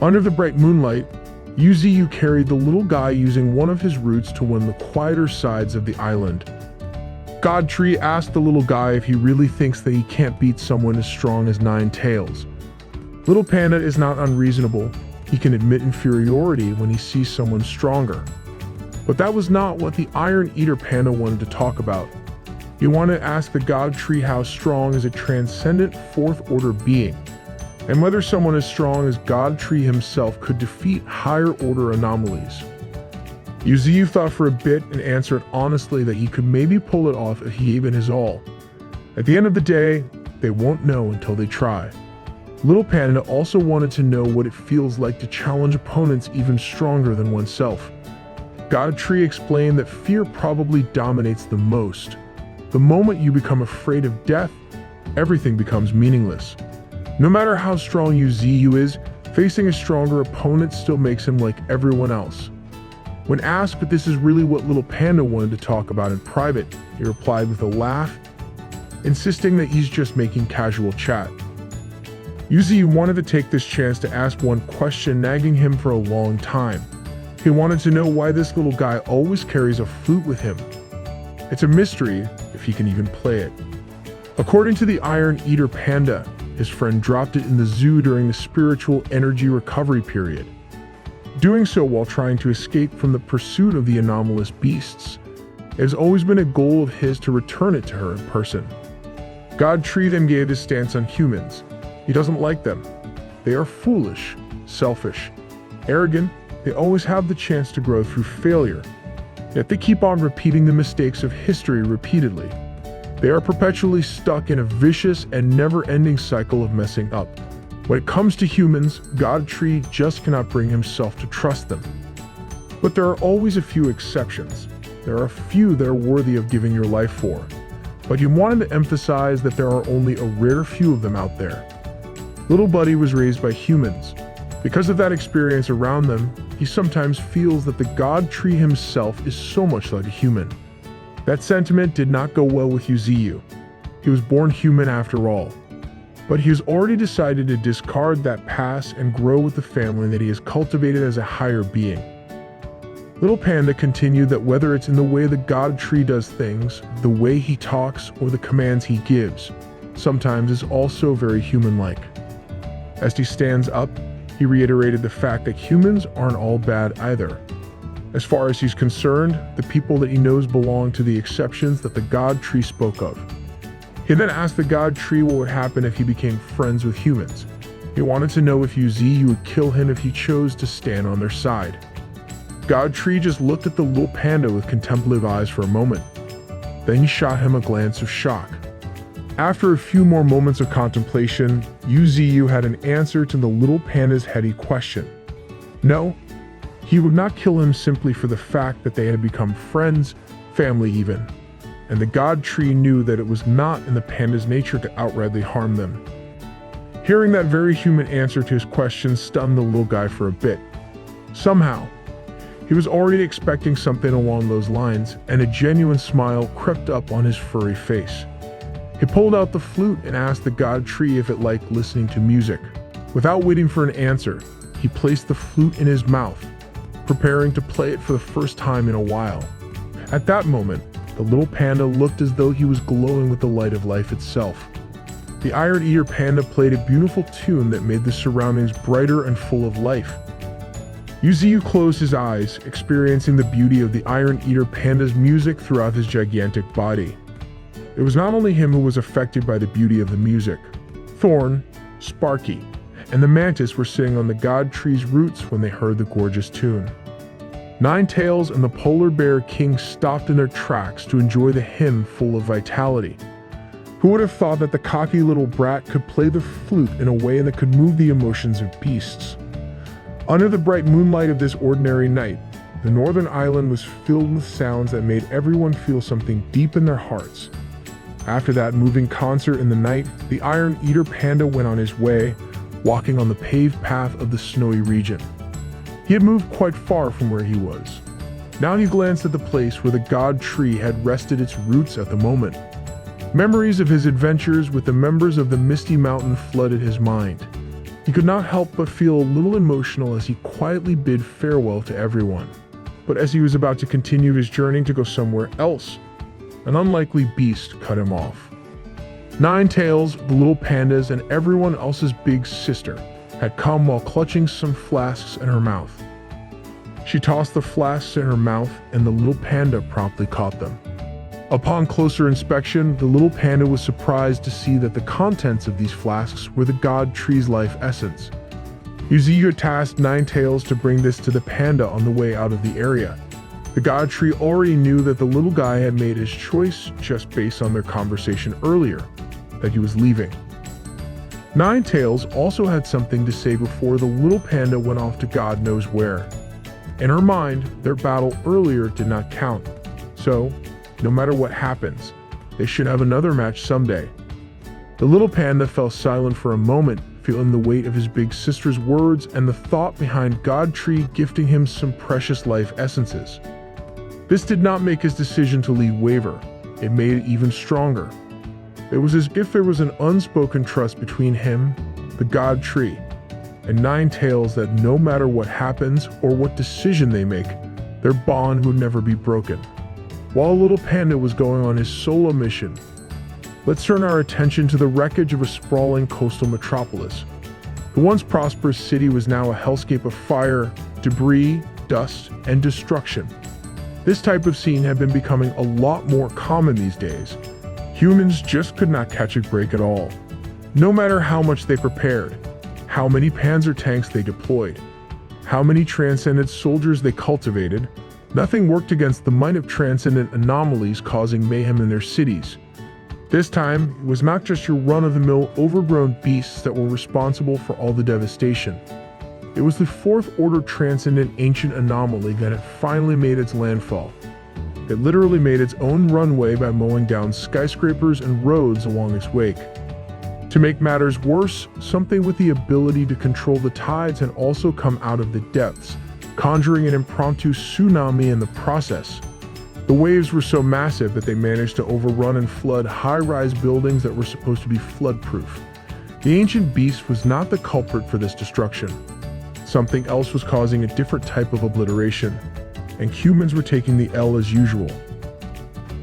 Under the bright moonlight, Yuziyu carried the little guy using one of his roots to win the quieter sides of the island. God Tree asked the little guy if he really thinks that he can't beat someone as strong as Nine Tails. Little Panda is not unreasonable. He can admit inferiority when he sees someone stronger. But that was not what the Iron Eater Panda wanted to talk about. He wanted to ask the God Tree how strong is a transcendent fourth order being, and whether someone as strong as God Tree himself could defeat higher order anomalies. Yuziyu thought for a bit and answered honestly that he could maybe pull it off if he gave it his all. At the end of the day, they won't know until they try. Little Panda also wanted to know what it feels like to challenge opponents even stronger than oneself. God Tree explained that fear probably dominates the most. The moment you become afraid of death, everything becomes meaningless. No matter how strong Yuziyu is, facing a stronger opponent still makes him like everyone else. When asked if this is really what Little Panda wanted to talk about in private, he replied with a laugh, insisting that he's just making casual chat. Yuziyu wanted to take this chance to ask one question nagging him for a long time. He wanted to know why this little guy always carries a flute with him. It's a mystery if he can even play it. According to the Iron Eater Panda, his friend dropped it in the zoo during the spiritual energy recovery period, doing so while trying to escape from the pursuit of the anomalous beasts. It has always been a goal of his to return it to her in person. God Tree then gave his stance on humans. He doesn't like them. They are foolish, selfish, arrogant. They always have the chance to grow through failure, yet they keep on repeating the mistakes of history repeatedly. They are perpetually stuck in a vicious and never-ending cycle of messing up. When it comes to humans, God Tree just cannot bring himself to trust them. But there are always a few exceptions. There are a few that are worthy of giving your life for. But he wanted to emphasize that there are only a rare few of them out there. Little Buddy was raised by humans. Because of that experience around them, he sometimes feels that the God Tree himself is so much like a human. That sentiment did not go well with Yuziyu. He was born human after all. But he has already decided to discard that past and grow with the family that he has cultivated as a higher being. Little Panda continued that whether it's in the way the God Tree does things, the way he talks, or the commands he gives, sometimes is also very human-like. As he stands up, he reiterated the fact that humans aren't all bad either. As far as he's concerned, the people that he knows belong to the exceptions that the God Tree spoke of. He then asked the God Tree what would happen if he became friends with humans. He wanted to know if Yuziyu would kill him if he chose to stand on their side. God Tree just looked at the little panda with contemplative eyes for a moment. Then he shot him a glance of shock. After a few more moments of contemplation, Yuziyu had an answer to the little panda's heady question. No, he would not kill him simply for the fact that they had become friends, family even. And the God Tree knew that it was not in the panda's nature to outrightly harm them. Hearing that very human answer to his question stunned the little guy for a bit. Somehow, he was already expecting something along those lines, and a genuine smile crept up on his furry face. He pulled out the flute and asked the God Tree if it liked listening to music. Without waiting for an answer, he placed the flute in his mouth, preparing to play it for the first time in a while. At that moment, the little panda looked as though he was glowing with the light of life itself. The Iron Eater Panda played a beautiful tune that made the surroundings brighter and full of life. Yuziyu closed his eyes, experiencing the beauty of the Iron Eater Panda's music throughout his gigantic body. It was not only him who was affected by the beauty of the music. Thorn, Sparky, and the Mantis were sitting on the God Tree's roots when they heard the gorgeous tune. Nine Tails and the Polar Bear King stopped in their tracks to enjoy the hymn full of vitality. Who would have thought that the cocky little brat could play the flute in a way that could move the emotions of beasts? Under the bright moonlight of this ordinary night, the northern island was filled with sounds that made everyone feel something deep in their hearts. After that moving concert in the night, the Iron Eater Panda went on his way, walking on the paved path of the snowy region. He had moved quite far from where he was. Now he glanced at the place where the god tree had rested its roots at the moment. Memories of his adventures with the members of the Misty Mountain flooded his mind. He could not help but feel a little emotional as he quietly bid farewell to everyone. But as he was about to continue his journey to go somewhere else, an unlikely beast cut him off. Nine Tails, the little pandas, and everyone else's big sister had come while clutching some flasks in her mouth. She tossed the flasks in her mouth and the little panda promptly caught them. Upon closer inspection, the little panda was surprised to see that the contents of these flasks were the god tree's life essence. Yuziyu tasked Nine Tails to bring this to the panda on the way out of the area. The god tree already knew that the little guy had made his choice just based on their conversation earlier, that he was leaving. Nine Tails also had something to say before the little panda went off to God knows where. In her mind, their battle earlier did not count, so no matter what happens, they should have another match someday. The little panda fell silent for a moment, feeling the weight of his big sister's words and the thought behind God Tree gifting him some precious life essences. This did not make his decision to leave waver. It made it even stronger. It was as if there was an unspoken trust between him, the God Tree, and Nine Tails that no matter what happens or what decision they make, their bond would never be broken. While little panda was going on his solo mission, let's turn our attention to the wreckage of a sprawling coastal metropolis. The once prosperous city was now a hellscape of fire, debris, dust, and destruction. This type of scene had been becoming a lot more common these days. Humans just could not catch a break at all. No matter how much they prepared, how many panzer tanks they deployed, how many transcendent soldiers they cultivated, nothing worked against the might of transcendent anomalies causing mayhem in their cities. This time, it was not just your run-of-the-mill overgrown beasts that were responsible for all the devastation. It was the fourth-order transcendent ancient anomaly that had finally made its landfall. It literally made its own runway by mowing down skyscrapers and roads along its wake. To make matters worse, something with the ability to control the tides had also come out of the depths, conjuring an impromptu tsunami in the process. The waves were so massive that they managed to overrun and flood high-rise buildings that were supposed to be flood-proof. The ancient beast was not the culprit for this destruction. Something else was causing a different type of obliteration, and humans were taking the L as usual.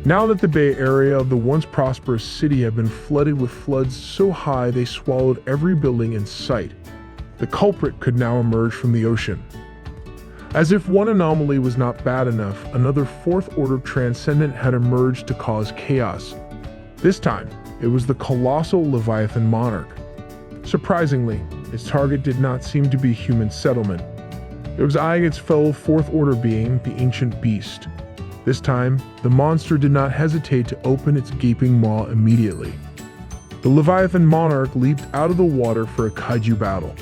Now that the Bay Area of the once prosperous city had been flooded with floods so high they swallowed every building in sight, the culprit could now emerge from the ocean. As if one anomaly was not bad enough, another fourth-order transcendent had emerged to cause chaos. This time, it was the colossal Leviathan monarch. Surprisingly, its target did not seem to be human settlement. It was eyeing its fellow fourth-order being, the ancient beast. This time, the monster did not hesitate to open its gaping maw immediately. The Leviathan monarch leaped out of the water for a kaiju battle.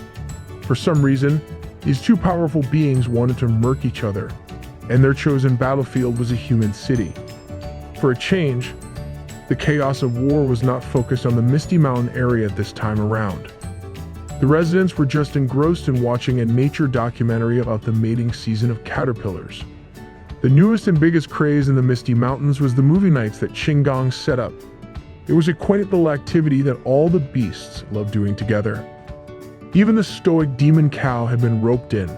For some reason, these two powerful beings wanted to murk each other, and their chosen battlefield was a human city. For a change, the chaos of war was not focused on the Misty Mountain area this time around. The residents were just engrossed in watching a nature documentary about the mating season of caterpillars. The newest and biggest craze in the Misty Mountains was the movie nights that Qinggong set up. It was a quaint little activity that all the beasts loved doing together. Even the stoic demon cow had been roped in.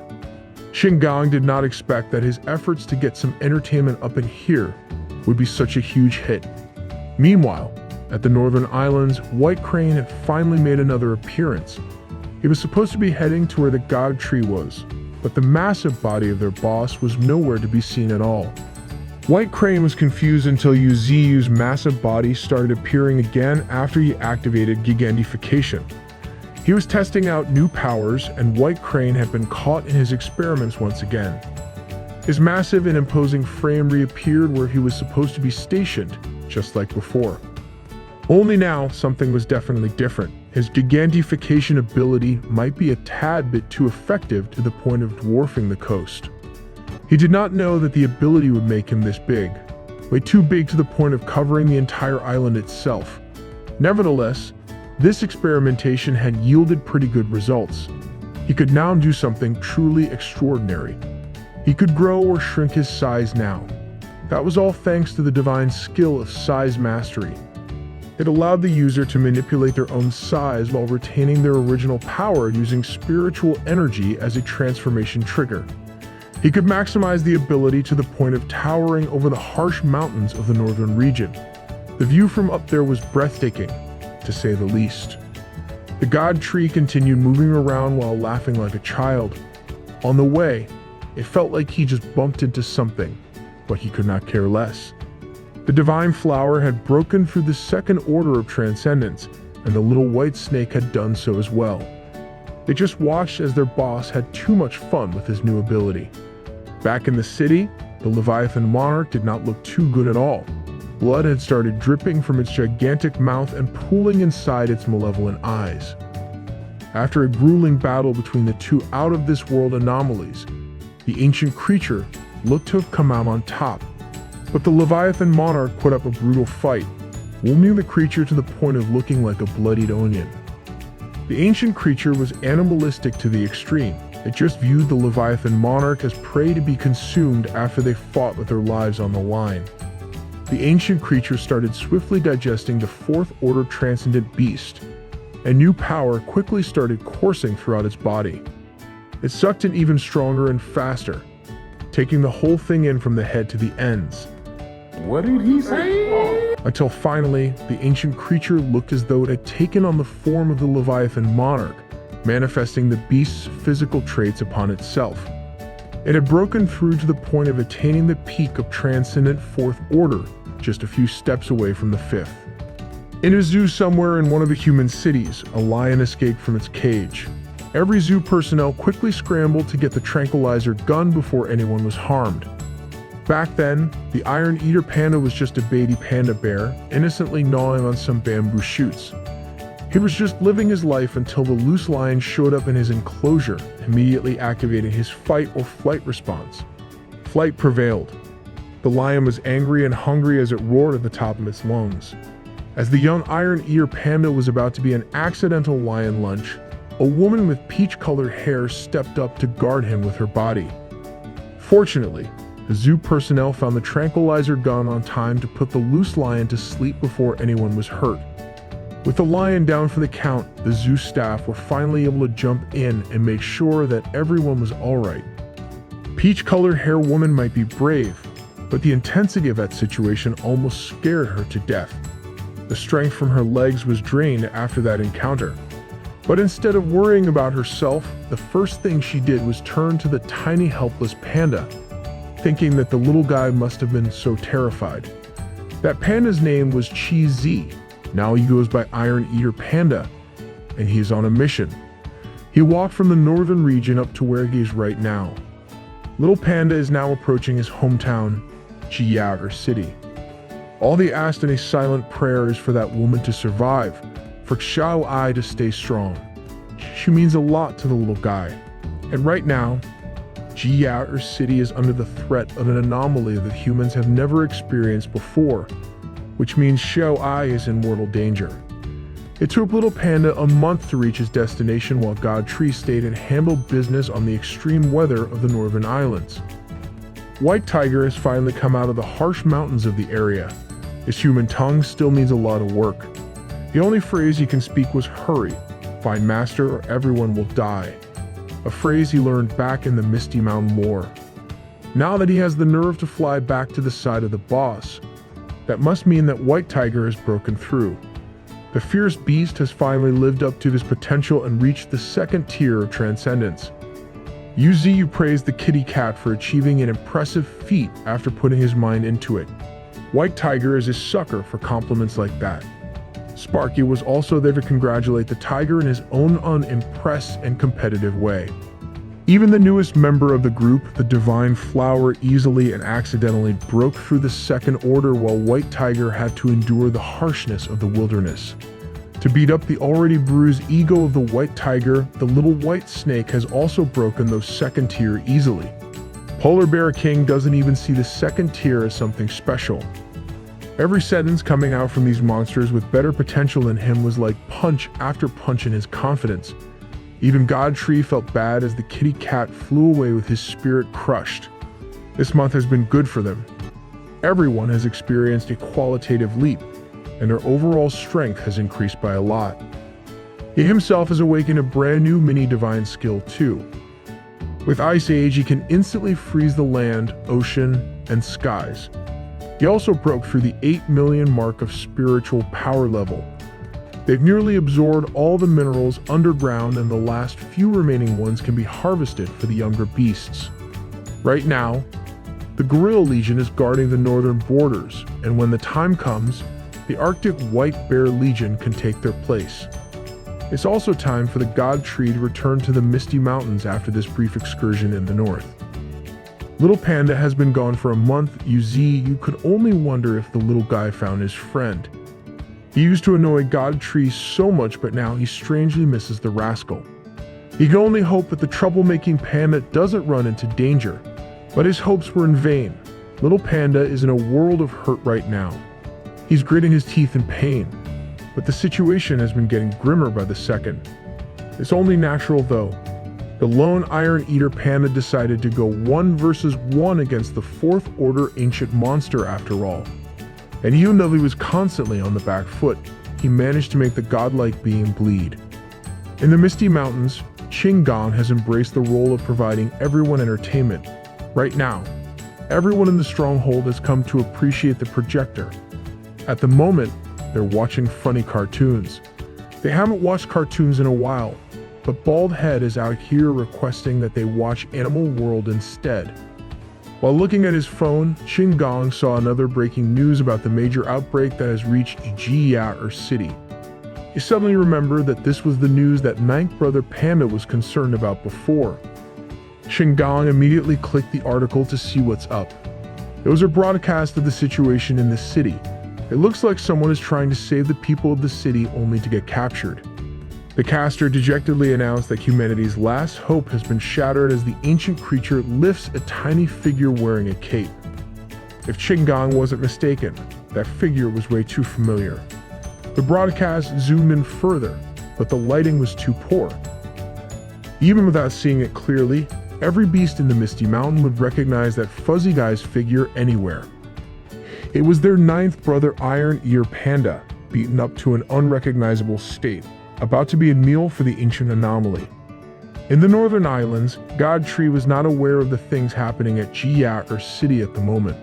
Qinggong did not expect that his efforts to get some entertainment up in here would be such a huge hit. Meanwhile, at the Northern Islands, White Crane had finally made another appearance. He was supposed to be heading to where the God Tree was, but the massive body of their boss was nowhere to be seen at all. White Crane was confused until Yuziyu's massive body started appearing again after he activated gigantification. He was testing out new powers, and White Crane had been caught in his experiments once again. His massive and imposing frame reappeared where he was supposed to be stationed, just like before. Only now, something was definitely different. His gigantification ability might be a tad bit too effective to the point of dwarfing the coast. He did not know that the ability would make him this big, way too big to the point of covering the entire island itself. Nevertheless, this experimentation had yielded pretty good results. He could now do something truly extraordinary. He could grow or shrink his size now. That was all thanks to the divine skill of size mastery. It allowed the user to manipulate their own size while retaining their original power using spiritual energy as a transformation trigger. He could maximize the ability to the point of towering over the harsh mountains of the northern region. The view from up there was breathtaking, to say the least. The god tree continued moving around while laughing like a child. On the way, it felt like he just bumped into something, but he could not care less. The divine flower had broken through the second order of transcendence, and the little white snake had done so as well. They just watched as their boss had too much fun with his new ability. Back in the city, the Leviathan monarch did not look too good at all. Blood had started dripping from its gigantic mouth and pooling inside its malevolent eyes. After a grueling battle between the two out-of-this-world anomalies, the ancient creature looked to have come out on top. But the Leviathan monarch put up a brutal fight, wounding the creature to the point of looking like a bloodied onion. The ancient creature was animalistic to the extreme. It just viewed the Leviathan monarch as prey to be consumed after they fought with their lives on the line. The ancient creature started swiftly digesting the fourth order transcendent beast, and new power quickly started coursing throughout its body. It sucked in even stronger and faster, taking the whole thing in from the head to the ends. What did he say? Until finally, the ancient creature looked as though it had taken on the form of the Leviathan monarch, manifesting the beast's physical traits upon itself. It had broken through to the point of attaining the peak of transcendent fourth order, just a few steps away from the fifth. In a zoo somewhere in one of the human cities, a lion escaped from its cage. Every zoo personnel quickly scrambled to get the tranquilizer gun before anyone was harmed. Back then, the Iron Eater panda was just a baby panda bear, innocently gnawing on some bamboo shoots. He was just living his life until the loose lion showed up in his enclosure, immediately activating his fight or flight response. Flight prevailed. The lion was angry and hungry as it roared at the top of its lungs. As the young Iron Eater panda was about to be an accidental lion lunch, a woman with peach-colored hair stepped up to guard him with her body. Fortunately, the zoo personnel found the tranquilizer gun on time to put the loose lion to sleep before anyone was hurt. With the lion down for the count, the zoo staff were finally able to jump in and make sure that everyone was alright. Peach-colored hair woman might be brave, but the intensity of that situation almost scared her to death. The strength from her legs was drained after that encounter. But instead of worrying about herself, the first thing she did was turn to the tiny helpless panda, thinking that the little guy must have been so terrified. That panda's name was Chi Z. Now he goes by Iron Eater Panda, and he is on a mission. He walked from the northern region up to where he is right now. Little Panda is now approaching his hometown, Jiao City. All they asked in a silent prayer is for that woman to survive, for Xiao Ai to stay strong. She means a lot to the little guy. And right now, Jiao City is under the threat of an anomaly that humans have never experienced before, which means Xiao Ai is in mortal danger. It took Little Panda a month to reach his destination while God Tree stayed and handled business on the extreme weather of the northern islands. White Tiger has finally come out of the harsh mountains of the area. His human tongue still needs a lot of work. The only phrase he can speak was hurry, find master or everyone will die. A phrase he learned back in the Misty Mountain War. Now that he has the nerve to fly back to the side of the boss, that must mean that White Tiger has broken through. The fierce beast has finally lived up to his potential and reached the second tier of transcendence. Yuzu praised the kitty cat for achieving an impressive feat after putting his mind into it. White Tiger is a sucker for compliments like that. Sparky was also there to congratulate the tiger in his own unimpressed and competitive way. Even the newest member of the group, the Divine Flower, easily and accidentally broke through the second order while White Tiger had to endure the harshness of the wilderness. To beat up the already bruised ego of the White Tiger, the little white snake has also broken those second tier easily. Polar Bear King doesn't even see the second tier as something special. Every sentence coming out from these monsters with better potential than him was like punch after punch in his confidence. Even Godtree felt bad as the kitty cat flew away with his spirit crushed. This month has been good for them. Everyone has experienced a qualitative leap, and their overall strength has increased by a lot. He himself has awakened a brand new mini-divine skill too. With Ice Age, he can instantly freeze the land, ocean, and skies. He also broke through the 8 million mark of spiritual power level. They've nearly absorbed all the minerals underground, and the last few remaining ones can be harvested for the younger beasts. Right now, the Gorilla Legion is guarding the northern borders, and when the time comes, the Arctic White Bear Legion can take their place. It's also time for the Godtree to return to the Misty Mountains after this brief excursion in the north. Little Panda has been gone for a month. You could only wonder if the little guy found his friend. He used to annoy Godtree so much, but now he strangely misses the rascal. He can only hope that the troublemaking panda doesn't run into danger, but his hopes were in vain. Little Panda is in a world of hurt right now. He's gritting his teeth in pain, but the situation has been getting grimmer by the second. It's only natural though. The lone Iron Eater panda decided to go 1 versus 1 against the 4th Order ancient monster after all. And even though he was constantly on the back foot, he managed to make the godlike being bleed. In the Misty Mountains, Qinggong has embraced the role of providing everyone entertainment. Right now, everyone in the stronghold has come to appreciate the projector. At the moment, they're watching funny cartoons. They haven't watched cartoons in a while, but Bald Head is out here requesting that they watch Animal World instead. While looking at his phone, Qinggong saw another breaking news about the major outbreak that has reached Jia City. He suddenly remembered that this was the news that ninth brother Panda was concerned about before. Qinggong immediately clicked the article to see what's up. It was a broadcast of the situation in the city. It looks like someone is trying to save the people of the city only to get captured. The caster dejectedly announced that humanity's last hope has been shattered as the ancient creature lifts a tiny figure wearing a cape. If Qinggong wasn't mistaken, that figure was way too familiar. The broadcast zoomed in further, but the lighting was too poor. Even without seeing it clearly, every beast in the Misty Mountain would recognize that fuzzy guy's figure anywhere. It was their ninth brother Iron Ear Panda, beaten up to an unrecognizable state, about to be a meal for the ancient anomaly. In the northern islands, Godtree was not aware of the things happening at Jia City at the moment.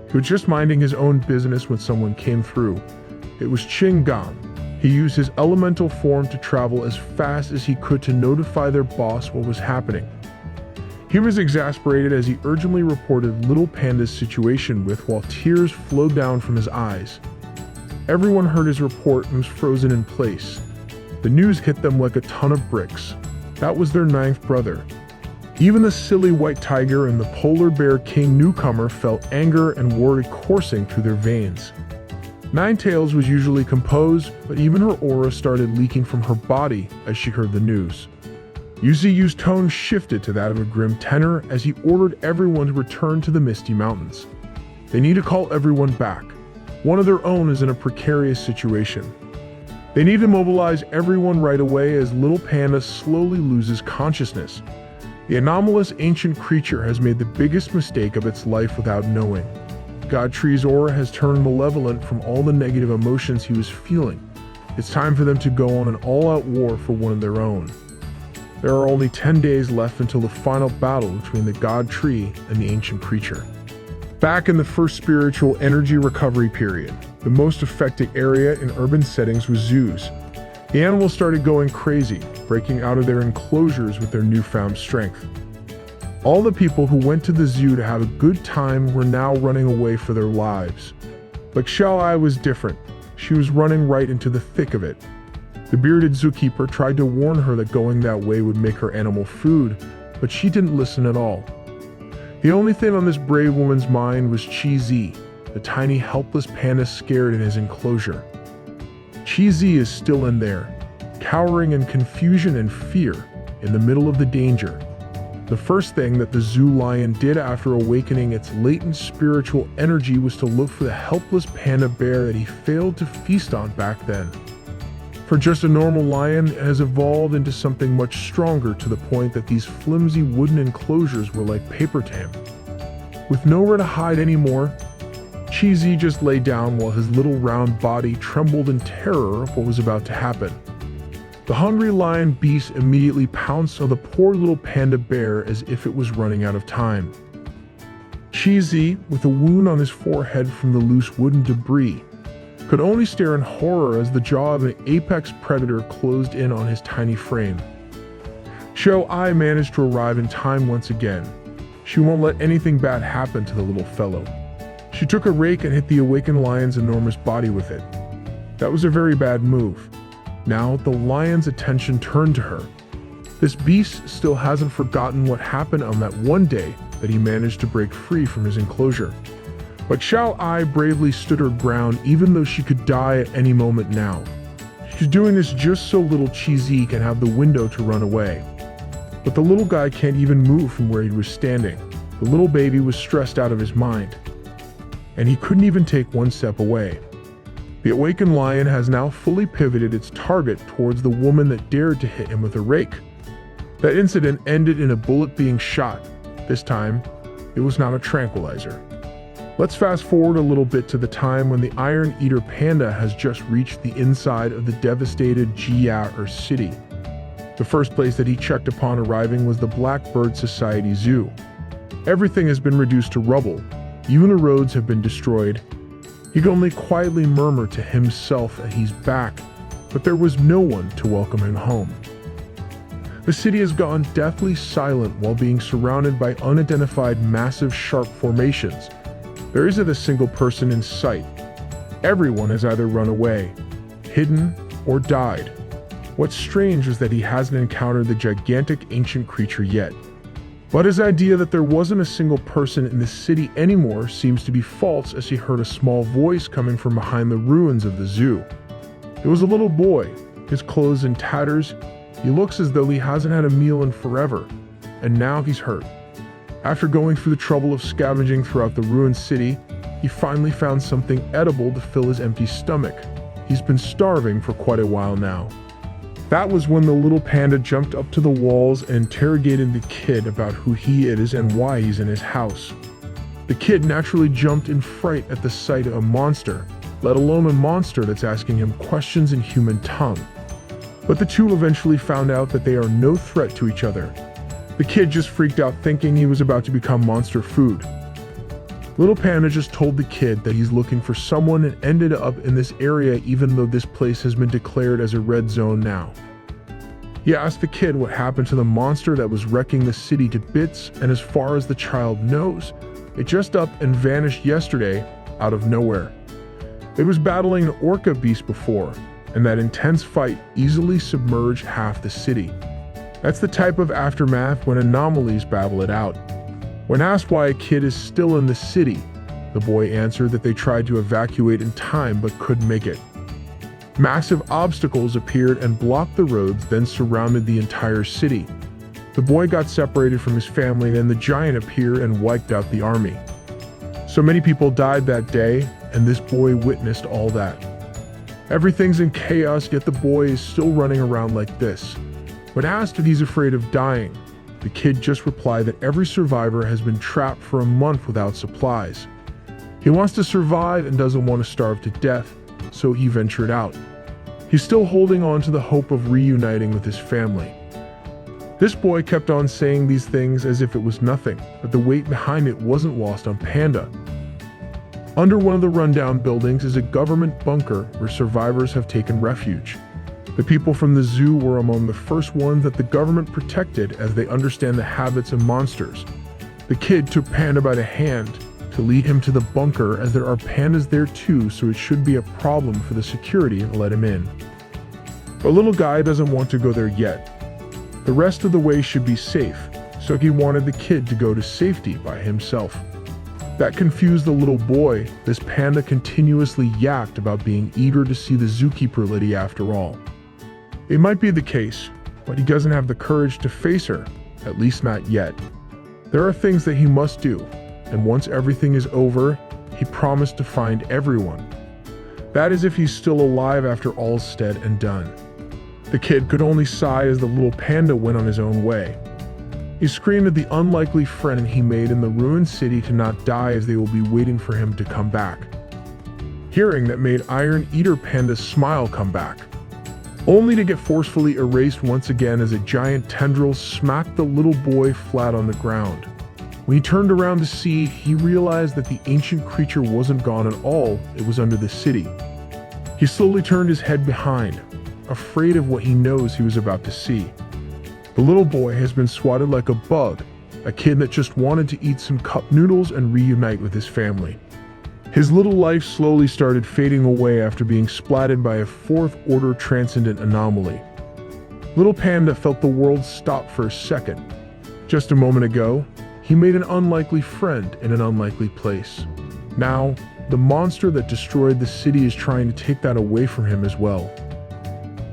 He was just minding his own business when someone came through. It was Qinggong. He used his elemental form to travel as fast as he could to notify their boss what was happening. He was exasperated as he urgently reported Little Panda's situation while tears flowed down from his eyes. Everyone heard his report and was frozen in place. The news hit them like a ton of bricks. That was their ninth brother. Even the silly white tiger and the polar bear king newcomer felt anger and worry coursing through their veins. Ninetails was usually composed, but even her aura started leaking from her body as she heard the news. Yu's tone shifted to that of a grim tenor as he ordered everyone to return to the Misty Mountains. They need to call everyone back. One of their own is in a precarious situation. They need to mobilize everyone right away as Little Panda slowly loses consciousness. The anomalous ancient creature has made the biggest mistake of its life without knowing. Godtree's aura has turned malevolent from all the negative emotions he was feeling. It's time for them to go on an all-out war for one of their own. There are only 10 days left until the final battle between the Godtree and the ancient creature. Back in the first spiritual energy recovery period, the most affected area in urban settings was zoos. The animals started going crazy, breaking out of their enclosures with their newfound strength. All the people who went to the zoo to have a good time were now running away for their lives. But Xiaoai was different. She was running right into the thick of it. The bearded zookeeper tried to warn her that going that way would make her animal food, but she didn't listen at all. The only thing on this brave woman's mind was Chi-Zi, the tiny helpless panda scared in his enclosure. Chi-Zi is still in there, cowering in confusion and fear in the middle of the danger. The first thing that the zoo lion did after awakening its latent spiritual energy was to look for the helpless panda bear that he failed to feast on back then. For just a normal lion, it has evolved into something much stronger to the point that these flimsy wooden enclosures were like paper tape. With nowhere to hide anymore, Cheesy just lay down while his little round body trembled in terror of what was about to happen. The hungry lion beast immediately pounced on the poor little panda bear as if it was running out of time. Cheesy, with a wound on his forehead from the loose wooden debris, could only stare in horror as the jaw of an apex predator closed in on his tiny frame. Xiao Ai managed to arrive in time once again. She won't let anything bad happen to the little fellow. She took a rake and hit the awakened lion's enormous body with it. That was a very bad move. Now the lion's attention turned to her. This beast still hasn't forgotten what happened on that one day that he managed to break free from his enclosure. But Xiao Ai bravely stood her ground even though she could die at any moment now. She's doing this just so little Cheesy can have the window to run away. But the little guy can't even move from where he was standing. The little baby was stressed out of his mind, and he couldn't even take one step away. The awakened lion has now fully pivoted its target towards the woman that dared to hit him with a rake. That incident ended in a bullet being shot. This time, it was not a tranquilizer. Let's fast forward a little bit to the time when the Iron Eater Panda has just reached the inside of the devastated Jia city. The first place that he checked upon arriving was the Blackbird Society Zoo. Everything has been reduced to rubble. Even the roads have been destroyed. He could only quietly murmur to himself that he's back, but there was no one to welcome him home. The city has gone deathly silent while being surrounded by unidentified massive sharp formations. There isn't a single person in sight. Everyone has either run away, hidden, or died. What's strange is that he hasn't encountered the gigantic ancient creature yet. But his idea that there wasn't a single person in the city anymore seems to be false as he heard a small voice coming from behind the ruins of the zoo. It was a little boy, his clothes in tatters. He looks as though he hasn't had a meal in forever, and now he's hurt. After going through the trouble of scavenging throughout the ruined city, he finally found something edible to fill his empty stomach. He's been starving for quite a while now. That was when the little panda jumped up to the walls and interrogated the kid about who he is and why he's in his house. The kid naturally jumped in fright at the sight of a monster, let alone a monster that's asking him questions in human tongue. But the two eventually found out that they are no threat to each other. The kid just freaked out thinking he was about to become monster food. Little Panda just told the kid that he's looking for someone and ended up in this area even though this place has been declared as a red zone now. He asked the kid what happened to the monster that was wrecking the city to bits, and as far as the child knows, it just up and vanished yesterday out of nowhere. It was battling an orca beast before, and that intense fight easily submerged half the city. That's the type of aftermath when anomalies battle it out. When asked why a kid is still in the city, the boy answered that they tried to evacuate in time but couldn't make it. Massive obstacles appeared and blocked the roads, then surrounded the entire city. The boy got separated from his family, then the giant appeared and wiped out the army. So many people died that day, and this boy witnessed all that. Everything's in chaos, yet the boy is still running around like this. When asked if he's afraid of dying, the kid just replied that every survivor has been trapped for a month without supplies. He wants to survive and doesn't want to starve to death, so he ventured out. He's still holding on to the hope of reuniting with his family. This boy kept on saying these things as if it was nothing, but the weight behind it wasn't lost on Panda. Under one of the rundown buildings is a government bunker where survivors have taken refuge. The people from the zoo were among the first ones that the government protected as they understand the habits of monsters. The kid took Panda by the hand to lead him to the bunker as there are pandas there too, so it should be a problem for the security to let him in. But little guy doesn't want to go there yet. The rest of the way should be safe, so he wanted the kid to go to safety by himself. That confused the little boy. This panda continuously yacked about being eager to see the zookeeper lady after all. It might be the case, but he doesn't have the courage to face her, at least not yet. There are things that he must do, and once everything is over, he promised to find everyone. That is if he's still alive after all's said and done. The kid could only sigh as the little panda went on his own way. He screamed at the unlikely friend he made in the ruined city to not die, as they will be waiting for him to come back. Hearing that made Iron Eater Panda's smile come back, only to get forcefully erased once again as a giant tendril smacked the little boy flat on the ground. When he turned around to see, he realized that the ancient creature wasn't gone at all, it was under the city. He slowly turned his head behind, afraid of what he knows he was about to see. The little boy has been swatted like a bug, a kid that just wanted to eat some cup noodles and reunite with his family. His little life slowly started fading away after being splatted by a fourth-order transcendent anomaly. Little Panda felt the world stop for a second. Just a moment ago, he made an unlikely friend in an unlikely place. Now, the monster that destroyed the city is trying to take that away from him as well.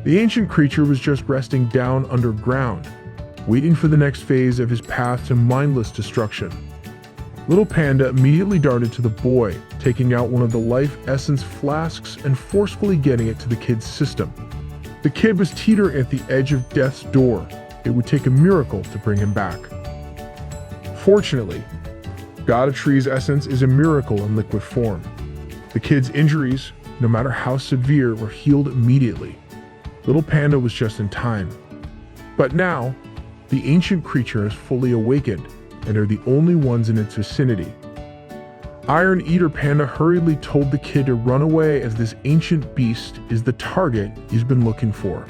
The ancient creature was just resting down underground, waiting for the next phase of his path to mindless destruction. Little Panda immediately darted to the boy, taking out one of the life essence flasks and forcefully getting it to the kid's system. The kid was teetering at the edge of death's door. It would take a miracle to bring him back. Fortunately, God of Tree's essence is a miracle in liquid form. The kid's injuries, no matter how severe, were healed immediately. Little Panda was just in time. But now, the ancient creature has fully awakened and are the only ones in its vicinity. Iron Eater Panda hurriedly told the kid to run away, as this ancient beast is the target he's been looking for.